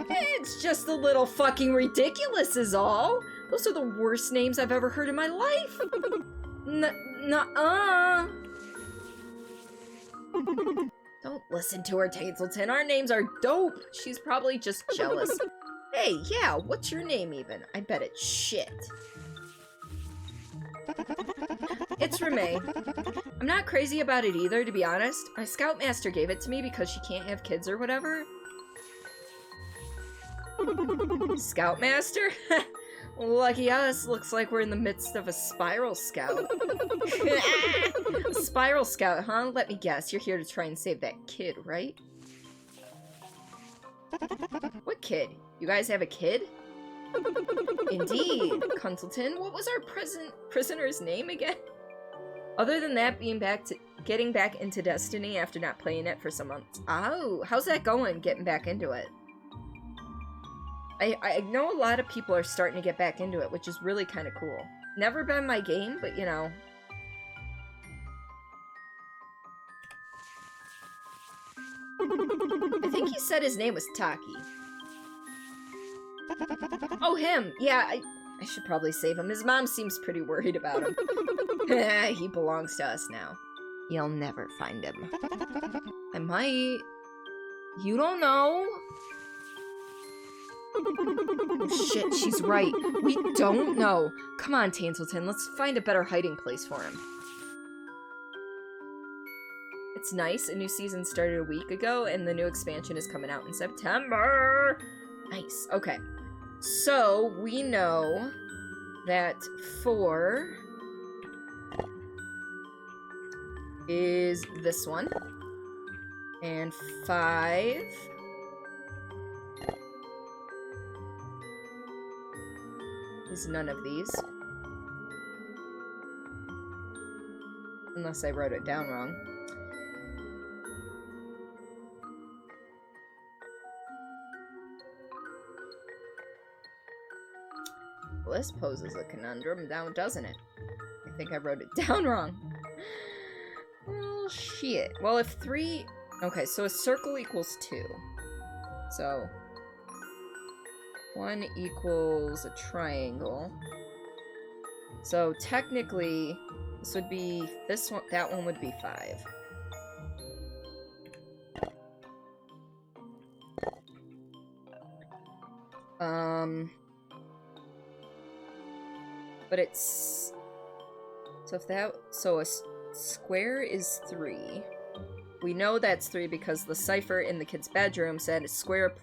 It's just a little fucking ridiculous is all. Those are the worst names I've ever heard in my life. Nuh-uh. Don't listen to her, Taintleton. Our names are dope. She's probably just jealous. Hey, yeah, what's your name even? I bet it's shit. It's Reme. I'm not crazy about it either, to be honest. My Scoutmaster gave it to me because she can't have kids or whatever. Scoutmaster? Lucky us, looks like we're in the midst of a spiral scout. Spiral scout, huh? Let me guess, you're here to try and save that kid, right? What kid? You guys have a kid? Indeed, Cuntleton. What was our prisoner's name again? Other than that, getting back into Destiny after not playing it for some months. Oh, how's that going, getting back into it? I know a lot of people are starting to get back into it, which is really kind of cool. Never been my game, but you know. I think he said his name was Taki. Oh, him! Yeah, I should probably save him. His mom seems pretty worried about him. He belongs to us now. You'll never find him. I might. You don't know. Oh shit, she's right. We don't know. Come on, Taintleton, let's find a better hiding place for him. It's nice, a new season started a week ago, and the new expansion is coming out in September! Nice, okay. So, we know that 4 is this one, and 5... is none of these. Unless I wrote it down wrong. Well, this poses a conundrum now, doesn't it? I think I wrote it down wrong. Well, shit. Well, if 3... Okay, so a circle equals 2. So... 1 equals a triangle. So technically, this would be this one. That one would be 5. But it's so a square is 3. We know that's 3 because the cipher in the kid's bedroom said square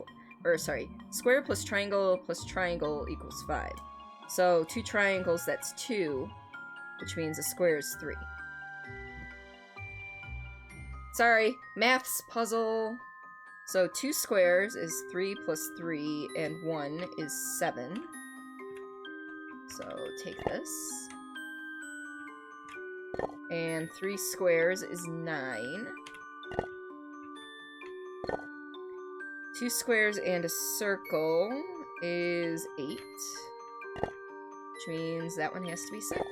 plus triangle equals 5. So 2 triangles, that's 2, which means a square is 3. Sorry, maths puzzle. So 2 squares is 3 plus 3, and 1 is 7. So take this. And 3 squares is 9. 2 squares and a circle is 8. Which means that one has to be 6.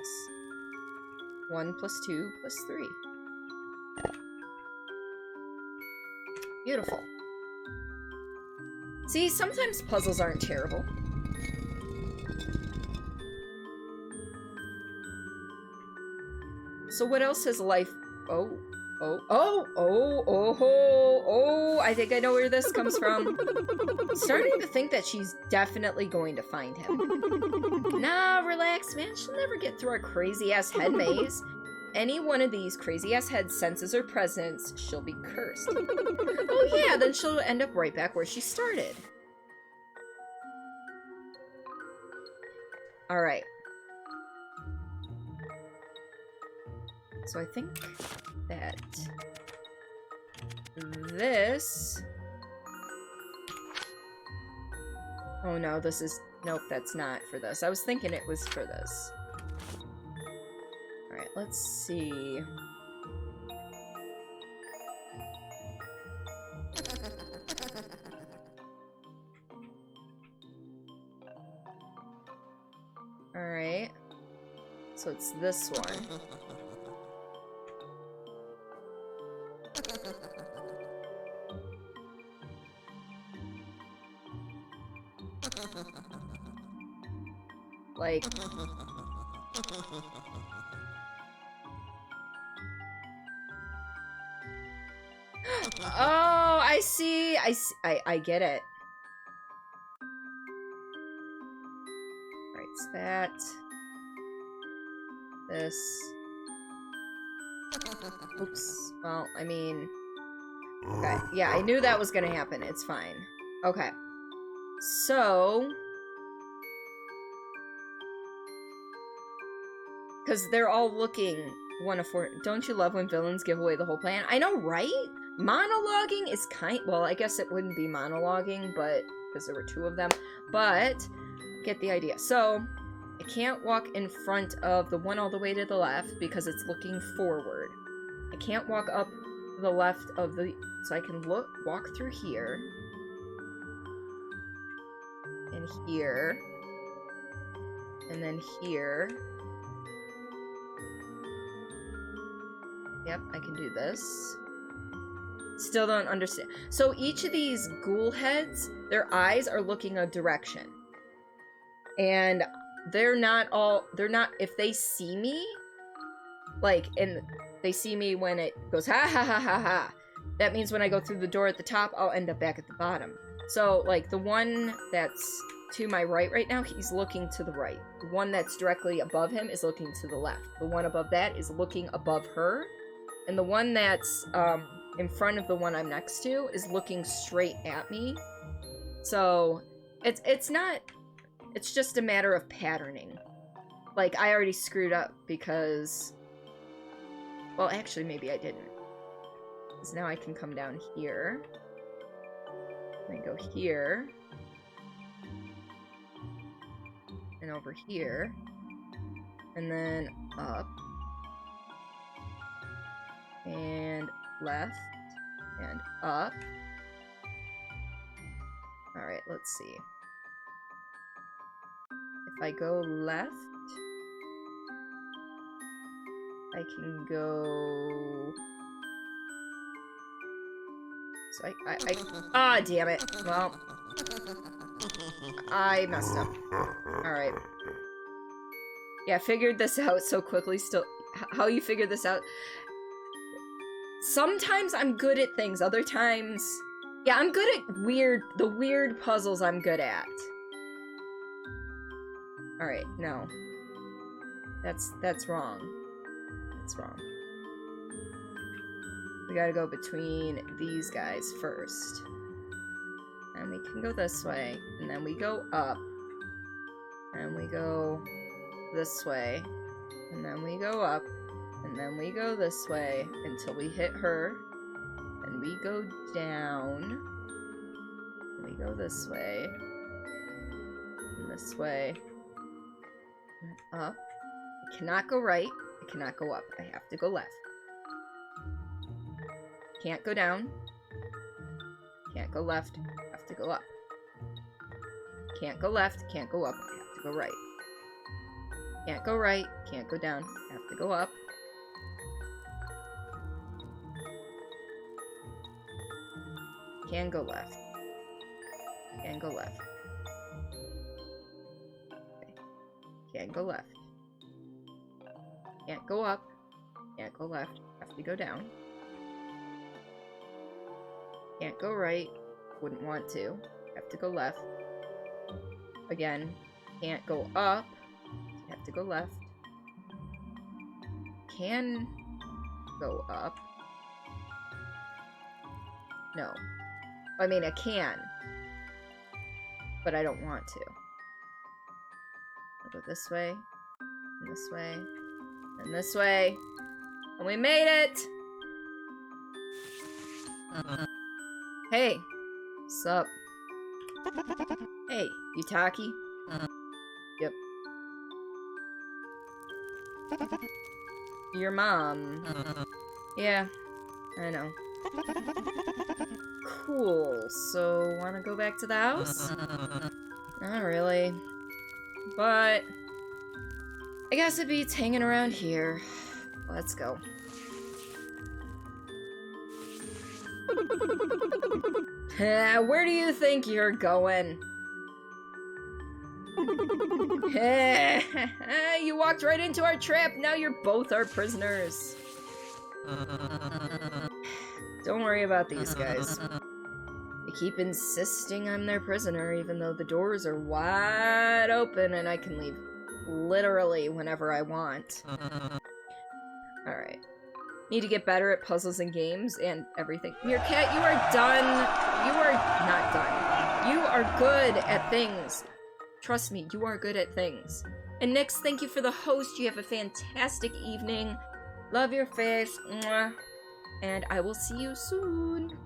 1 plus 2 plus 3. Beautiful. See, sometimes puzzles aren't terrible. So what else has life... Oh, Oh, I think I know where this comes from. Starting to think that she's definitely going to find him. Nah, relax, man. She'll never get through our crazy-ass head maze. Any one of these crazy-ass heads senses her presence, she'll be cursed. Oh yeah, then she'll end up right back where she started. Alright. So I think that this... Oh no, this is... Nope, that's not for this. I was thinking it was for this. Alright, let's see... Alright. So it's this one. Like... Oh, I see. I get it. Right, it's that. This. Oops. Well, I mean... Okay, yeah, I knew that was gonna happen. It's fine. Okay. So... Because they're all looking one of four. Don't you love when villains give away the whole plan? I know, right? Monologuing is well, I guess it wouldn't be monologuing, but because there were two of them. But get the idea. So I can't walk in front of the one all the way to the left because it's looking forward. I can't walk up the left of the... So I can walk through here. And here. And then here. Yep, I can do this. Still don't understand. So each of these ghoul heads, their eyes are looking a direction. And they're not, if they see me, like, and they see me when it goes, ha ha ha ha ha, that means when I go through the door at the top, I'll end up back at the bottom. So, like, the one that's to my right now, he's looking to the right. The one that's directly above him is looking to the left. The one above that is looking above her. And the one that's in front of the one I'm next to is looking straight at me. So it's not... It's just a matter of patterning. Like, I already screwed up because... Well, actually, maybe I didn't. Because now I can come down here. And go here. And over here. And then up. And left. And up. Alright, let's see. If I go left, I can go... So ah, damn it. Well, I messed up. Alright. Yeah, figured this out so quickly. Still, how you figured this out? Sometimes I'm good at things, other times... Yeah, I'm good at the weird puzzles I'm good at. Alright, no. That's wrong. That's wrong. We gotta go between these guys first. And we can go this way, and then we go up. And we go this way. And then we go up. And then we go this way until we hit her. And we go down. And we go this way. And this way. And up. I cannot go right. I cannot go up. I have to go left. Can't go down. Can't go left. Have to go up. Can't go left. Can't go up. I have to go right. Can't go right. Can't go down. Have to go up. Can go left. Can go left. Okay. Can't go left. Can't go up. Can't go left. Have to go down. Can't go right. Wouldn't want to. Have to go left. Again, can't go up. Have to go left. Can go up. No. I mean, I can. But I don't want to. I'll go this way. And this way. And this way. And we made it! Hey. What's up? Hey, Yutaki? Yep. Your mom. Yeah, I know. Cool, so wanna go back to the house? Not really. But I guess it beats hanging around here. Let's go. Where do you think you're going? You walked right into our trap. Now you're both our prisoners. Don't worry about these guys. They keep insisting I'm their prisoner, even though the doors are wide open and I can leave literally whenever I want. Alright. Need to get better at puzzles and games and everything. Meerkat, you are done. You are not done. You are good at things. Trust me, you are good at things. And Nyx, thank you for the host. You have a fantastic evening. Love your face. Mwah. And I will see you soon.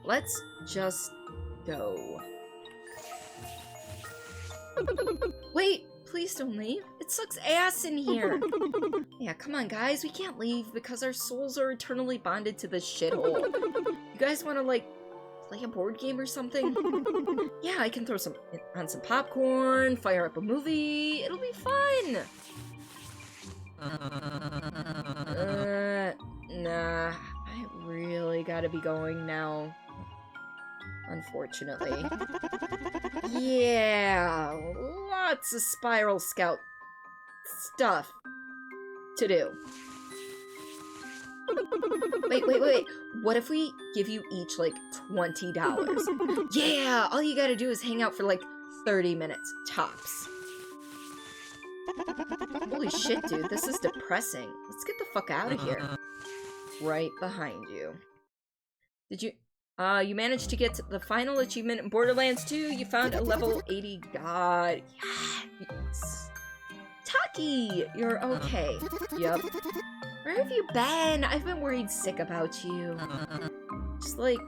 Let's just go. Wait, please don't leave. It sucks ass in here. Yeah, come on, guys. We can't leave because our souls are eternally bonded to this shithole. You guys want to, like, play a board game or something? Yeah, I can throw on some popcorn, fire up a movie. It'll be fun. Nah. I really gotta be going now. Unfortunately. Yeah, lots of Spiral Scout stuff to do. Wait. What if we give you each, like, $20? Yeah, all you gotta do is hang out for, like, 30 minutes, tops. Holy shit, dude, this is depressing. Let's get the fuck out of here. Right behind you. Did you... you managed to get to the final achievement in Borderlands 2. You found a level 80 god. Yes. Taki, you're okay. Yup. Where have you been? I've been worried sick about you. Just like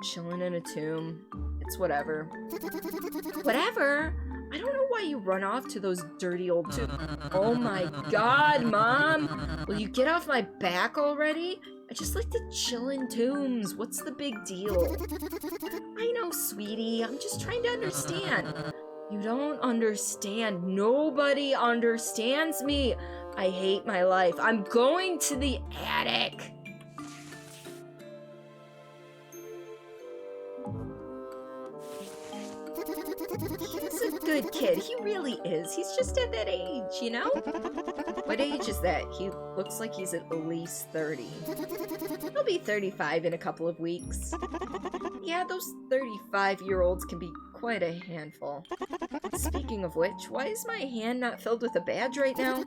chilling in a tomb. It's whatever. Whatever? I don't know why you run off to those dirty old tombs. Oh my god, Mom! Will you get off my back already? I just like to chill in tombs. What's the big deal? I know, sweetie. I'm just trying to understand. You don't understand. Nobody understands me. I hate my life. I'm going to the attic. He's a good kid. He really is. He's just at that age, you know? What age is that? He looks like he's at least 30. He'll be 35 in a couple of weeks. Yeah, those 35-year-olds can be quite a handful. Speaking of which, why is my hand not filled with a badge right now?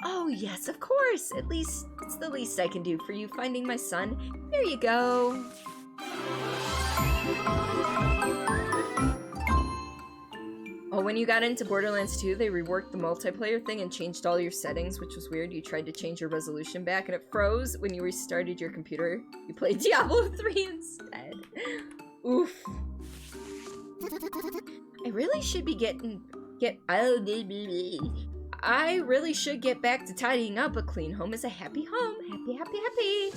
Oh, yes, of course. At least, it's the least I can do for you finding my son. There you go. Oh, when you got into Borderlands 2, they reworked the multiplayer thing and changed all your settings, which was weird. You tried to change your resolution back and it froze. When you restarted your computer, you played Diablo 3 instead. Oof. I really should be I really should get back to tidying up. A clean home is a happy home. Happy, happy, happy.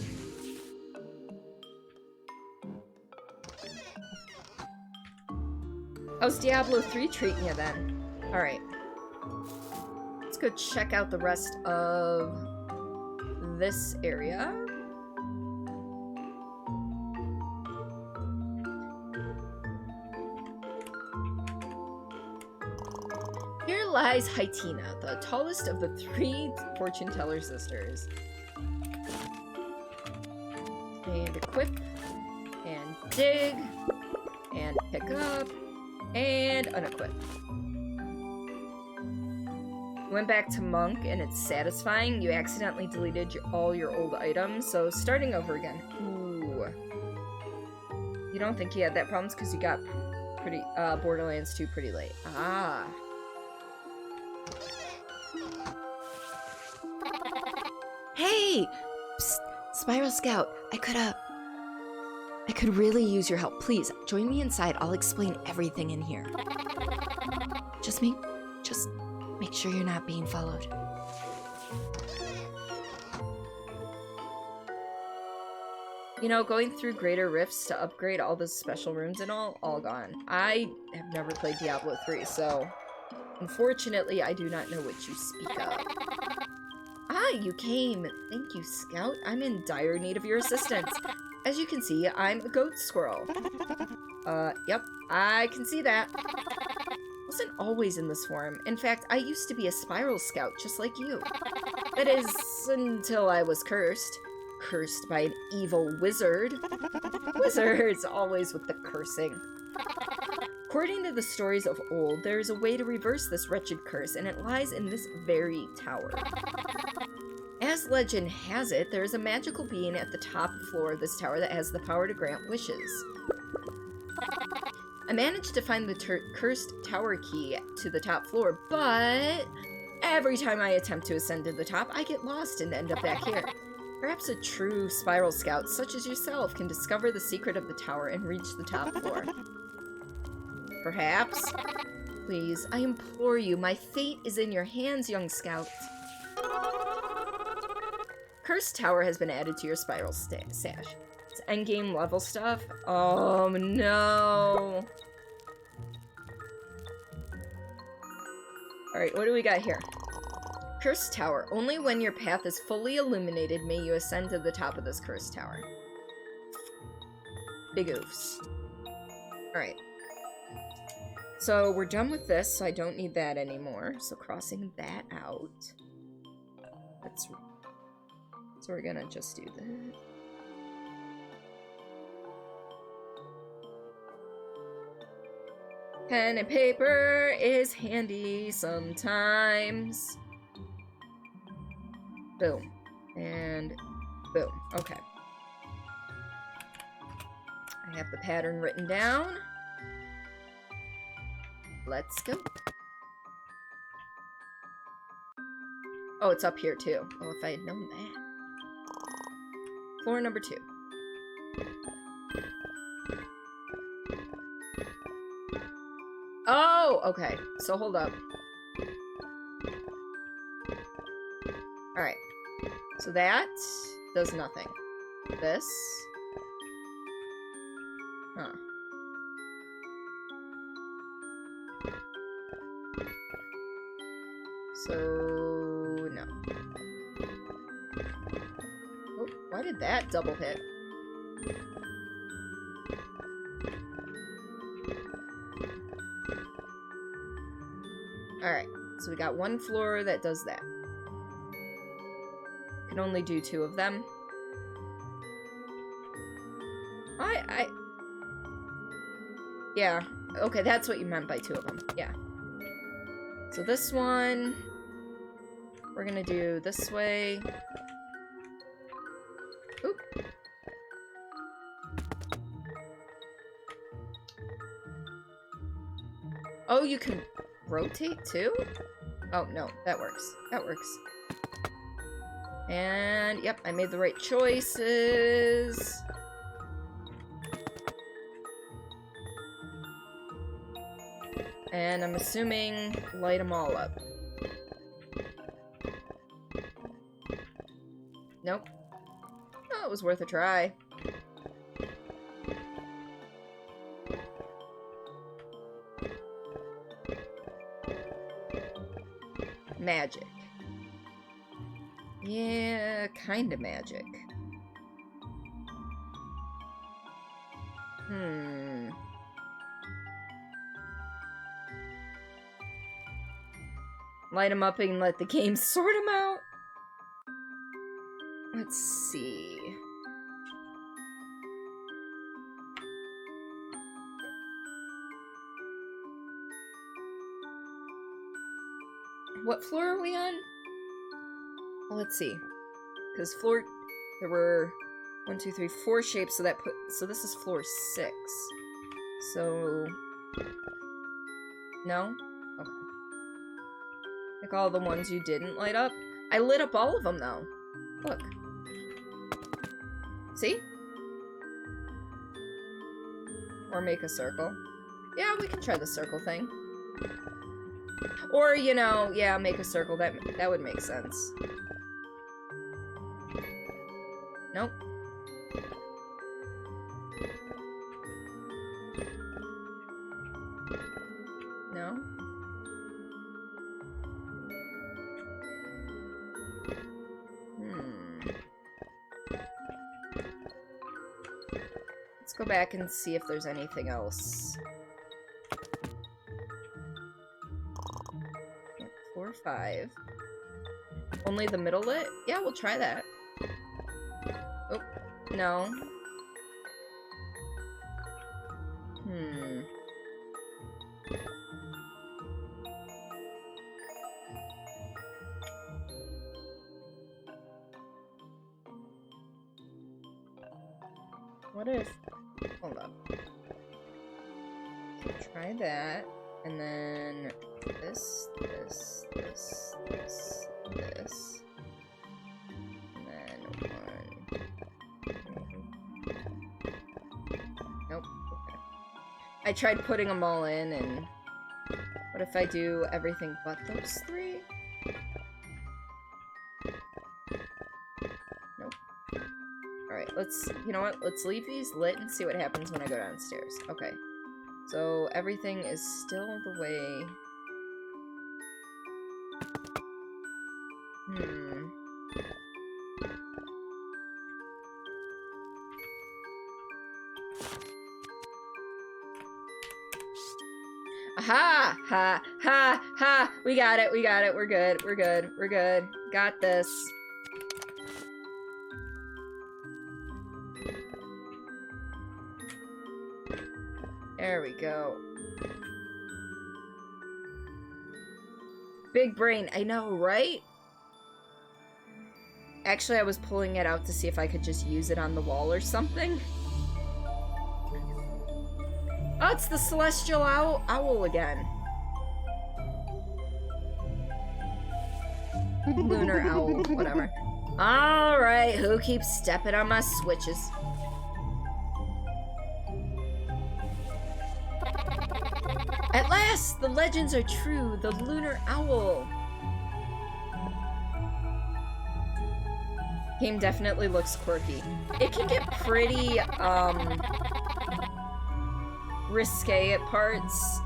How's Diablo 3 treating you then? Alright. Let's go check out the rest of this area. Here lies Hytina, the tallest of the 3 fortune teller sisters. And equip. dig, and pick up, and unequip. Went back to Monk, and it's satisfying. You accidentally deleted all your old items, so starting over again. Ooh. You don't think he had that problems because you got pretty Borderlands 2 pretty late. Ah. Hey! Psst, Spiral Scout, I could really use your help. Please, join me inside. I'll explain everything in here. Just make sure you're not being followed. You know, going through Greater Rifts to upgrade all the special rooms and all gone. I have never played Diablo 3, so unfortunately, I do not know what you speak of. Ah, you came. Thank you, Scout. I'm in dire need of your assistance. As you can see, I'm a goat squirrel. Yep, I can see that. Wasn't always in this form. In fact, I used to be a spiral scout just like you. That is, until I was cursed. Cursed by an evil wizard. Wizards, always with the cursing. According to the stories of old, there is a way to reverse this wretched curse, and it lies in this very tower. As legend has it, there is a magical being at the top floor of this tower that has the power to grant wishes. I managed to find the cursed tower key to the top floor, but every time I attempt to ascend to the top, I get lost and end up back here. Perhaps a true spiral scout such as yourself can discover the secret of the tower and reach the top floor. Perhaps? Please, I implore you, my fate is in your hands, young scout. Cursed Tower has been added to your spiral stash. It's endgame level stuff. Oh no. Alright, what do we got here? Cursed Tower. Only when your path is fully illuminated may you ascend to the top of this cursed tower. Big oofs. Alright. So we're done with this, so I don't need that anymore. So crossing that out. So we're gonna just do that. Pen and paper is handy sometimes. Boom. And boom. Okay. I have the pattern written down. Let's go. Oh, it's up here too. Oh, if I had known that. Floor number 2. Oh, okay. So hold up. Alright. So that does nothing. This. Huh. So, no. Oh, why did that double hit? Alright, so we got one floor that does that. Can only do 2 of them. Yeah, okay, that's what you meant by 2 of them. Yeah. So this one, we're gonna do this way. Oop. Oh, you can rotate too? Oh, no, that works. That works. And, yep, I made the right choices. And I'm assuming light them all up. Nope. Oh, it was worth a try. Magic. Yeah, kinda magic. Light them up and let the game sort them out. Let's see. What floor are we on? Well, let's see. Because floor... There were 1, 2, 3, 4 shapes, so that put... So this is floor 6. So... No? Okay. Like all the ones you didn't light up? I lit up all of them, though. Look. See? Or make a circle. Yeah, we can try the circle thing. Or, you know, yeah, make a circle. That would make sense. Nope. No? Let's go back and see if there's anything else. 4, 5. Only the middle lit? Yeah, we'll try that. Oh, no. What if... Hold up. Try that. And then... This. And then 1. Nope. Okay. I tried putting them all in, and... What if I do everything but those 3? Nope. Alright, let's... You know what? Let's leave these lit and see what happens when I go downstairs. Okay. So, everything is still the way... Aha! Ha! Ha! Ha! We got it, we're good, we're good. Got this. There we go. Big brain, I know, right? Actually, I was pulling it out to see if I could just use it on the wall or something. Oh, it's the celestial owl again. Lunar owl, whatever. Alright, who keeps stepping on my switches? At last, the legends are true. The lunar owl. Game definitely looks quirky. It can get pretty, risque at parts.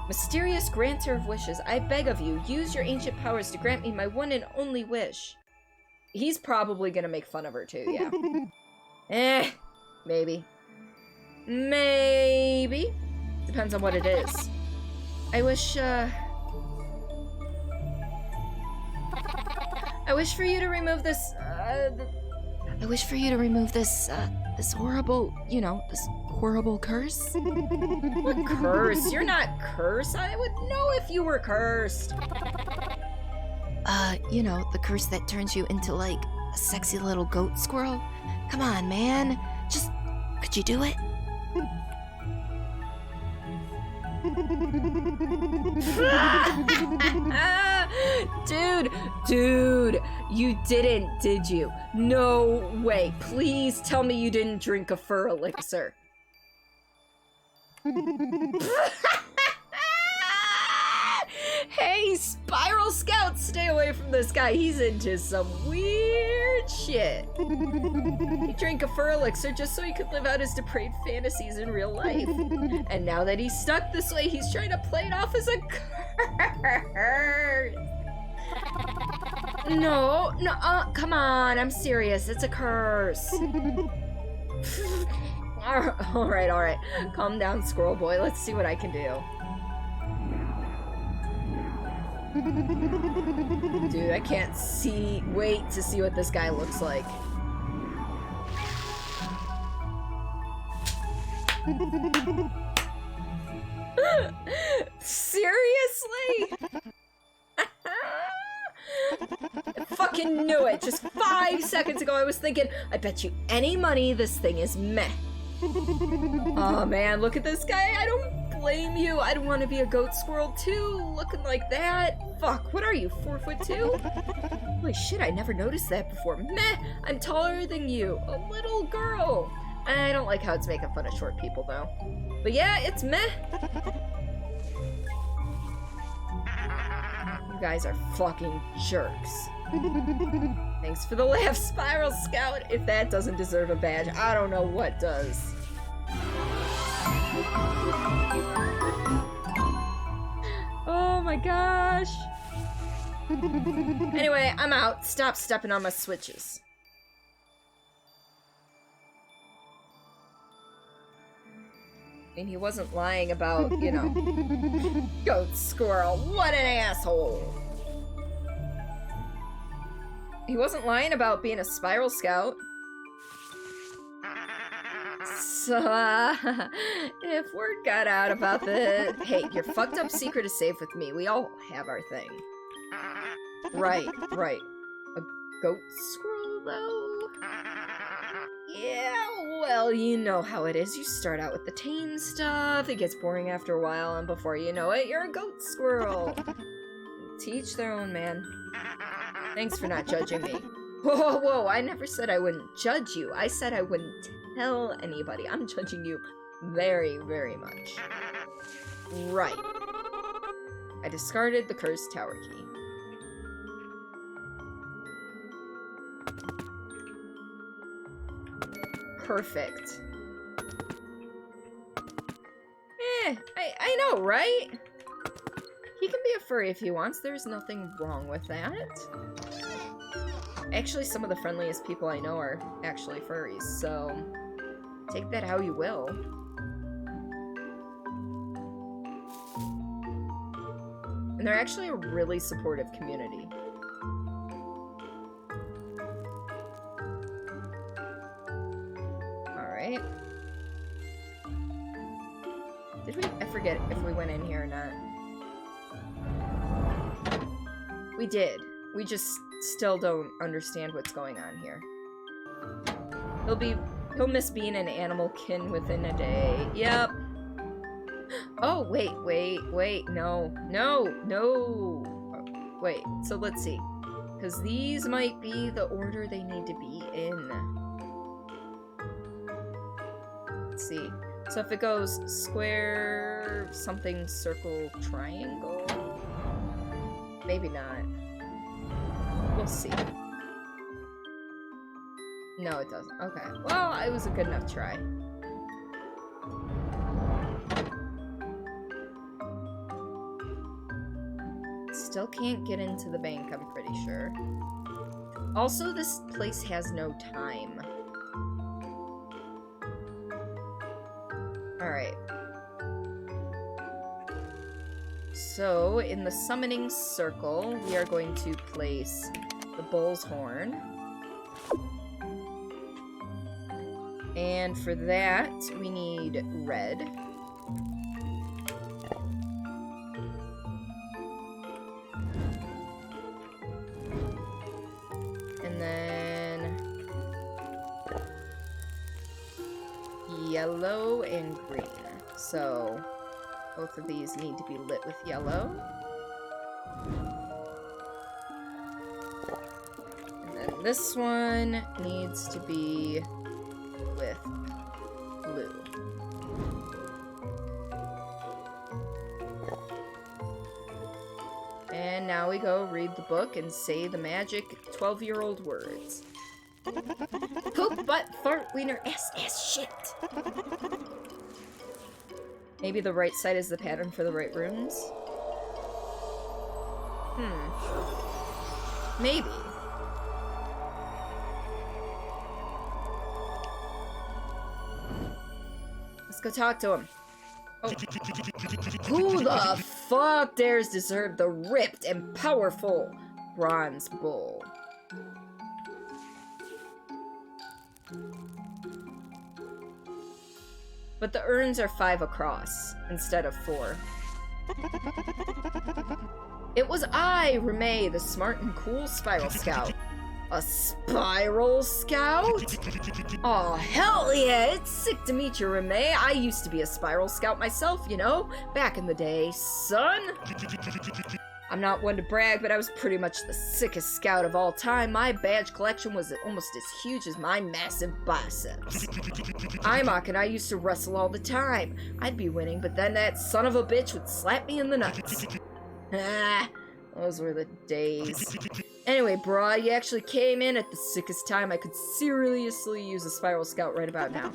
Mysterious granter of wishes, I beg of you, use your ancient powers to grant me my one and only wish. He's probably gonna make fun of her too, yeah. Maybe. Maybe. Depends on what it is. I wish for you to remove this, this horrible, you know, this horrible curse? What curse? You're not cursed. I would know if you were cursed. You know, the curse that turns you into, like, a sexy little goat squirrel? Come on, man. Just, could you do it? Dude, you didn't, did you? No way. Please tell me you didn't drink a fur elixir. Hey, Spiral Scout, stay away from this guy. He's into some weird shit. He drank a fur elixir just so he could live out his depraved fantasies in real life. And now that he's stuck this way, he's trying to play it off as a curse. No, come on, I'm serious. It's a curse. All right. Calm down, Squirrel Boy. Let's see what I can do. Dude, I can't wait to see what this guy looks like. Seriously? fucking knew it! Just 5 seconds ago I was thinking, I bet you any money this thing is meh. Oh man, look at this guy. I don't blame you. I don't want to be a goat squirrel too, looking like that. Fuck, what are you, 4'2"? Holy shit, I never noticed that before. Meh, I'm taller than you. A little girl. I don't like how it's making fun of short people though. But yeah, it's meh. You guys are fucking jerks. Thanks for the laugh, Spiral Scout. If that doesn't deserve a badge, I don't know what does. Oh my gosh. Anyway, I'm out. Stop stepping on my switches. I mean, he wasn't lying about, you know, goat squirrel. What an asshole. He wasn't lying about being a Spiral Scout. So, if word got out about the... Hey, your fucked up secret is safe with me. We all have our thing. Right. A goat squirrel, though? Yeah, well, you know how it is. You start out with the tame stuff, it gets boring after a while, and before you know it, you're a goat squirrel. To each their own, man. Thanks for not judging me. Whoa, I never said I wouldn't judge you. I said I wouldn't tell anybody. I'm judging you very, very much. Right. I discarded the cursed tower key. Perfect. I know, right? He can be a furry if he wants. There's nothing wrong with that. Actually, some of the friendliest people I know are actually furries, so take that how you will. And they're actually a really supportive community. Alright. I forget if we went in here or not. We did. We just still don't understand what's going on here. He'll miss being an animalkin within a day. Yep. Oh, wait, no. Wait, so let's see. Because these might be the order they need to be in. Let's see. So if it goes square, something, circle, triangle... Maybe not. We'll see. No, it doesn't. Okay. Well, it was a good enough try. Still can't get into the bank, I'm pretty sure. Also, this place has no time. Alright. So, in the summoning circle, we are going to place the bull's horn. And for that, we need red. And then yellow and green. So both of these need to be lit with yellow. And then this one needs to be with blue. And now we go read the book and say the magic 12-year-old words. Poop, butt, fart, wiener, ass, shit. Maybe the right side is the pattern for the right runes? Maybe. Let's go talk to him. Oh. Who the fuck dares deserve the ripped and powerful bronze bull? But the urns are 5 across instead of 4. It was I, Remay, the smart and cool Spiral Scout. A spiral scout? Oh, hell yeah, it's sick to meet you, Reme. I used to be a spiral scout myself, you know, back in the day, son. I'm not one to brag, but I was pretty much the sickest scout of all time. My badge collection was almost as huge as my massive biceps. Imok and I used to wrestle all the time. I'd be winning, but then that son of a bitch would slap me in the nuts. Ah, those were the days. Anyway, brah, you actually came in at the sickest time. I could seriously use a spiral scout right about now.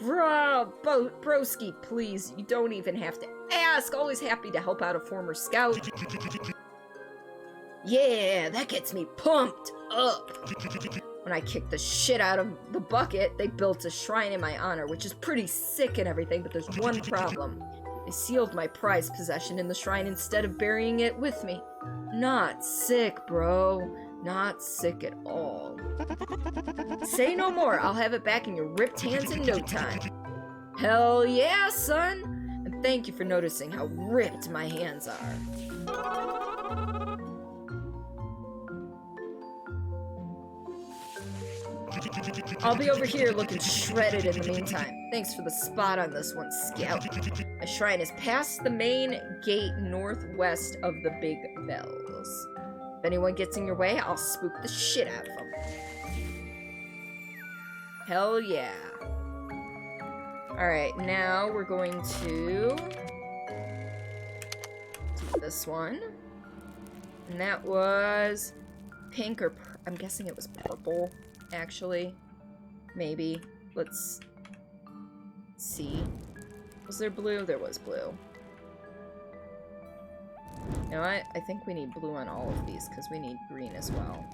Bruh, broski, please, you don't even have to ask. Always happy to help out a former scout. Yeah, that gets me pumped up. When I kicked the shit out of the bucket, they built a shrine in my honor, which is pretty sick and everything, but there's one problem. They sealed my prized possession in the shrine instead of burying it with me. Not sick, bro. Not sick at all. Say no more. I'll have it back in your ripped hands in no time. Hell yeah, son! And thank you for noticing how ripped my hands are. I'll be over here looking shredded in the meantime. Thanks for the spot on this one, Scout. A shrine is past the main gate northwest of the Big Bells. If anyone gets in your way, I'll spook the shit out of them. Hell yeah. Alright, now we're going to do this one. And that was pink or I'm guessing it was purple, actually. Maybe. Let's see. Was there blue? There was blue. You know what? I think we need blue on all of these because we need green as well.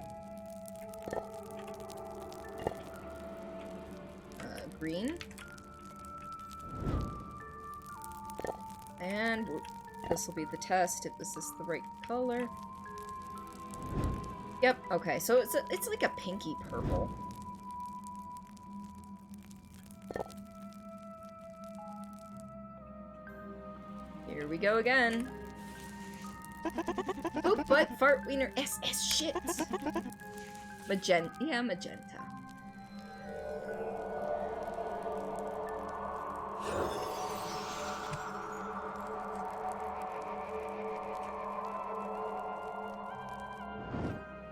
Green. And this will be the test if this is the right color. Yep, okay, so it's like a pinky purple. Here we go again. Oh, butt, fart, wiener, SS, shit. Magenta, yeah, magenta.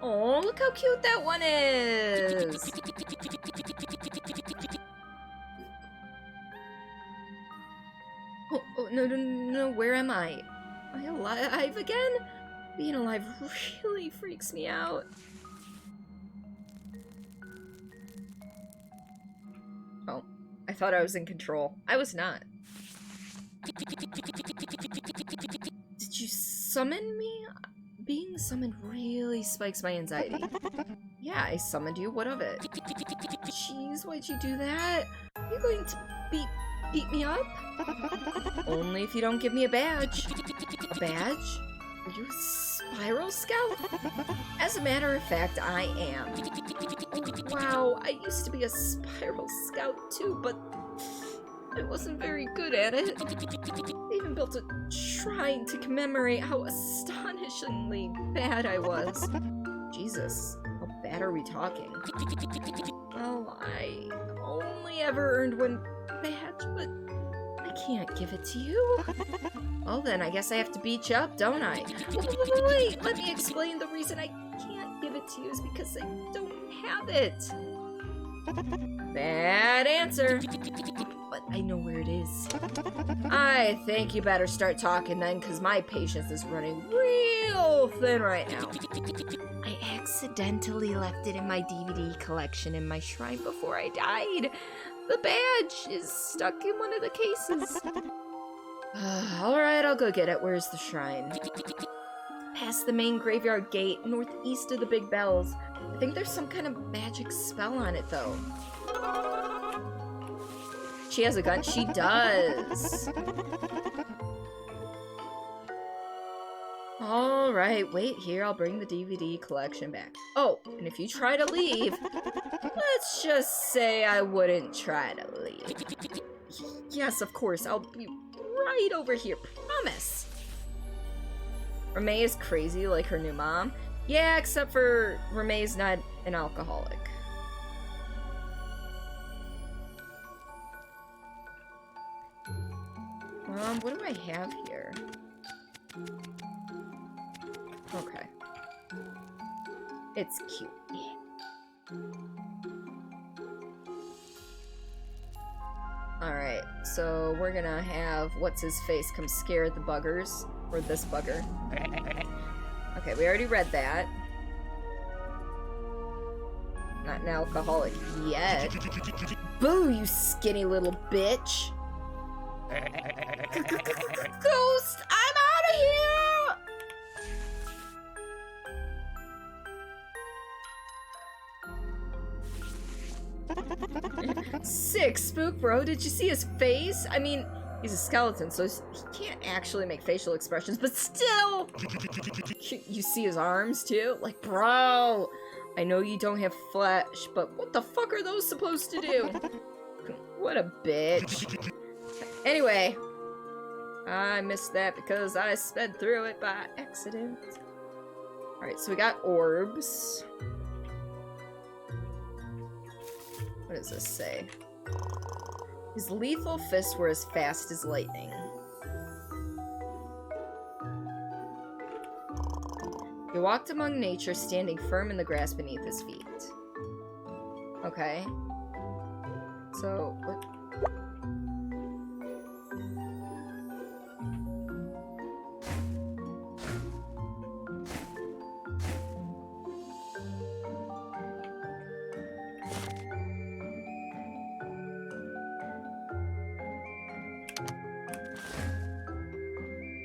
Oh, look how cute that one is! Oh, no, where am I? Am I alive again? Being alive really freaks me out. Oh, I thought I was in control. I was not. Did you summon me? Being summoned really spikes my anxiety. Yeah, I summoned you. What of it? Jeez, why'd you do that? Are you going to beat me up? Only if you don't give me a badge. A badge? Are you a spiral scout? As a matter of fact, I am. Oh, wow, I used to be a spiral scout too, but I wasn't very good at it. They even built a shrine to commemorate how astonishingly bad I was. Jesus, how bad are we talking? Well, I only ever earned one badge, but I can't give it to you. Well then, I guess I have to beat you up, don't I? Wait, let me explain. The reason I can't give it to you is because I don't have it. Bad answer. But I know where it is. I think you better start talking then, because my patience is running real thin right now. I accidentally left it in my DVD collection in my shrine before I died. The badge is stuck in one of the cases. Alright, I'll go get it. Where's the shrine? Past the main graveyard gate, northeast of the Big Bells. I think there's some kind of magic spell on it, though. She has a gun? She does. Alright, wait here. I'll bring the DVD collection back. Oh, and if you try to leave, let's just say I wouldn't try to leave. Yes, of course. I'll be right over here. Promise. Reme is crazy like her new mom. Yeah, except for Reme's not an alcoholic. What do I have here? Okay. It's cute. Alright, so we're gonna have what's-his-face come scare the buggers. Or this bugger. Okay, we already read that. Not an alcoholic yet. Boo, you skinny little bitch! Ghost, I'm out of here! Sick, Spook Bro. Did you see his face? I mean, he's a skeleton, so he can't actually make facial expressions, but still! You see his arms, too? Like, bro! I know you don't have flesh, but what the fuck are those supposed to do? What a bitch. Anyway, I missed that because I sped through it by accident. Alright, so we got orbs. What does this say? His lethal fists were as fast as lightning. He walked among nature, standing firm in the grass beneath his feet. Okay. So, what?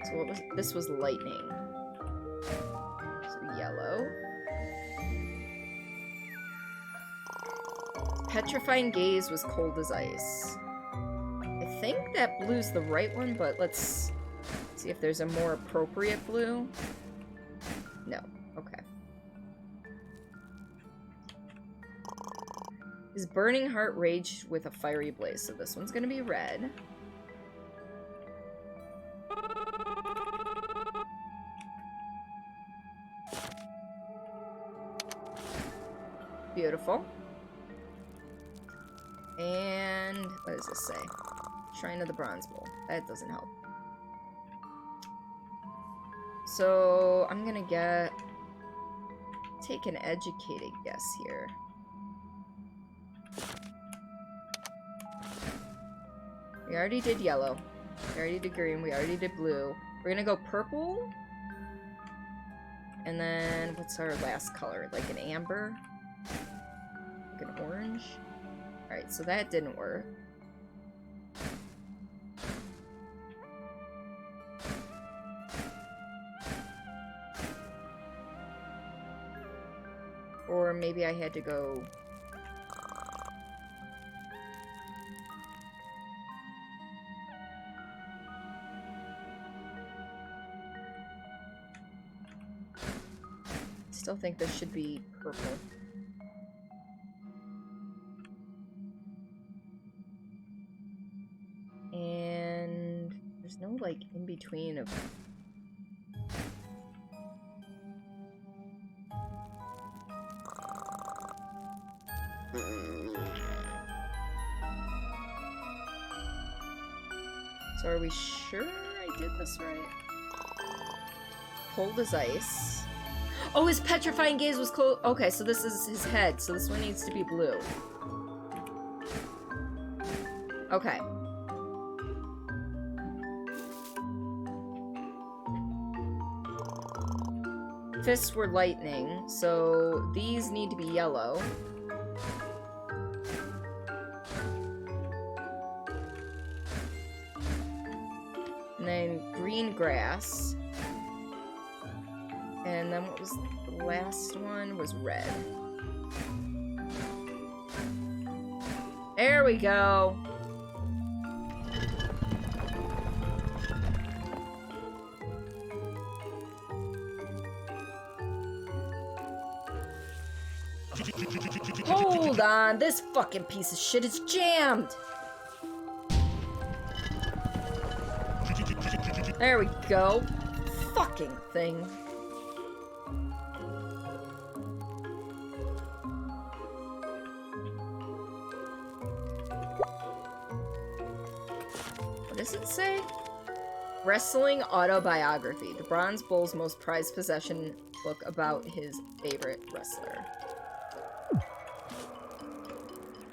So what was, this was lightning. So yellow. Petrifying gaze was cold as ice. I think that blue's the right one, but let's see if there's a more appropriate blue. No. Okay. His burning heart raged with a fiery blaze, so this one's gonna be red. Beautiful. And what does this say? Shrine of the Bronze Bowl. That doesn't help. So I'm gonna take an educated guess here. We already did yellow. We already did green. We already did blue. We're gonna go purple. And then what's our last color? Like an amber? Like an orange? Alright, so that didn't work. Or maybe I had to go... Still think this should be purple. And there's no like in between of So are we sure I did this right? Cold as ice. Oh, his petrifying gaze was cold. Okay, so this is his head, so this one needs to be blue. Okay. Fists were lightning, so these need to be yellow. And then green grass. And then what was the last one? Was red. There we go. Hold on, this fucking piece of shit is jammed. There we go. Fucking thing. does it say? Wrestling autobiography. The Bronze Bull's most prized possession book about his favorite wrestler.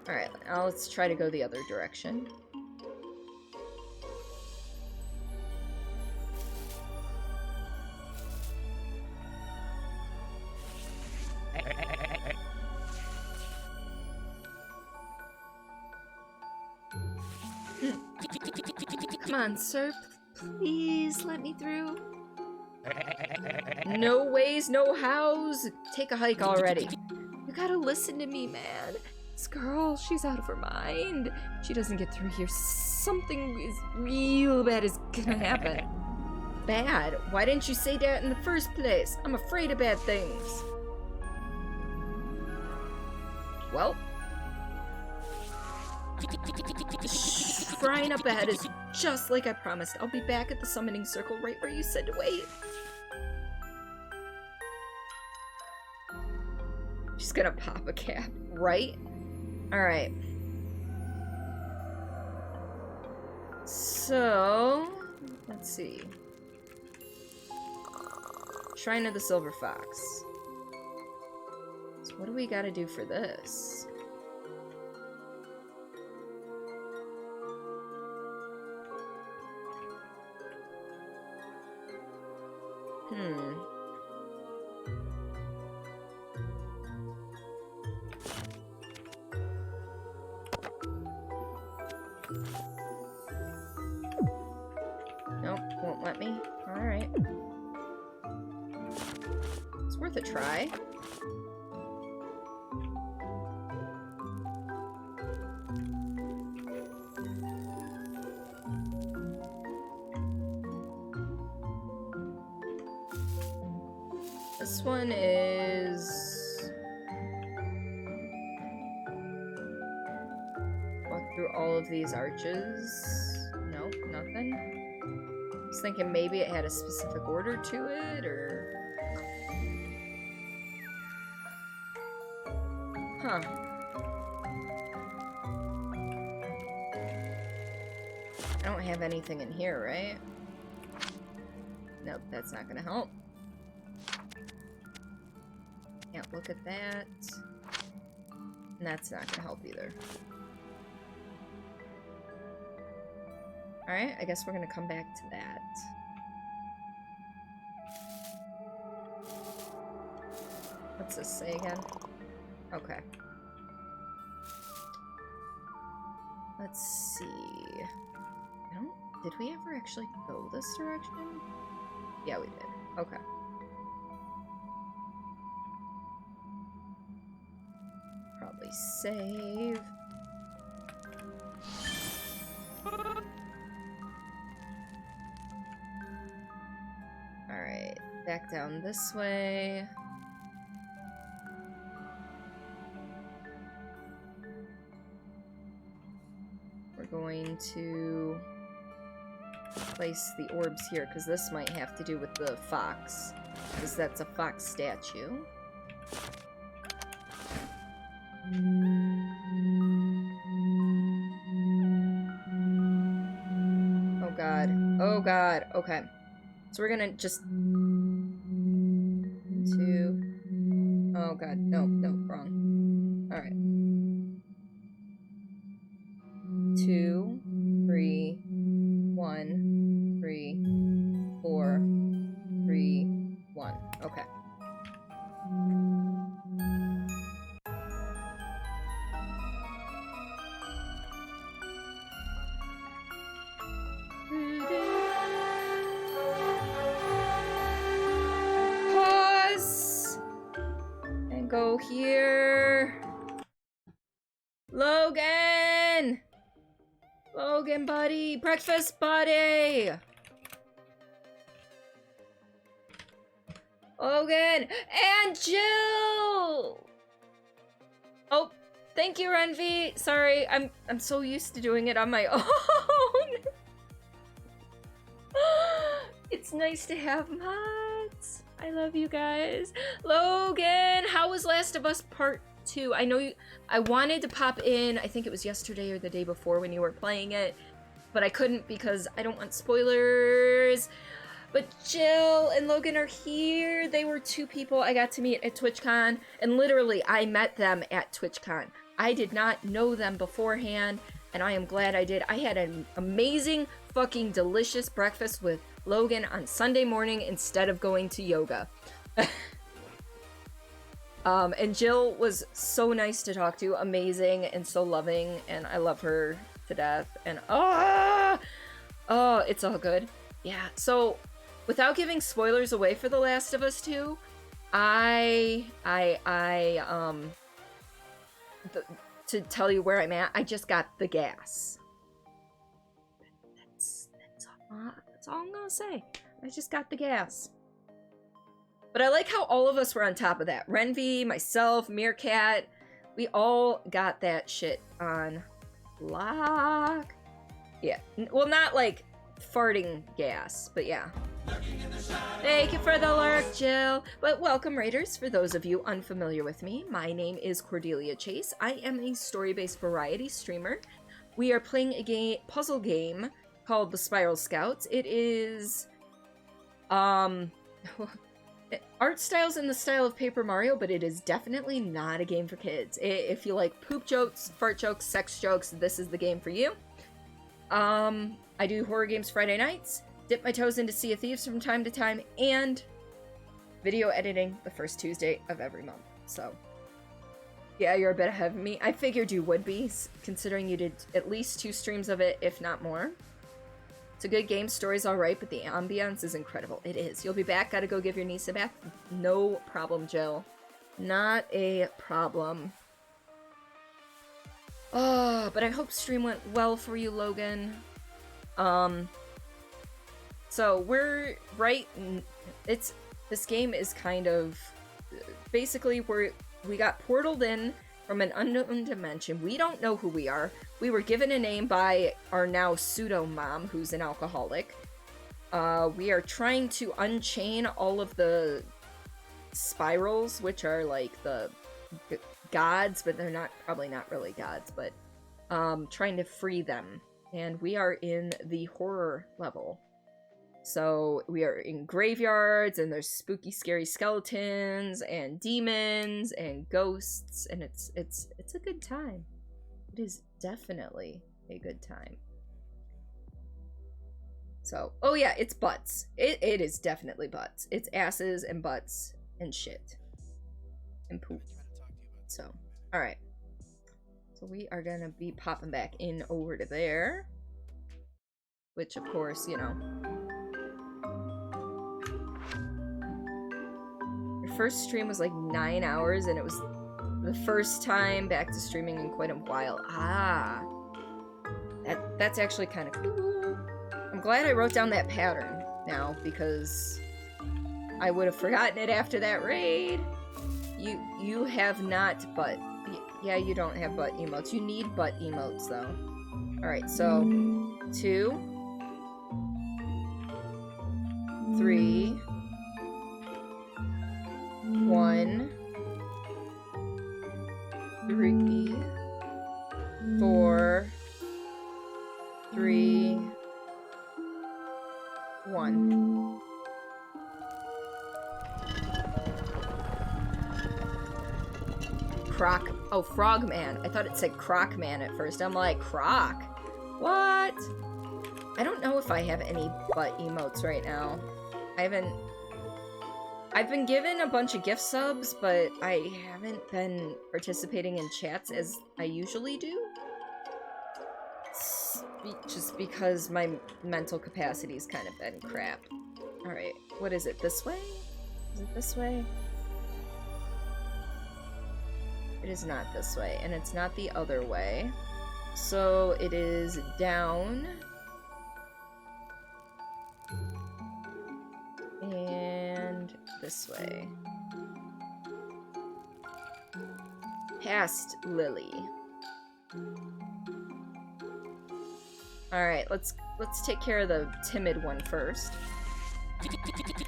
Alright, now let's try to go the other direction. Come on, sir. Please let me through. No ways, no hows. Take a hike already. You gotta listen to me, man. This girl, she's out of her mind. She doesn't get through here. Something is real bad is gonna happen. Bad? Why didn't you say that in the first place? I'm afraid of bad things. Well. The shrine up ahead is just like I promised. I'll be back at the summoning circle right where you said to wait. She's gonna pop a cap, right? Alright. So, let's see. Shrine of the Silver Fox. So what do we gotta do for this? Nope, won't let me. Alright. It's worth a try. This one is... walk through all of these arches. Nope, nothing. I was thinking maybe it had a specific order to it, or... Huh. I don't have anything in here, right? Nope, that's not gonna help. Can't look at that. And that's not gonna help either. Alright, I guess we're gonna come back to that. What's this say again? Okay. Let's see. Did we ever actually go this direction? Yeah, we did. Okay. Probably save. Alright, back down this way. We're going to place the orbs here, because this might have to do with the fox, because that's a fox statue. Oh god. Oh god. Okay. So we're gonna just... 2... Oh god. No, no, wrong. Alright. 2, 3, 1, 3, 4, 3, 1. Okay. Pause! And go here. Logan! Logan, buddy! Breakfast, buddy! Logan! And Jill! Oh, thank you, Renvi. Sorry, I'm so used to doing it on my own. It's nice to have mods. I love you guys. Logan, how was Last of Us Part 2? I know you... I wanted to pop in, I think it was yesterday or the day before when you were playing it, but I couldn't because I don't want spoilers. But Jill and Logan are here. They were 2 people I got to meet at TwitchCon, and literally I met them at TwitchCon. I did not know them beforehand, and I am glad I did. I had an amazing, fucking delicious breakfast with Logan on Sunday morning instead of going to yoga. And Jill was so nice to talk to, amazing and so loving, and I love her to death. And oh, it's all good. Yeah. So, without giving spoilers away for The Last of Us 2, to tell you where I'm at, I just got the gas. That's all I'm gonna say. I just got the gas. But I like how all of us were on top of that. Renvi, myself, Meerkat, we all got that shit on lock. Yeah, well, not like farting gas, but yeah. Thank you for the lurk, Jill. But welcome, Raiders. For those of you unfamiliar with me, my name is Cordelia Chase. I am a story-based variety streamer. We are playing a puzzle game called The Spiral Scouts. It is, art style's in the style of Paper Mario, but it is definitely not a game for kids. If you like poop jokes, fart jokes, sex jokes, this is the game for you. I do horror games Friday nights, dip my toes into Sea of Thieves from time to time, and video editing the first Tuesday of every month. So, yeah, you're a bit ahead of me. I figured you would be, considering you did at least 2 streams of it, if not more. It's a good game, story's alright, but the ambiance is incredible. It is. You'll be back, gotta go give your niece a bath? No problem, Jill. Not a problem. Oh, but I hope stream went well for you, Logan. So we're right, this game is kind of, basically we got portaled in from an unknown dimension. We don't know who we are. We were given a name by our now pseudo-mom, who's an alcoholic. We are trying to unchain all of the spirals, which are like the gods, but they're probably not really gods, but trying to free them. And we are in the horror level. So we are in graveyards, and there's spooky, scary skeletons, and demons, and ghosts, and it's a good time. It is definitely a good time. So, oh yeah, it's butts. It is definitely butts. It's asses and butts and shit. And poop. So, alright. So we are gonna be popping back in over to there. Which, of course, you know. Your first stream was like 9 hours, and it was the first time back to streaming in quite a while. Ah. That's actually kind of cool. I'm glad I wrote down that pattern now, because I would have forgotten it after that raid. You have not butt. Yeah, you don't have butt emotes. You need butt emotes, though. Alright, so 2, 3, 1, 3, 4, 3, 1. Croc. Oh, Frogman. I thought it said Crocman at first. I'm like, Croc? What? I don't know if I have any butt emotes right now. I've been given a bunch of gift subs, but I haven't been participating in chats as I usually do. Just because my mental capacity's kind of been crap. Alright, what is it? This way? Is it this way? It is not this way, and it's not the other way. So it is down. And this way. Past Lily. Alright, let's take care of the timid one first.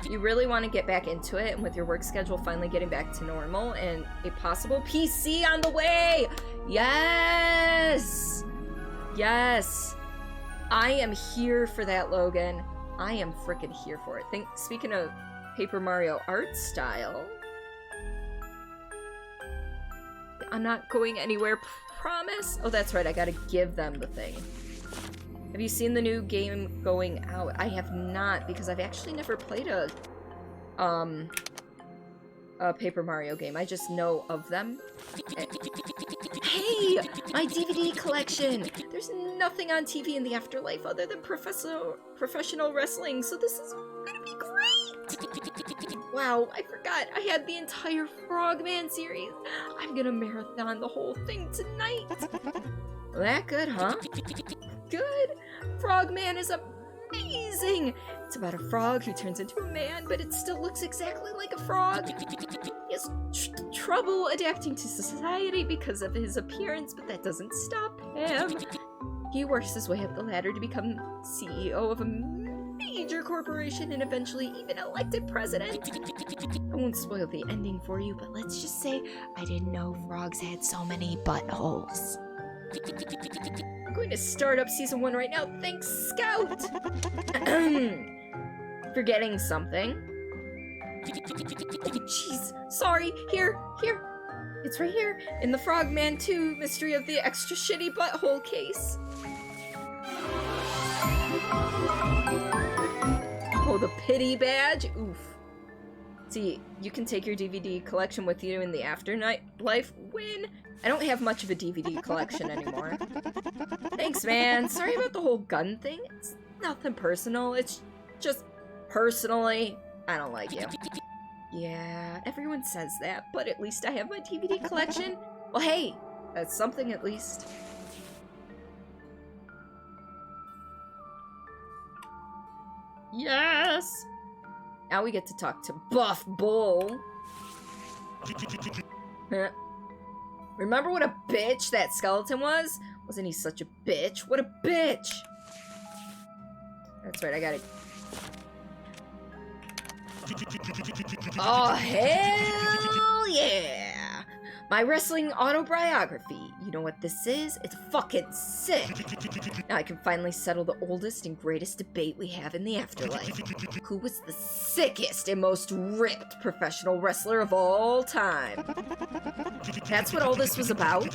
You really want to get back into it, and with your work schedule finally getting back to normal and a possible PC on the way! Yes! Yes! I am here for that, Logan. I am freaking here for it. Speaking of Paper Mario art style, I'm not going anywhere, promise? Oh, that's right, I gotta give them the thing. Have you seen the new game going out? I have not, because I've actually never played a Paper Mario game. I just know of them. Hey! My DVD collection! There's nothing on TV in the afterlife other than professional wrestling, so this is gonna be great! Wow, I forgot. I had the entire Frogman series. I'm gonna marathon the whole thing tonight. That good, huh? Good. Frogman is amazing. It's about a frog who turns into a man, but it still looks exactly like a frog. He has trouble adapting to society because of his appearance, but that doesn't stop him. He works his way up the ladder to become CEO of a major corporation and eventually even elected president. I won't spoil the ending for you, but let's just say I didn't know frogs had so many buttholes. I'm going to start up season 1 right now. Thanks, Scout! Forgetting something. Oh, jeez. Sorry. Here. It's right here. In the Frogman 2 Mystery of the Extra Shitty Butthole case. Oh, the pity badge? Oof. See, you can take your DVD collection with you in the afterlife. Win! I don't have much of a DVD collection anymore. Thanks, man. Sorry about the whole gun thing. It's nothing personal. It's just personally, I don't like you. Yeah, everyone says that, but at least I have my DVD collection. Well, hey, that's something at least. Yes! Now we get to talk to Buff Bull. Remember what a bitch that skeleton was? Wasn't he such a bitch? What a bitch! That's right, I got it. Oh, hell yeah! My wrestling autobiography. You know what this is? It's fucking sick! Now I can finally settle the oldest and greatest debate we have in the afterlife. Who was the sickest and most ripped professional wrestler of all time? That's what all this was about?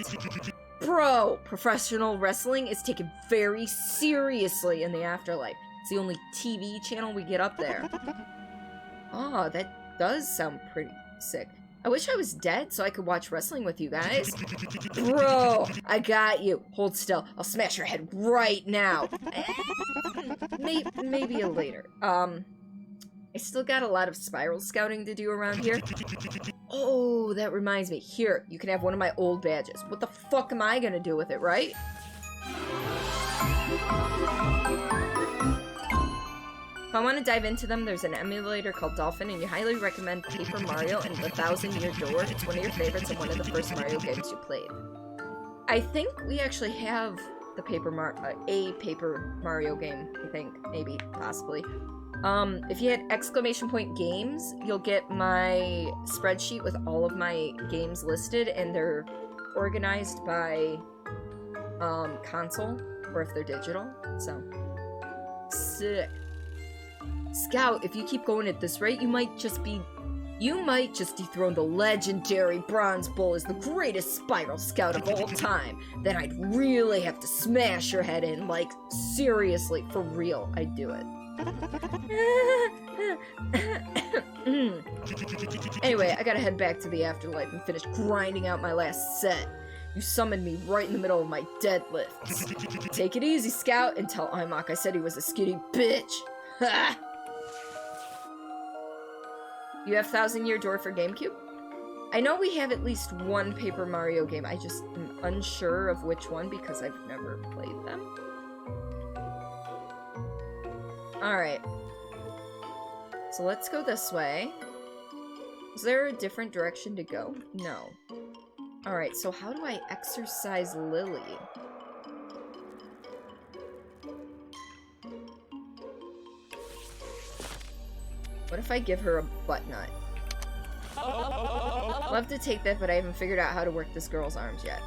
Bro, professional wrestling is taken very seriously in the afterlife. It's the only TV channel we get up there. Oh, that does sound pretty sick. I wish I was dead so I could watch wrestling with you guys. Bro, I got you. Hold still. I'll smash your head right now. Maybe later. I still got a lot of spiral scouting to do around here. Oh, that reminds me. Here, you can have one of my old badges. What the fuck am I gonna do with it, right? If I want to dive into them, there's an emulator called Dolphin, and you highly recommend Paper Mario and The 1,000-Year Door. It's one of your favorites and one of the first Mario games you played. I think we actually have the Paper Mario game, I think. Maybe. Possibly. If you hit !games, you'll get my spreadsheet with all of my games listed, and they're organized by console, or if they're digital. So, sick. Scout, if you keep going at this rate, you might just dethrone the legendary Bronze Bull as the greatest spiral scout of all time. Then I'd really have to smash your head in, like, seriously, for real, I'd do it. Anyway, I gotta head back to the afterlife and finish grinding out my last set. You summoned me right in the middle of my deadlifts. Take it easy, Scout, and tell Imok I said he was a skinny bitch. Ha! You have 1,000-Year Door for GameCube? I know we have at least one Paper Mario game. I just am unsure of which one because I've never played them. Alright. So let's go this way. Is there a different direction to go? No. Alright, so how do I exercise Lily? What if I give her a butt nut? Love to take that, but I haven't figured out how to work this girl's arms yet.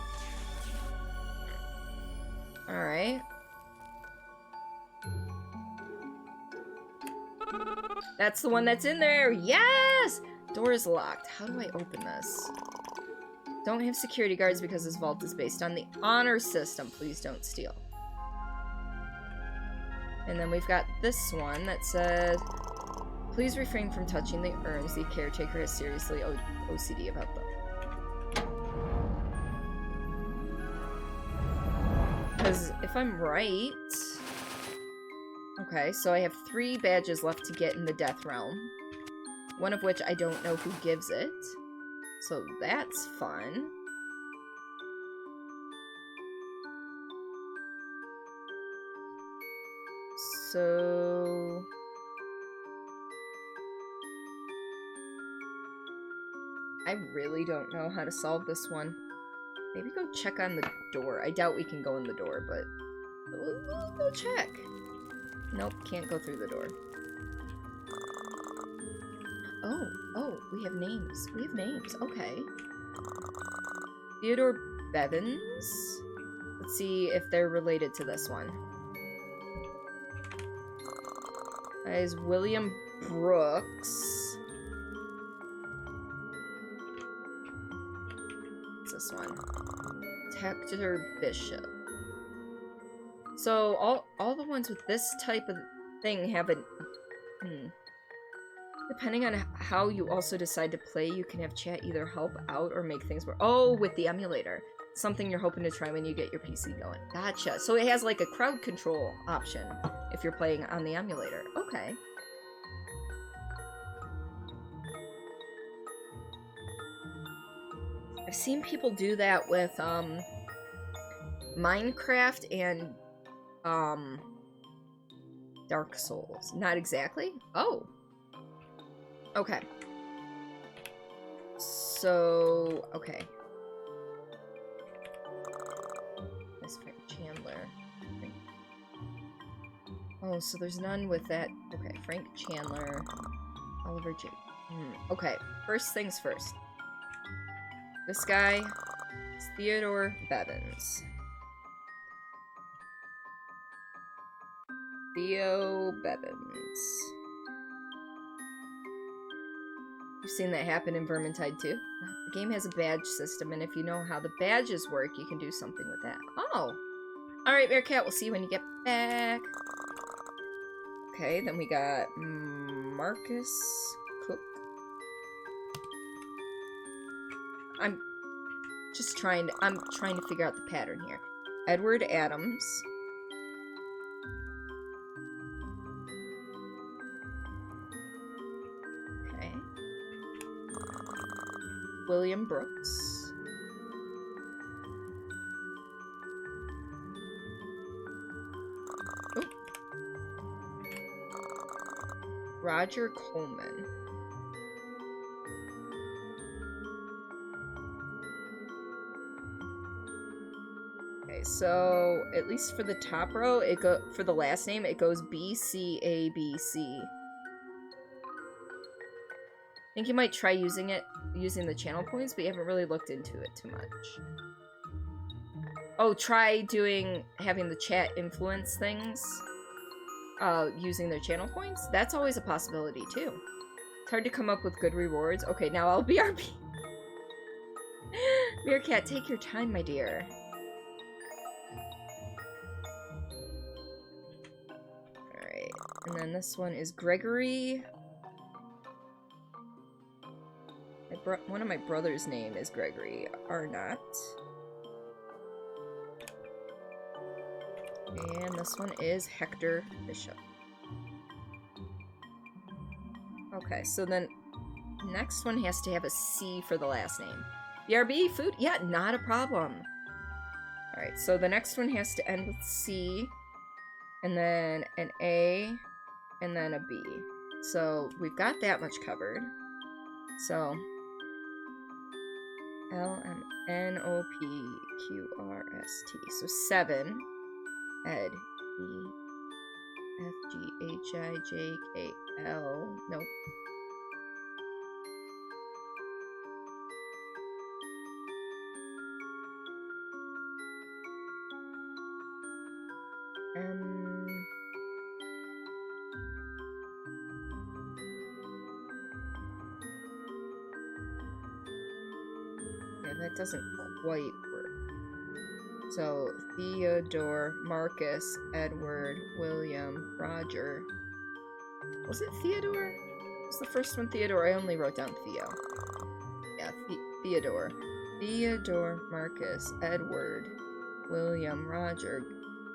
Alright. That's the one that's in there. Yes! Door is locked. How do I open this? Don't have security guards because this vault is based on the honor system. Please don't steal. And then we've got this one that says, please refrain from touching the urns. The caretaker has seriously OCD about them. Because if I'm right... Okay, so I have 3 badges left to get in the Death Realm. One of which I don't know who gives it. So that's fun. So... I really don't know how to solve this one. Maybe go check on the door. I doubt we can go in the door, but... we'll go check. Nope, can't go through the door. Oh, we have names. We have names, okay. Theodore Bevins? Let's see if they're related to this one. That is William Brooks. What's this one? Hector Bishop. So all the ones with this type of thing have a... Depending on how you also decide to play, you can have chat either help out or make things work. Oh, with the emulator. Something you're hoping to try when you get your PC going. Gotcha. So it has like a crowd control option if you're playing on the emulator. Okay. I've seen people do that with Minecraft and Dark Souls. Not exactly? Oh. Okay. So, okay. Miss Frank Chandler. Oh, so there's none with that. Okay, Frank Chandler. Oliver J. Okay, first things first. This guy is Theodore Bevins. Theo Bevins. You've seen that happen in Vermintide too? The game has a badge system, and if you know how the badges work, you can do something with that. Oh! Alright, Bearcat, we'll see you when you get back. Okay, then we got Marcus Cook. I'm trying to figure out the pattern here. Edward Adams. Okay. William Brooks. Oh. Roger Coleman. Okay, so at least for the top row, for the last name, it goes BCABC. I think you might try using the channel points, but you haven't really looked into it too much. Oh, try having the chat influence things, using their channel points. That's always a possibility too. It's hard to come up with good rewards. Okay, now I'll BRB. Meerkat, take your time, my dear. Alright, and then this one is Gregory. One of my brother's name is Gregory Arnott. And this one is Hector Bishop. Okay, so then next one has to have a C for the last name. BRB, food? Yeah, not a problem. Alright, so the next one has to end with C, and then an A, and then a B. So we've got that much covered. So LMNOPQRST. So 7. Ed. EFGHIJKL. Nope. That doesn't quite work. So, Theodore, Marcus, Edward, William, Roger. Was it Theodore? Was the first one Theodore? I only wrote down Theo. Yeah, Theodore. Theodore, Marcus, Edward, William, Roger,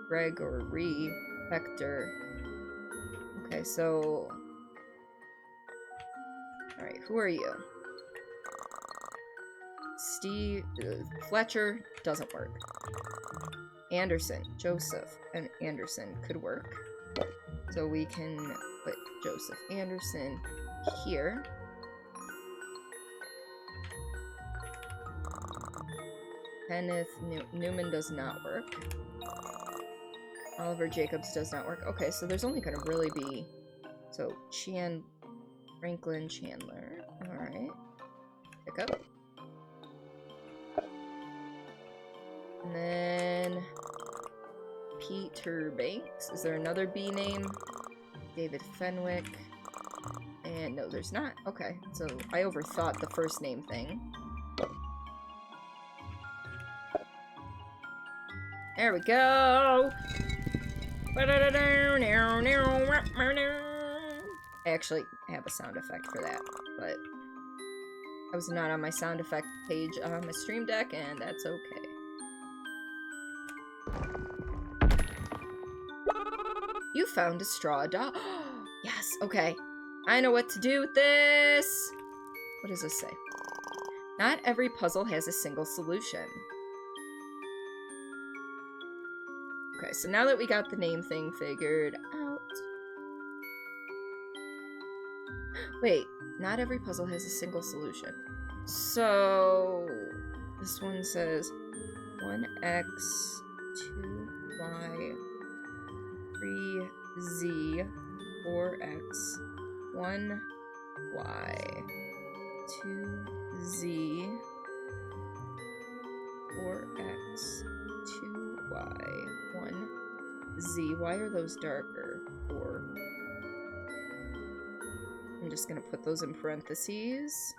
Gregory, Hector. Okay, so... Alright, who are you? Steve... Fletcher doesn't work. Anderson, Joseph, and Anderson could work. So we can put Joseph Anderson here. Kenneth Newman does not work. Oliver Jacobs does not work. Okay, so there's only gonna really be... So, Franklin Chandler. Alright. Pick up. And then... Peter Banks. Is there another B name? David Fenwick. And no, there's not. Okay, so I overthought the first name thing. There we go! I actually have a sound effect for that, but I was not on my sound effect page on my Stream Deck, and that's okay. You found a straw doll. Yes, okay. I know what to do with this. What does this say? Not every puzzle has a single solution. Okay, so now that we got the name thing figured out... Wait, not every puzzle has a single solution. So... This one says 1x, 2y, 3z, 4x, 1y, 2z, 4x, 2y, 1z. Why are those darker? 4. I'm just gonna put those in parentheses.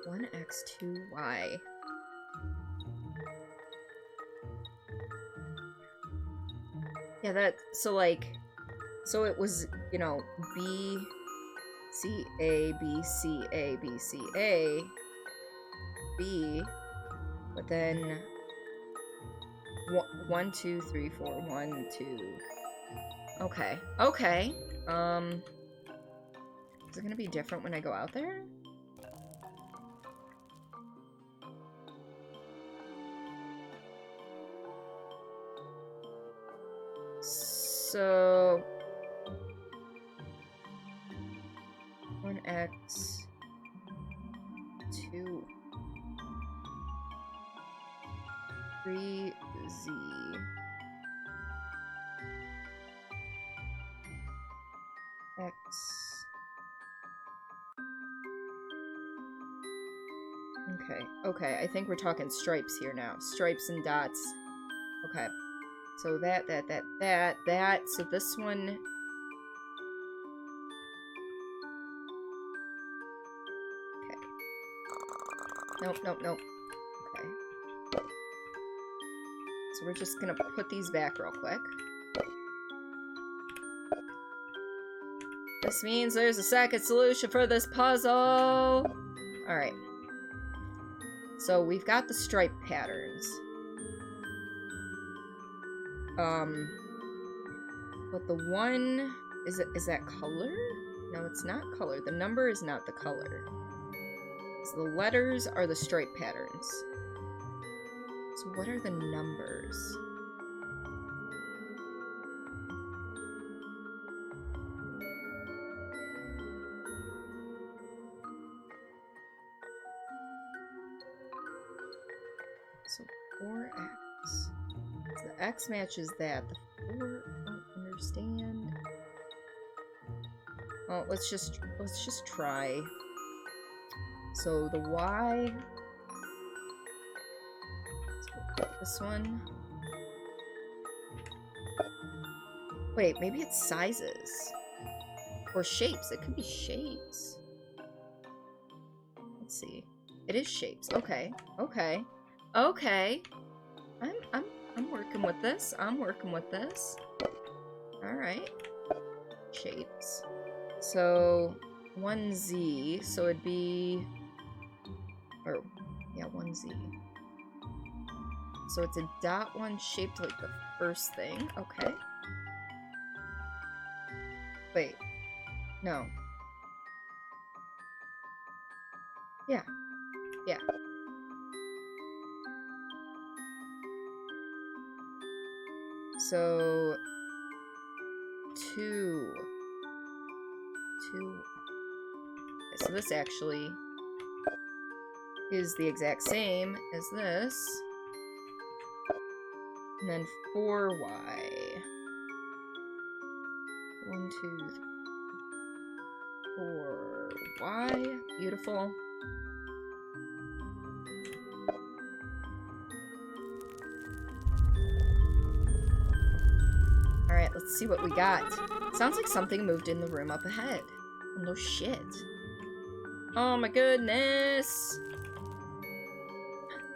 1x, 2y. Yeah, that, so like, so it was, you know, B, C, A, B, C, A, B, C, A, B, but then 1, 2, 3, 4, 1, 2. Okay, okay. Is it gonna be different when I go out there? So 1x 2 3z x okay, I think we're talking stripes here now. Stripes and dots. Okay. So that. So this one... Okay. Nope. Okay. So we're just gonna put these back real quick. This means there's a second solution for this puzzle! Alright. So we've got the stripe patterns. But the one, is that color? No, it's not color. The number is not the color. So the letters are the stripe patterns. So what are the numbers? So 4x. So the x matches that. The 4, I don't understand. Well, let's just try. So the y. Let's put this one. Wait, maybe it's sizes. Or shapes. It could be shapes. Let's see. It is shapes. Okay. Okay. Okay. I'm working with this. I'm working with this. Alright. Shapes. So 1Z. So it'd be, or yeah, 1Z. So it's a dot one shaped like the first thing. Okay. Wait. No. Yeah. Yeah. So 2. Okay, so this actually is the exact same as this. And then 4Y. 1, 2, 3, 4Y. Beautiful. Alright, let's see what we got. Sounds like something moved in the room up ahead. Oh, no shit. Oh my goodness.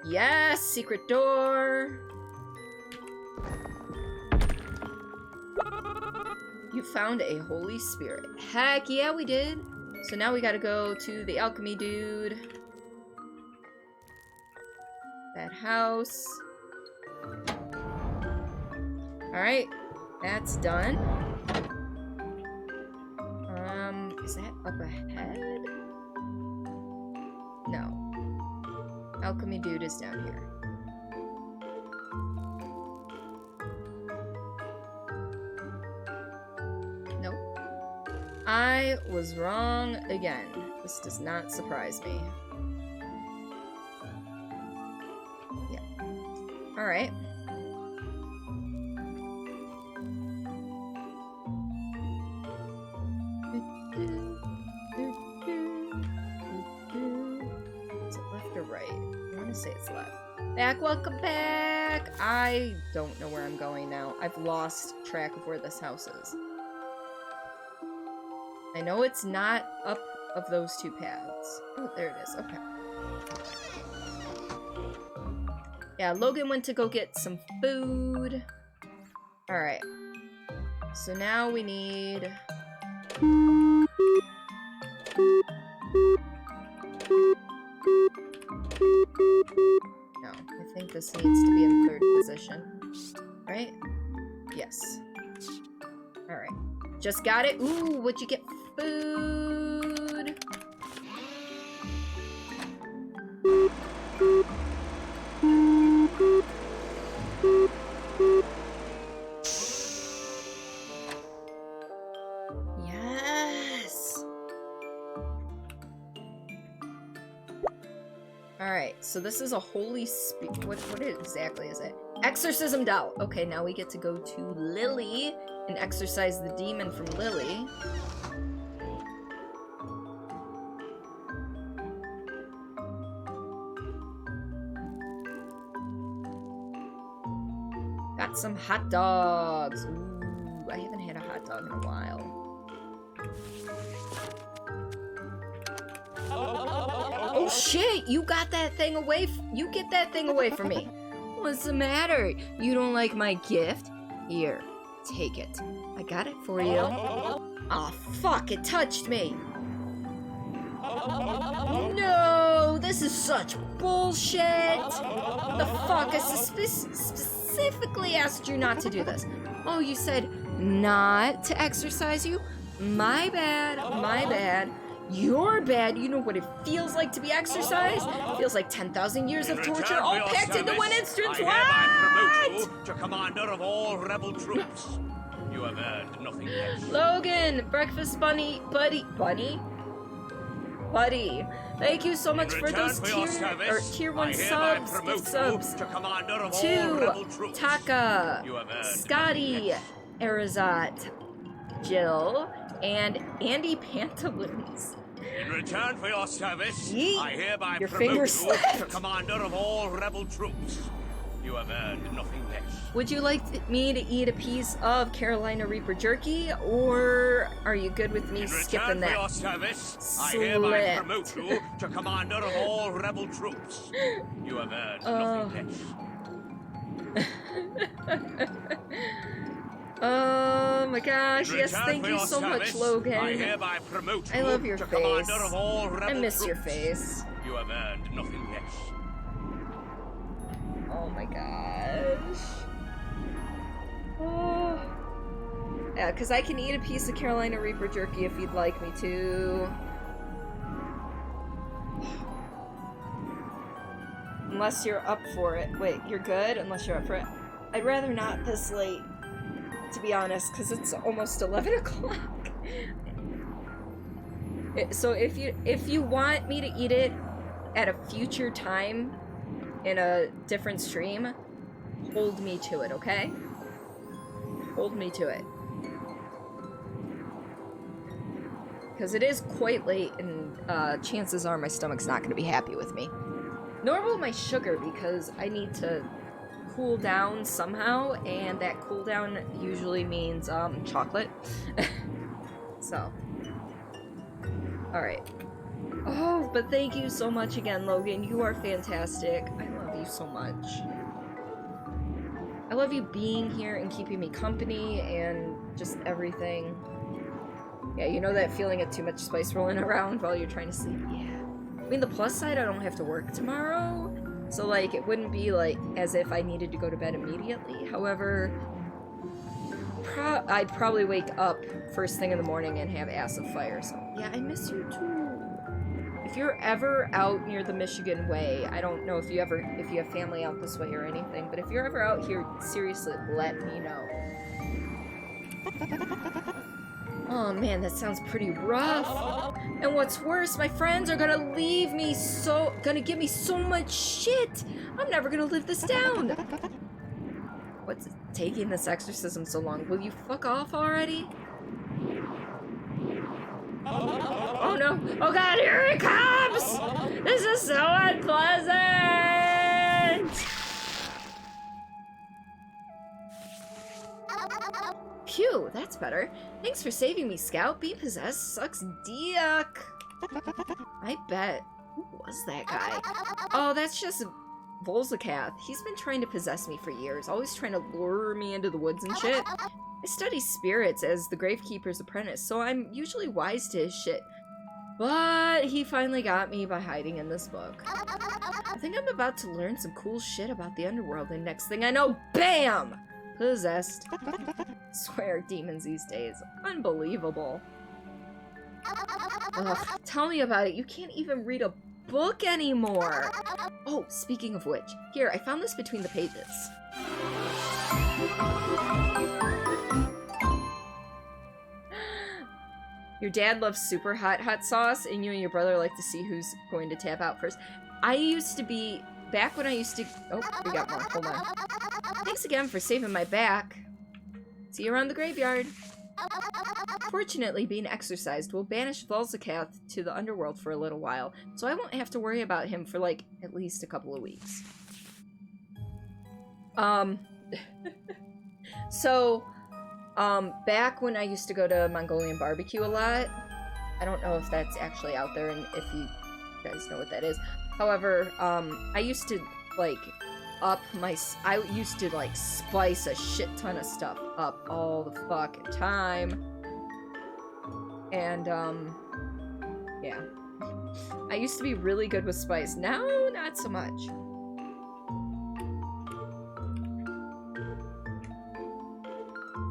Yes, secret door. You found a holy spirit. Heck yeah, we did. So now we gotta go to the alchemy dude. That house. Alright, that's done. Is that up ahead? No. Alchemy dude is down here. Nope. I was wrong again. This does not surprise me. Yeah. Alright. Is it left or right? I want to say it's left. Back, welcome back! I don't know where I'm going now. I've lost track of where this house is. I know it's not up of those two paths. Oh, there it is. Okay. Yeah, Logan went to go get some food. Alright. So now we need... No, I think this needs to be in third position. Right? Yes. Alright. Just got it. Ooh, what'd you get? Food. Yes. Alright, so this is a holy what exactly is it? Exorcism doll. Okay, now we get to go to Lily and exorcise the demon from Lily. Got some hot dogs. Ooh, I haven't had a hot dog in a while. Oh shit! You got that thing away. You get that thing away from me. What's the matter? You don't like my gift? Here, take it. I got it for you. Aw, fuck! It touched me. No, this is such bullshit. The fuck? I specifically asked you not to do this. Oh, you said not to exercise you? My bad. My bad. You're bad. You know what it feels like to be exercised? It feels like 10,000 years of torture all packed into one instance. What? You to commander of all rebel troops. You have earned nothing less. Logan, breakfast bunny, buddy. Thank you so much for those tier 1 subs. Gift subs. To Taka, Scotty, Arizat, Jill, and Andy Pantaloons. In return for your service, Yeet. I hereby Your promote finger you slipped. to commander of all rebel troops. You have earned nothing less. Would you like me to eat a piece of Carolina Reaper jerky, or are you good with me In skipping return that? for your service, I Slit. hereby promote you to commander of all rebel troops. You have earned nothing less. Oh my gosh, In yes, return thank for you your so much, service, Logan. I hereby promote you I love your to face. commander of all rebel I miss troops. your face. You have earned nothing less. Oh my gosh. Oh. Yeah, because I can eat a piece of Carolina Reaper jerky if you'd like me to. Unless you're up for it. Wait, you're good? Unless you're up for it. I'd rather not this late, to be honest, because it's almost 11 o'clock. So if you want me to eat it at a future time in a different stream, hold me to it, okay? Hold me to it. Because it is quite late, and chances are my stomach's not going to be happy with me. Nor will my sugar, because I need to cool down somehow, and that cool down usually means chocolate. So. Alright. Oh, but thank you so much again, Logan. You are fantastic. I love you so much. I love you being here and keeping me company and just everything. Yeah, you know that feeling of too much spice rolling around while you're trying to sleep? Yeah. I mean, the plus side, I don't have to work tomorrow. So, like, it wouldn't be, like, as if I needed to go to bed immediately. However, I'd probably wake up first thing in the morning and have ass of fire. So, yeah, I miss you too. If you're ever out near the Michigan Way, I don't know if you have family out this way or anything, but if you're ever out here, seriously, let me know. Oh man, that sounds pretty rough. And what's worse, my friends are gonna leave me gonna give me so much shit. I'm never gonna live this down. What's taking this exorcism so long? Will you fuck off already? Oh no! Oh god, here he comes! This is so unpleasant! Phew, that's better. Thanks for saving me, Scout. Being possessed sucks dick. I bet. Who was that guy? Oh, that's just Volzakath. He's been trying to possess me for years, always trying to lure me into the woods and shit. I study spirits as the Gravekeeper's apprentice, so I'm usually wise to his shit. But he finally got me by hiding in this book. I think I'm about to learn some cool shit about the underworld, and next thing I know, BAM! Possessed. Swear, demons these days. Unbelievable. Ugh, tell me about it. You can't even read a book anymore. Oh, speaking of which, here, I found this between the pages. Your dad loves super hot sauce, and you and your brother like to see who's going to tap out first. I used to be, back when I used to, oh, we got more, hold on. Thanks again for saving my back. See you around the graveyard. Fortunately, being exorcised will banish Volzakath to the underworld for a little while, so I won't have to worry about him for, like, at least a couple of weeks. Back when I used to go to Mongolian barbecue a lot, I don't know if that's actually out there and if you guys know what that is. However, I used to, like, I used to, like, spice a shit ton of stuff up all the fucking time. And, yeah. I used to be really good with spice. Now, not so much.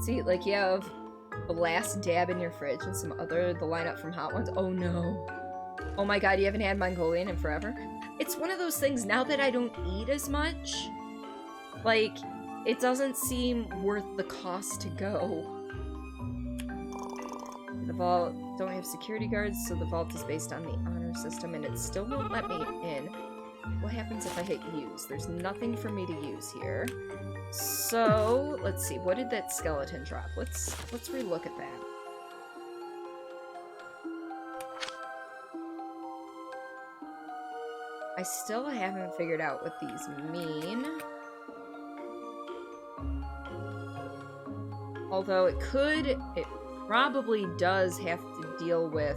See, like, you have the last dab in your fridge and the lineup from Hot Ones. Oh no. Oh my god, you haven't had Mongolian in forever? It's one of those things, now that I don't eat as much, like, it doesn't seem worth the cost to go. The vault don't have security guards, so the vault is based on the honor system, and it still won't let me in. What happens if I hit use? There's nothing for me to use here. So, let's see, what did that skeleton drop? Let's relook at that. I still haven't figured out what these mean. Although it probably does have to deal with...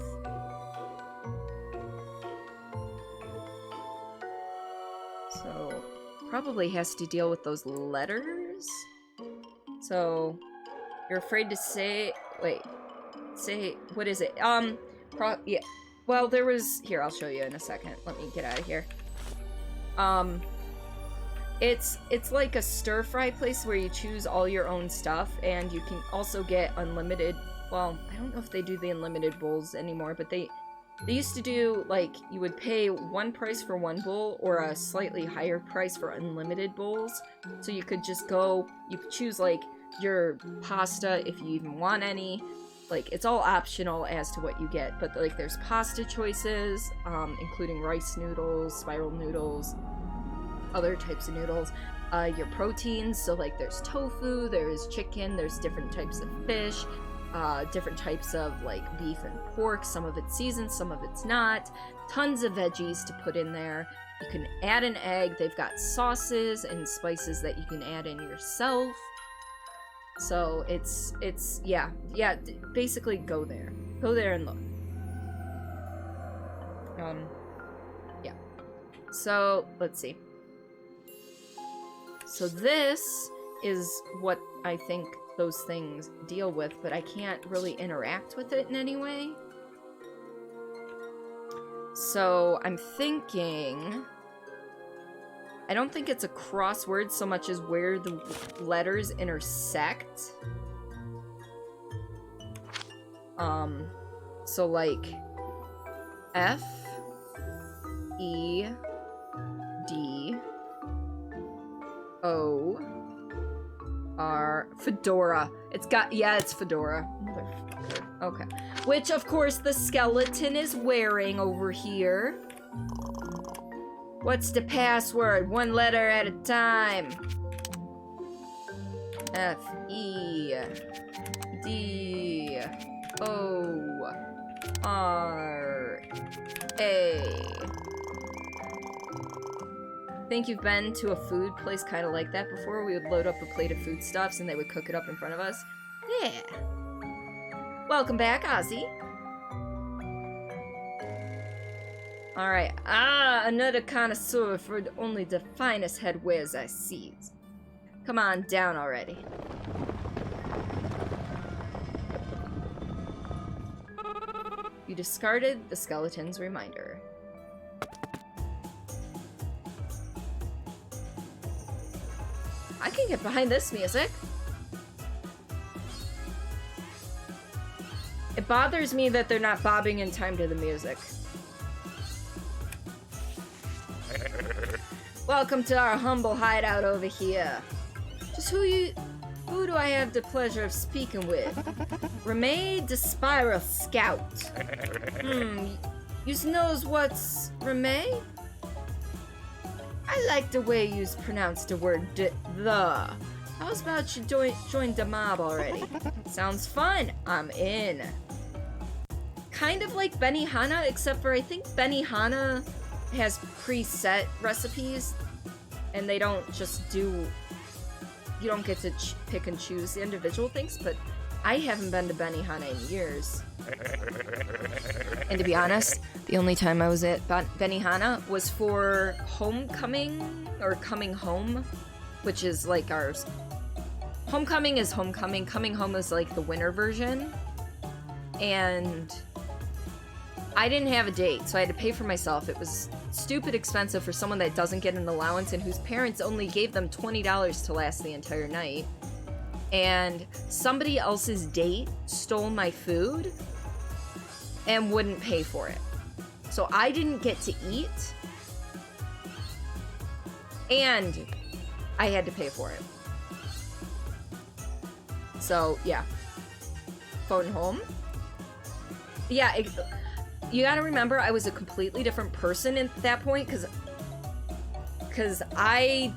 So, probably has to deal with those letters? So, you're afraid to say... Wait. Say... What is it? Yeah. Well, there was... Here, I'll show you in a second. Let me get out of here. It's like a stir-fry place where you choose all your own stuff, and you can also get unlimited... Well, I don't know if they do the unlimited bowls anymore, but they used to do, like, you would pay one price for one bowl, or a slightly higher price for unlimited bowls. So you could just go... You could choose, like, your pasta, if you even want any. Like, it's all optional as to what you get, but, like, there's pasta choices, including rice noodles, spiral noodles, other types of noodles. Your proteins, so, like, there's tofu, there's chicken, there's different types of fish, different types of, like, beef and pork. Some of it's seasoned, some of it's not. Tons of veggies to put in there. You can add an egg. They've got sauces and spices that you can add in yourself. So it's yeah, basically go there and look. Yeah. So let's see. So this is what I think those things deal with, but I can't really interact with it in any way. So I'm thinking... I don't think it's a crossword so much as where the letters intersect. So like F, E, D, O, R, Fedora. It's Fedora. Motherfucker. Okay. Which, of course, the skeleton is wearing over here. What's the password? One letter at a time. F, E, D, O, R, A. Think you've been to a food place kind of like that before? We would load up a plate of foodstuffs and they would cook it up in front of us? Yeah. Welcome back, Ozzy. Alright, another connoisseur for only the finest headwears I seize. Come on down already. You discarded the skeleton's reminder. I can get behind this music. It bothers me that they're not bobbing in time to the music. Welcome to our humble hideout over here. Just who do I have the pleasure of speaking with? Remay the Spiral Scout. You knows what's Remay? I like the way you pronounce the word the. How's about you join the mob already? Sounds fun. I'm in. Kind of like Benihana, except for I think Benihana has preset recipes, and they don't just do... You don't get to pick and choose the individual things, but I haven't been to Benihana in years. And to be honest, the only time I was at Benihana was for homecoming, or coming home, which is like ours. Homecoming is homecoming, coming home is like the winter version. And I didn't have a date, so I had to pay for myself. It was stupid expensive for someone that doesn't get an allowance and whose parents only gave them $20 to last the entire night. And somebody else's date stole my food and wouldn't pay for it. So I didn't get to eat, and I had to pay for it. So, yeah. Phone home. Yeah, you gotta remember, I was a completely different person at that point, because I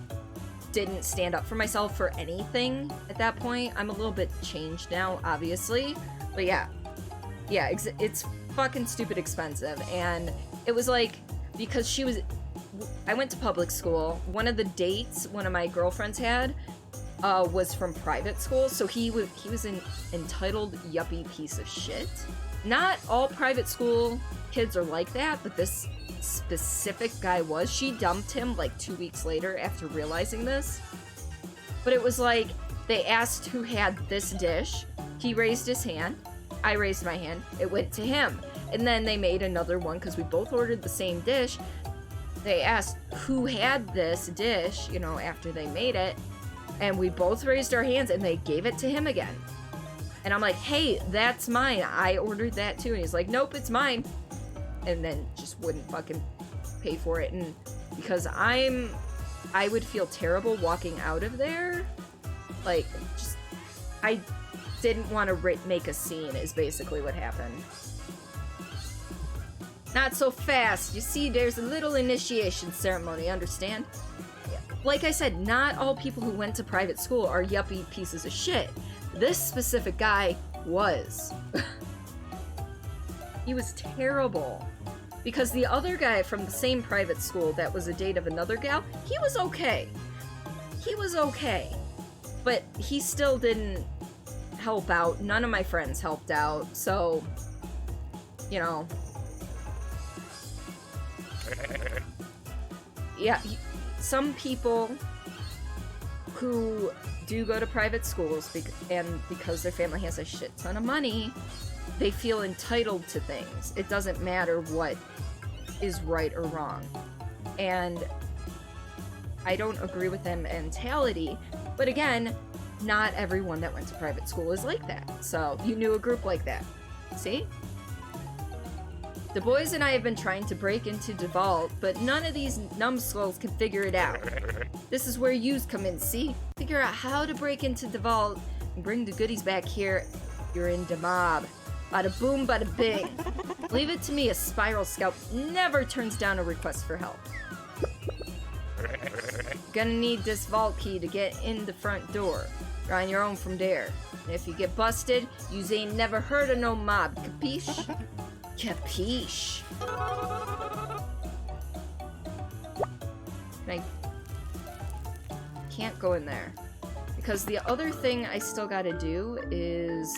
didn't stand up for myself for anything at that point. I'm a little bit changed now, obviously. But yeah, it's fucking stupid expensive. And it was like, because I went to public school, one of the dates one of my girlfriends had, was from private school, so he was an entitled yuppie piece of shit. Not all private school kids are like that, but this specific guy was. She dumped him like 2 weeks later after realizing this. But it was like, they asked who had this dish. He raised his hand. I raised my hand. It went to him. And then they made another one because we both ordered the same dish. They asked who had this dish, you know, after they made it. And we both raised our hands and they gave it to him again. And I'm like, hey, that's mine. I ordered that too. And he's like, nope, it's mine. And then just wouldn't fucking pay for it. And because I would feel terrible walking out of there. Like, just, I didn't want to make a scene is basically what happened. Not so fast. You see, there's a little initiation ceremony, understand? Like I said, not all people who went to private school are yuppie pieces of shit. This specific guy was. He was terrible. Because the other guy from the same private school that was a date of another gal, he was okay. He was okay. But he still didn't help out. None of my friends helped out. So, you know. Yeah, some people who do go to private schools and because their family has a shit ton of money, they feel entitled to things. It doesn't matter what is right or wrong. And I don't agree with that mentality, but again, not everyone that went to private school is like that. So you knew a group like that. See? The boys and I have been trying to break into the vault, but none of these numbskulls can figure it out. This is where yous come in, see? Figure out how to break into the vault and bring the goodies back here. You're in the mob. Bada boom, bada bing. Leave it to me, a spiral scout never turns down a request for help. Gonna need this vault key to get in the front door. You're on your own from there. And if you get busted, yous ain't never heard of no mob, capiche? Capiche. Can't go in there. Because the other thing I still gotta do is...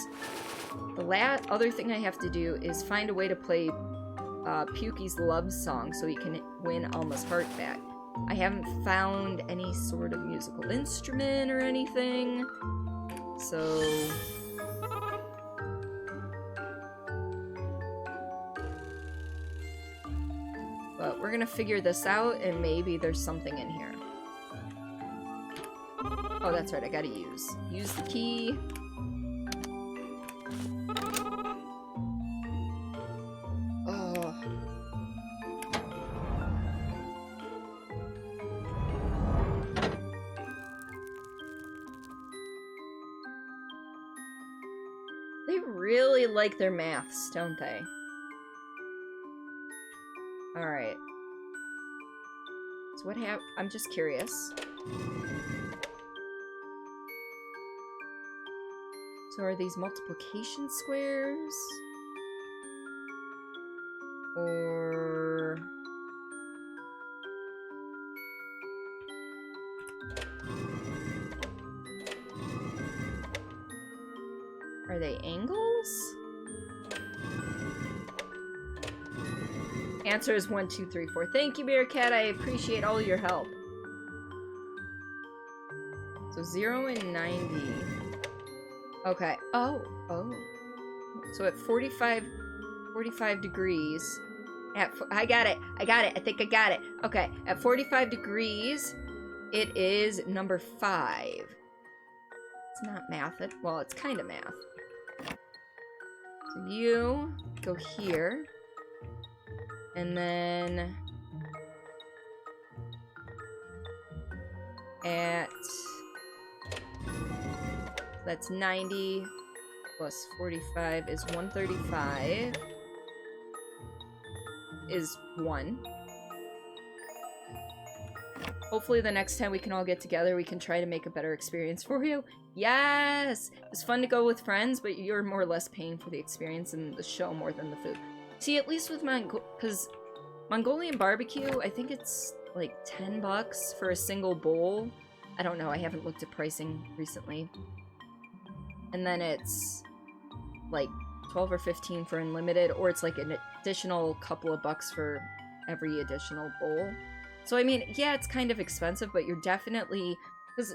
The other thing I have to do is find a way to play Pukey's love song so he can win Alma's heart back. I haven't found any sort of musical instrument or anything. So... But we're gonna figure this out, and maybe there's something in here. Oh, that's right, I gotta use the key. Oh. They really like their maths, don't they? Alright. So what I'm just curious. So are these multiplication squares? Or... Are they angles? Answer is 1, 2, 3, 4. Thank you, Meerkat. I appreciate all your help. So 0 and 90. Okay. Oh. So at 45 degrees. I got it. I think I got it. Okay. At 45 degrees, it is number 5. It's not math. Well, it's kind of math. So you go here. And then that's 90 plus 45 is 135 is 1. Hopefully the next time we can all get together, we can try to make a better experience for you. Yes! It's fun to go with friends, but you're more or less paying for the experience and the show more than the food. See, at least with because Mongolian barbecue, I think it's like $10 for a single bowl. I don't know, I haven't looked at pricing recently. And then it's like 12 or 15 for unlimited, or it's like an additional couple of bucks for every additional bowl. So I mean, yeah, it's kind of expensive, but you're definitely, because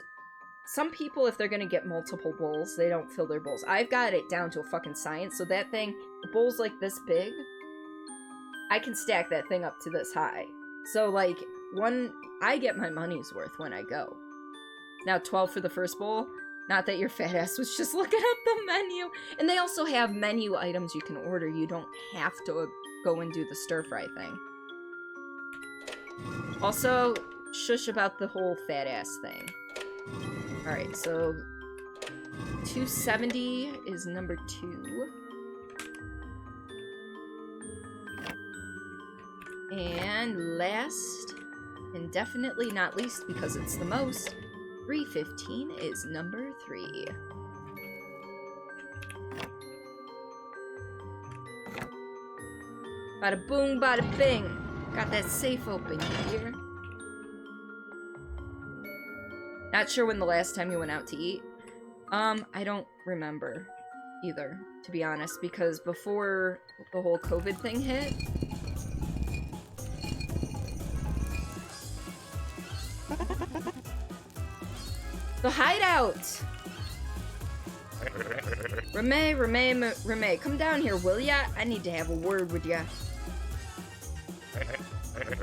some people, if they're gonna get multiple bowls, they don't fill their bowls. I've got it down to a fucking science, so that thing, the bowl's like this big, I can stack that thing up to this high. So like, I get my money's worth when I go. Now 12 for the first bowl, not that your fat ass was just looking up the menu. And they also have menu items you can order. You don't have to go and do the stir fry thing. Also, shush about the whole fat ass thing. Alright, so 270 is number 2. And last, and definitely not least because it's the most, 315 is number 3. Bada boom, bada bing. Got that safe open here. Not sure when the last time you went out to eat. I don't remember either, to be honest, because before the whole COVID thing hit, the hideout! Remay, come down here, will ya? I need to have a word with ya.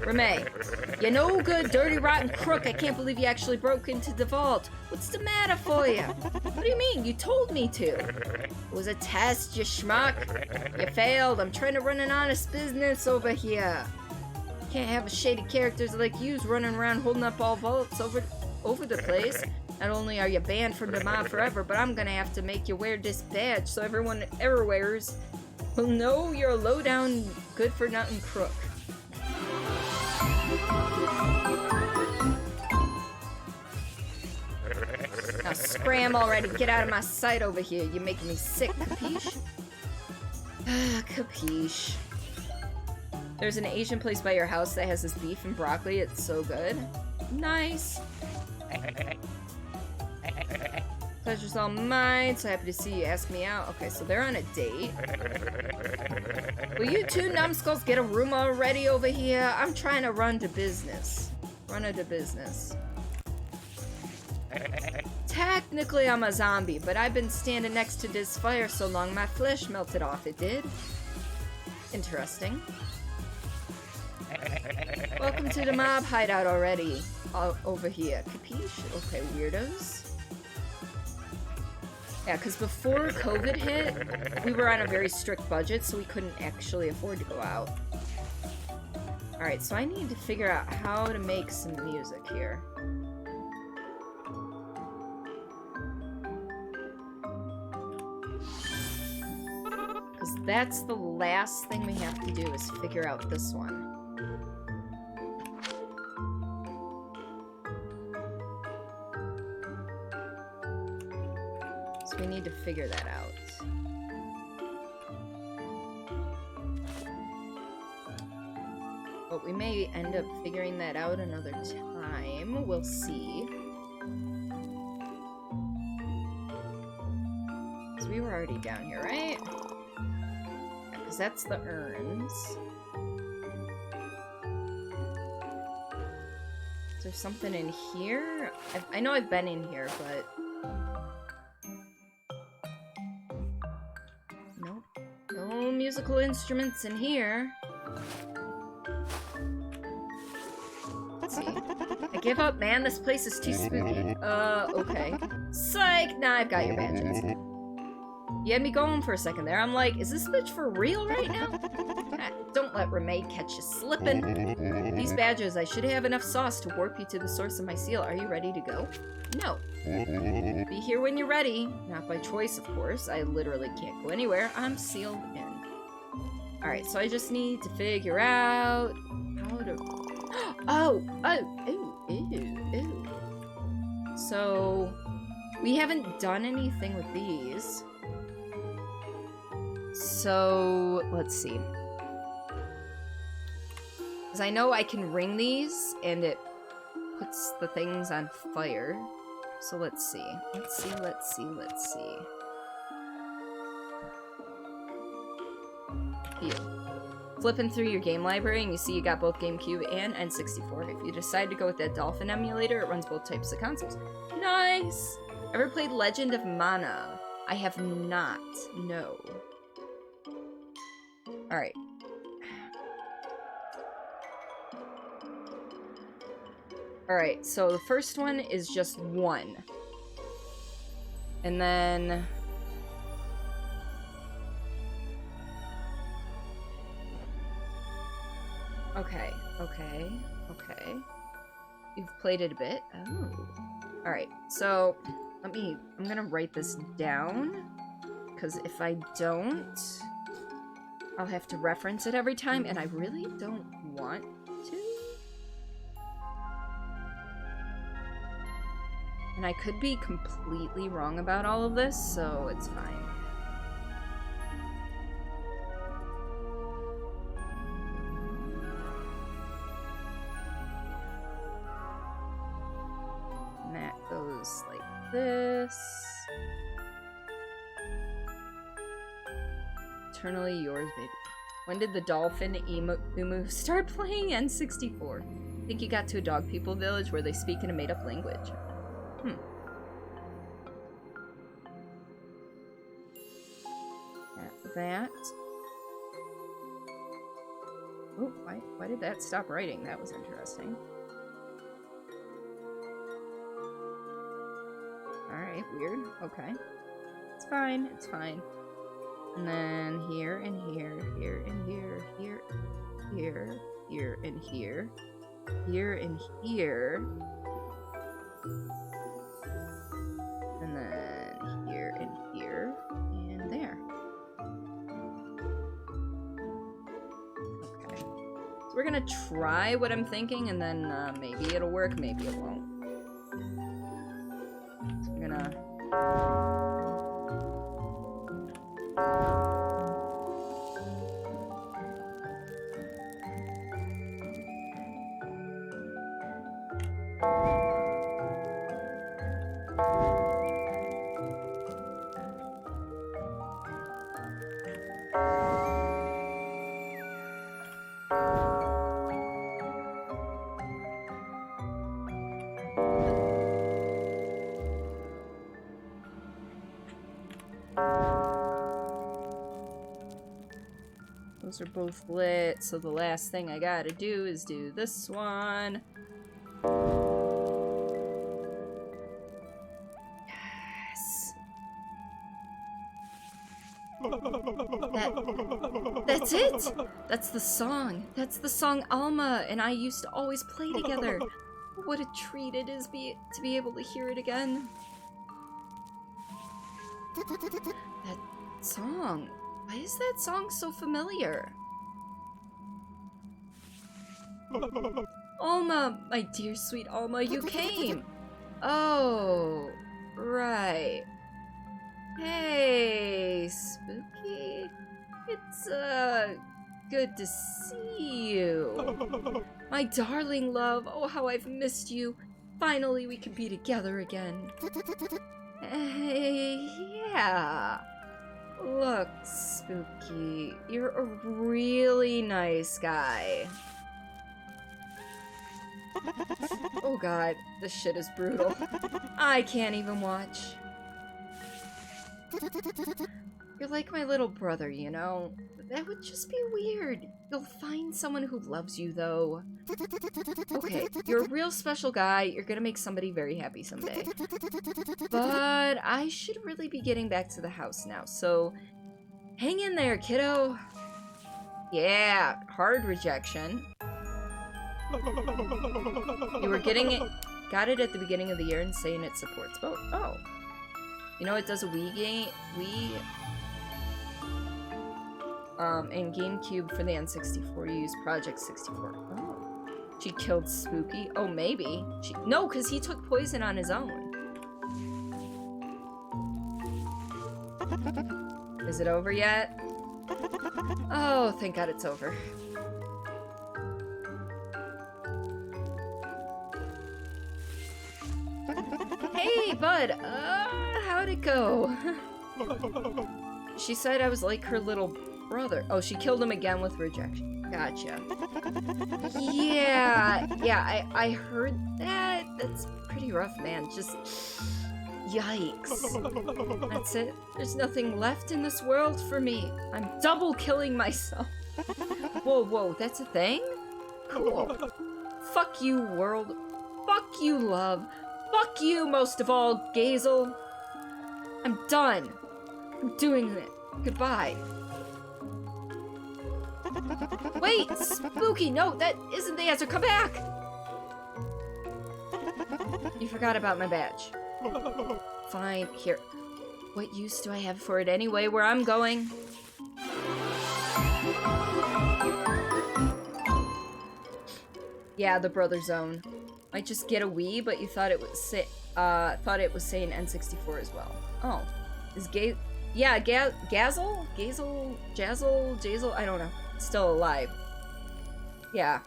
Remay, you no good, dirty, rotten crook. I can't believe you actually broke into the vault. What's the matter for you? What do you mean? You told me to. It was a test, you schmuck. You failed. I'm trying to run an honest business over here. Can't have a shady characters like yous running around holding up all vaults over the place. Not only are you banned from the mob forever, but I'm gonna have to make you wear this badge so everyone ever wears will know you're a low-down, good-for-nothing crook. Now scram already, get out of my sight over here. You're making me sick, capiche? Capiche. There's an Asian place by your house that has this beef and broccoli. It's so good. Nice. Pleasure's all mine. So happy to see you ask me out. Okay, so they're on a date. Will you two numbskulls get a room already over here? I'm trying to run to business. Technically, I'm a zombie, but I've been standing next to this fire so long my flesh melted off. It did. Interesting. Welcome to the mob hideout already. Over here. Capiche? Okay, weirdos. Yeah, because before COVID hit, we were on a very strict budget, so we couldn't actually afford to go out. Alright, so I need to figure out how to make some music here. Because that's the last thing we have to do is figure out this one. So we need to figure that out. But we may end up figuring that out another time. We'll see. So we were already down here, right? Because that's the urns. Is there something in here? I know I've been in here, but... Nope. No musical instruments in here. Let's see. I give up, man. This place is too spooky. Okay. Psych! Nah, I've got your badges. You had me going for a second there. I'm like, is this bitch for real right now? Don't let Remay catch you slipping. These badges, I should have enough sauce to warp you to the source of my seal. Are you ready to go? No. Be here when you're ready. Not by choice, of course. I literally can't go anywhere. I'm sealed in. Alright, so I just need to figure out how to... Ew. So, we haven't done anything with these. So, let's see. Because I know I can ring these, and it puts the things on fire. So let's see. Let's see. Flipping through your game library and you see you got both GameCube and N64. If you decide to go with that Dolphin emulator, it runs both types of consoles. Nice! Ever played Legend of Mana? I have not. No. Alright. Alright, so the first one is just 1. And then... Okay. You've played it a bit. Oh. Alright, so I'm gonna write this down, because if I don't, I'll have to reference it every time, and I really don't want to. And I could be completely wrong about all of this, so it's fine. And that goes like this. Eternally yours, baby. When did the dolphin Umu start playing N64? I think you got to a dog people village where they speak in a made-up language. That. Oh, why did that stop writing? That was interesting. Alright, weird. Okay. It's fine, it's fine. And then here and here, here and here, here, here, here and here, here and here. And then here and here, and there. Okay. So we're gonna try what I'm thinking, and then maybe it'll work, maybe it won't. So we're gonna... Those are both lit, so the last thing I gotta do is do this one. Yes. That's it! That's the song. That's the song Alma and I used to always play together. What a treat it is to be able to hear it again. That song. Why is that song so familiar? Alma, my dear sweet Alma, you came! Oh, right. Hey, Spooky. It's, good to see you. My darling love, oh how I've missed you. Finally we can be together again. Yeah. Look, Spooky, you're a really nice guy. Oh god, this shit is brutal. I can't even watch. You're like my little brother, you know? That would just be weird. You'll find someone who loves you, though. Okay, you're a real special guy. You're gonna make somebody very happy someday. But I should really be getting back to the house now, so hang in there, kiddo. Yeah, hard rejection. You were got it at the beginning of the year and saying it supports both. Oh. You know, it does a Wii game, in GameCube for the N64, you use Project 64. Oh. She killed Spooky. Oh, maybe. No, because he took poison on his own. Is it over yet? Oh, thank God it's over. Hey, bud. How'd it go? She said I was like her little brother. Oh, she killed him again with rejection. Gotcha. Yeah, I heard that. That's pretty rough, man. Just... yikes. That's it. There's nothing left in this world for me. I'm double killing myself. Whoa, that's a thing? Cool. Fuck you, world. Fuck you, love. Fuck you, most of all, Gazel. I'm done. I'm doing it. Goodbye. Wait, Spooky, no, that isn't the answer. Come back! You forgot about my badge. Fine, here. What use do I have for it anyway, where I'm going? Yeah, the brother zone. Might just get a Wii, but you thought it was saying N64 as well. Oh, is Gazel, Jazzle, I don't know. Still alive. Yeah.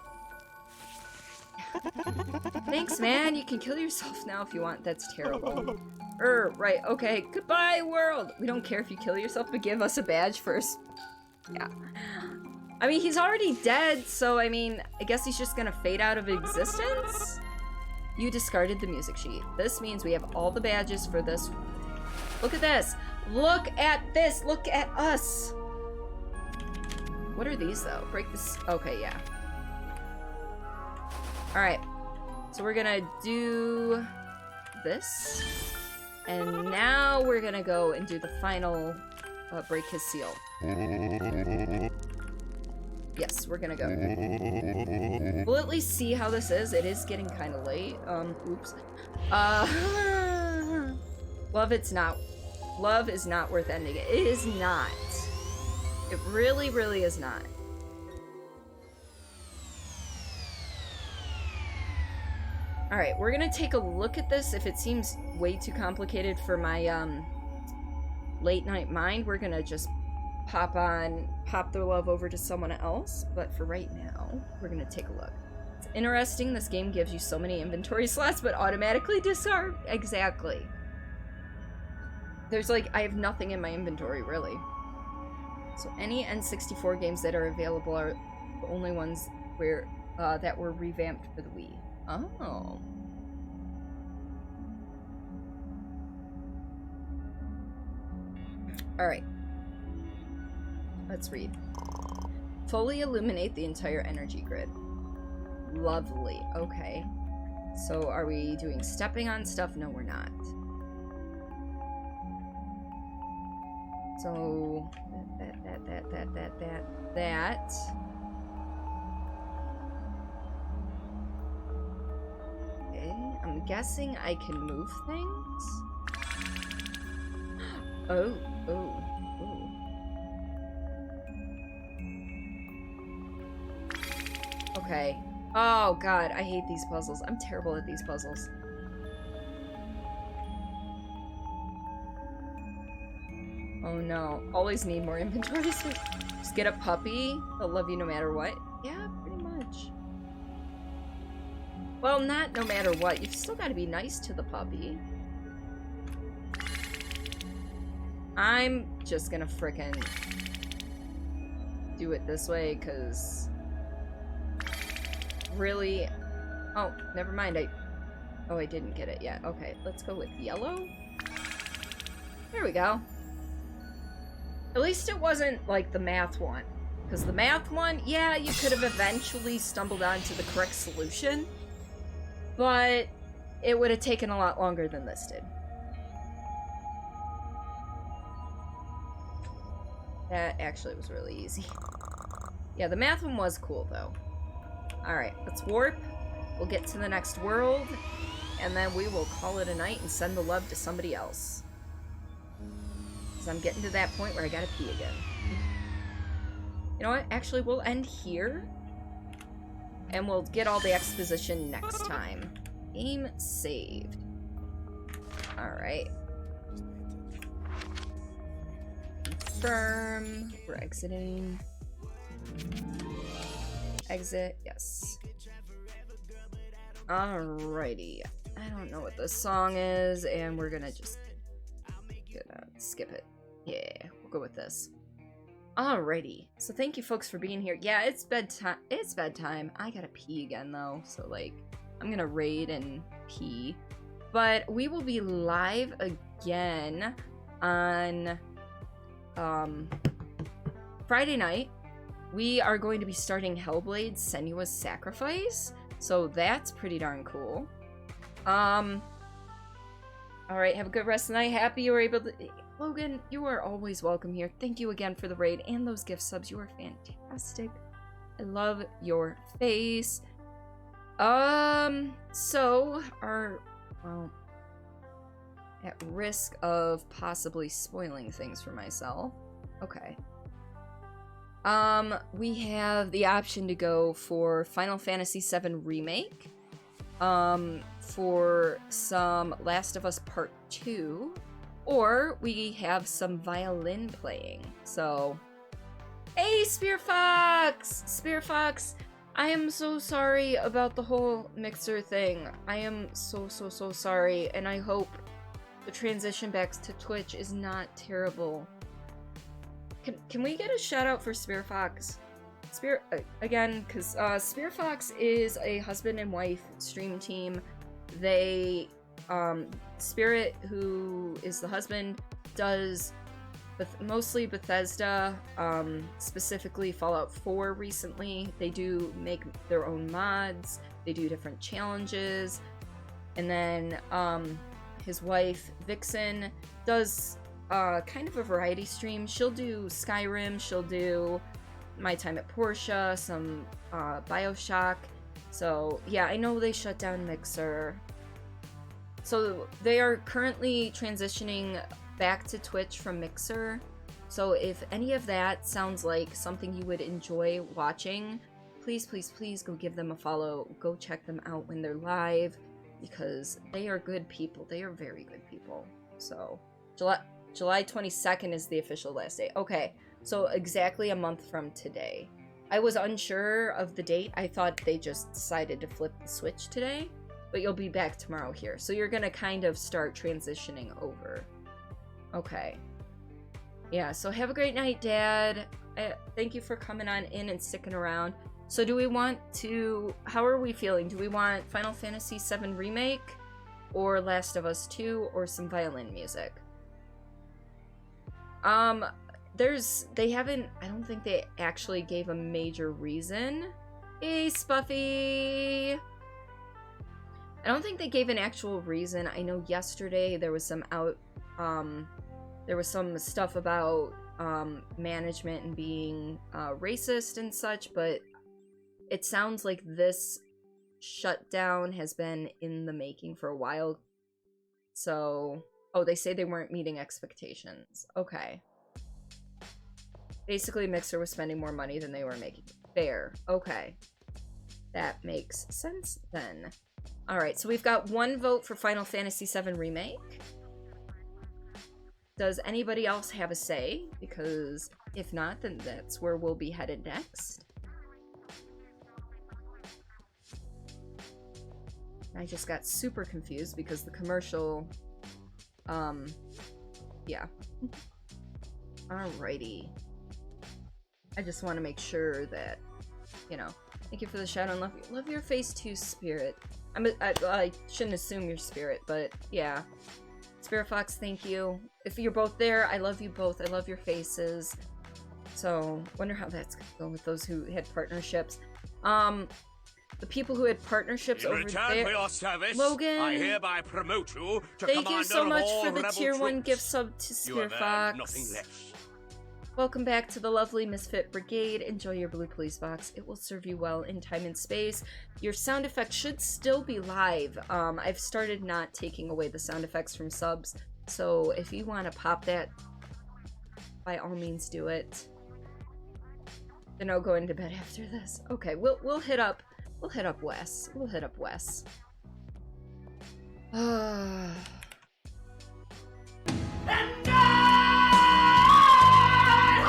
Thanks, man. You can kill yourself now if you want. That's terrible. Right. Okay. Goodbye, world. We don't care if you kill yourself, but give us a badge first. Yeah. I mean, he's already dead, so I mean, I guess he's just gonna fade out of existence? You discarded the music sheet. This means we have all the badges for this. Look at this. Look at this. Look at us. What are these, though? Break this. Okay, yeah. Alright. So we're gonna do this. And now we're gonna go and do the final break his seal. Yes, we're gonna go. We'll at least see how this is. It is getting kind of late. Oops. Love is not worth ending it. It is not. It really, really is not. Alright, we're gonna take a look at this. If it seems way too complicated for my late night mind, we're gonna just pop their love over to someone else. But for right now, we're gonna take a look. It's interesting, this game gives you so many inventory slots, but automatically discard. Exactly. There's like, I have nothing in my inventory, really. So any N64 games that are available are the only ones where that were revamped for the Wii. Oh. Alright. Let's read. Fully illuminate the entire energy grid. Lovely. Okay. So are we doing stepping on stuff? No, we're not. So that. Okay, I'm guessing I can move things. Oh. Okay. Oh god, I hate these puzzles. I'm terrible at these puzzles. Oh no. Always need more inventory. Just get a puppy. They'll love you no matter what. Yeah, pretty much. Well, not no matter what. You've still got to be nice to the puppy. I'm just gonna frickin' do it this way, because... Really? Oh, never mind. I didn't get it yet. Okay, let's go with yellow. There we go. At least it wasn't like the math one. Because the math one, yeah, you could have eventually stumbled onto the correct solution. But it would have taken a lot longer than this did. That actually was really easy. Yeah, the math one was cool, though. Alright, let's warp. We'll get to the next world. And then we will call it a night and send the love to somebody else. Because I'm getting to that point where I gotta pee again. You know what? Actually, we'll end here. And we'll get all the exposition next time. Game saved. Alright. Confirm. We're exiting. Exit. Yes. Alrighty. I don't know what this song is, and we're gonna just skip it. Yeah, we'll go with this. Alrighty. So thank you folks for being here. Yeah, it's bedtime. It's bedtime. I gotta pee again though, so like I'm gonna raid and pee. But we will be live again on Friday night. We are going to be starting Hellblade's Senua's Sacrifice, so that's pretty darn cool. Alright, have a good rest of the night. Happy you were able to... Logan, you are always welcome here. Thank you again for the raid and those gift subs. You are fantastic. I love your face. So, well, at risk of possibly spoiling things for myself. Okay. We have the option to go for Final Fantasy VII Remake, for some Last of Us Part 2, or we have some violin playing. So, hey, Spear Fox! Spear Fox, I am so sorry about the whole Mixer thing. I am so sorry, and I hope the transition back to Twitch is not terrible. Can we get a shout out for Spear Fox? Again, because Spear Fox is a husband and wife stream team. They, Spirit, who is the husband, does mostly Bethesda, specifically Fallout 4 recently. They do make their own mods, they do different challenges, and then his wife, Vixen, does kind of a variety stream. She'll do Skyrim, she'll do My Time at Portia, some Bioshock. So yeah, I know they shut down Mixer. So they are currently transitioning back to Twitch from Mixer. So if any of that sounds like something you would enjoy watching, please go give them a follow. Go check them out when they're live, because they are good people. They are very good people. So July 22nd is the official last day. Okay, so exactly a month from today. I was unsure of the date. I thought they just decided to flip the switch today, but you'll be back tomorrow here. So you're gonna kind of start transitioning over. Okay. Yeah, so have a great night, Dad. Thank you for coming on in and sticking around. So do we want to... How are we feeling? Do we want Final Fantasy VII Remake, or Last of Us 2, or some violin music? They haven't... I don't think they actually gave a major reason. Hey, Spuffy! I don't think they gave an actual reason. I know yesterday there was some there was some stuff about management and being racist and such, but it sounds like this shutdown has been in the making for a while. So, oh, they say they weren't meeting expectations. Okay. Basically, Mixer was spending more money than they were making. Fair. Okay. That makes sense then. Alright, so we've got one vote for Final Fantasy VII Remake. Does anybody else have a say? Because if not, then that's where we'll be headed next. I just got super confused because the commercial... yeah. Alrighty. I just want to make sure that, thank you for the shout out. Love your face too, Spirit. I shouldn't assume your Spirit, but yeah. Spirit Fox, thank you. If you're both there, I love you both. I love your faces. So, wonder how that's gonna go with those who had partnerships. The people who had partnerships over there. For your service, Logan, I hereby promote you to thank you so much for the Rebel tier 1 troops. gift sub to Spear Fox. Nothing less. Welcome back to the lovely Misfit Brigade. Enjoy your blue police box. It will serve you well in time and space. Your sound effects should still be live. I've started not taking away the sound effects from subs, so if you want to pop that, by all means do it. Then I'll go into bed after this. Okay, we'll hit up Wes. We'll hit up Wes.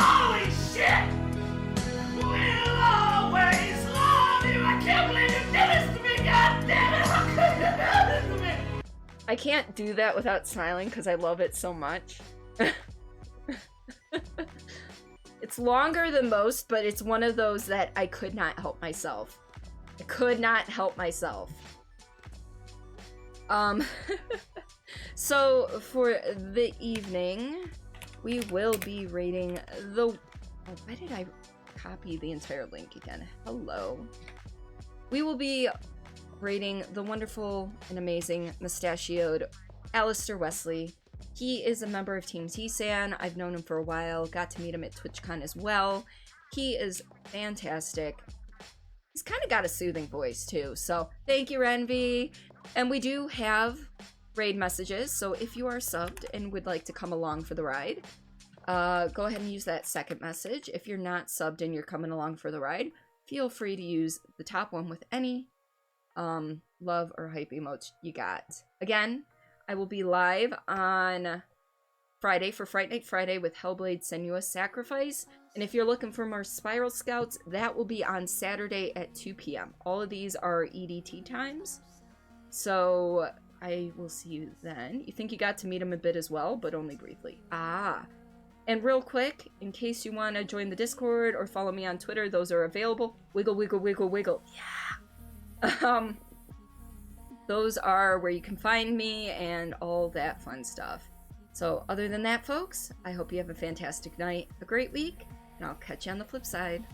Holy shit! We'll always love you! I can't believe you did this to me! God damn it! How could you do this to me? I can't do that without smiling because I love it so much. It's longer than most, but it's one of those that I could not help myself. I could not help myself. So for the evening, we will be rating the... Oh, why did I copy the entire link again? Hello. We will be rating the wonderful and amazing mustachioed Alistair Wesley. He is a member of Team T-San. I've known him for a while. Got to meet him at TwitchCon as well. He is fantastic. He's kind of got a soothing voice too. So thank you, Renvi. And we do have raid messages. So if you are subbed and would like to come along for the ride, go ahead and use that second message. If you're not subbed and you're coming along for the ride, feel free to use the top one with any love or hype emotes you got. Again, I will be live on Friday for Fright Night Friday with Hellblade Senua's Sacrifice. And if you're looking for more Spiral Scouts, that will be on Saturday at 2 p.m. All of these are EDT times. So I will see you then. You think you got to meet him a bit as well, but only briefly. And real quick, in case you want to join the Discord or follow me on Twitter, those are available. Wiggle, wiggle, wiggle, wiggle. Yeah. Those are where you can find me and all that fun stuff. So other than that, folks, I hope you have a fantastic night, a great week, and I'll catch you on the flip side.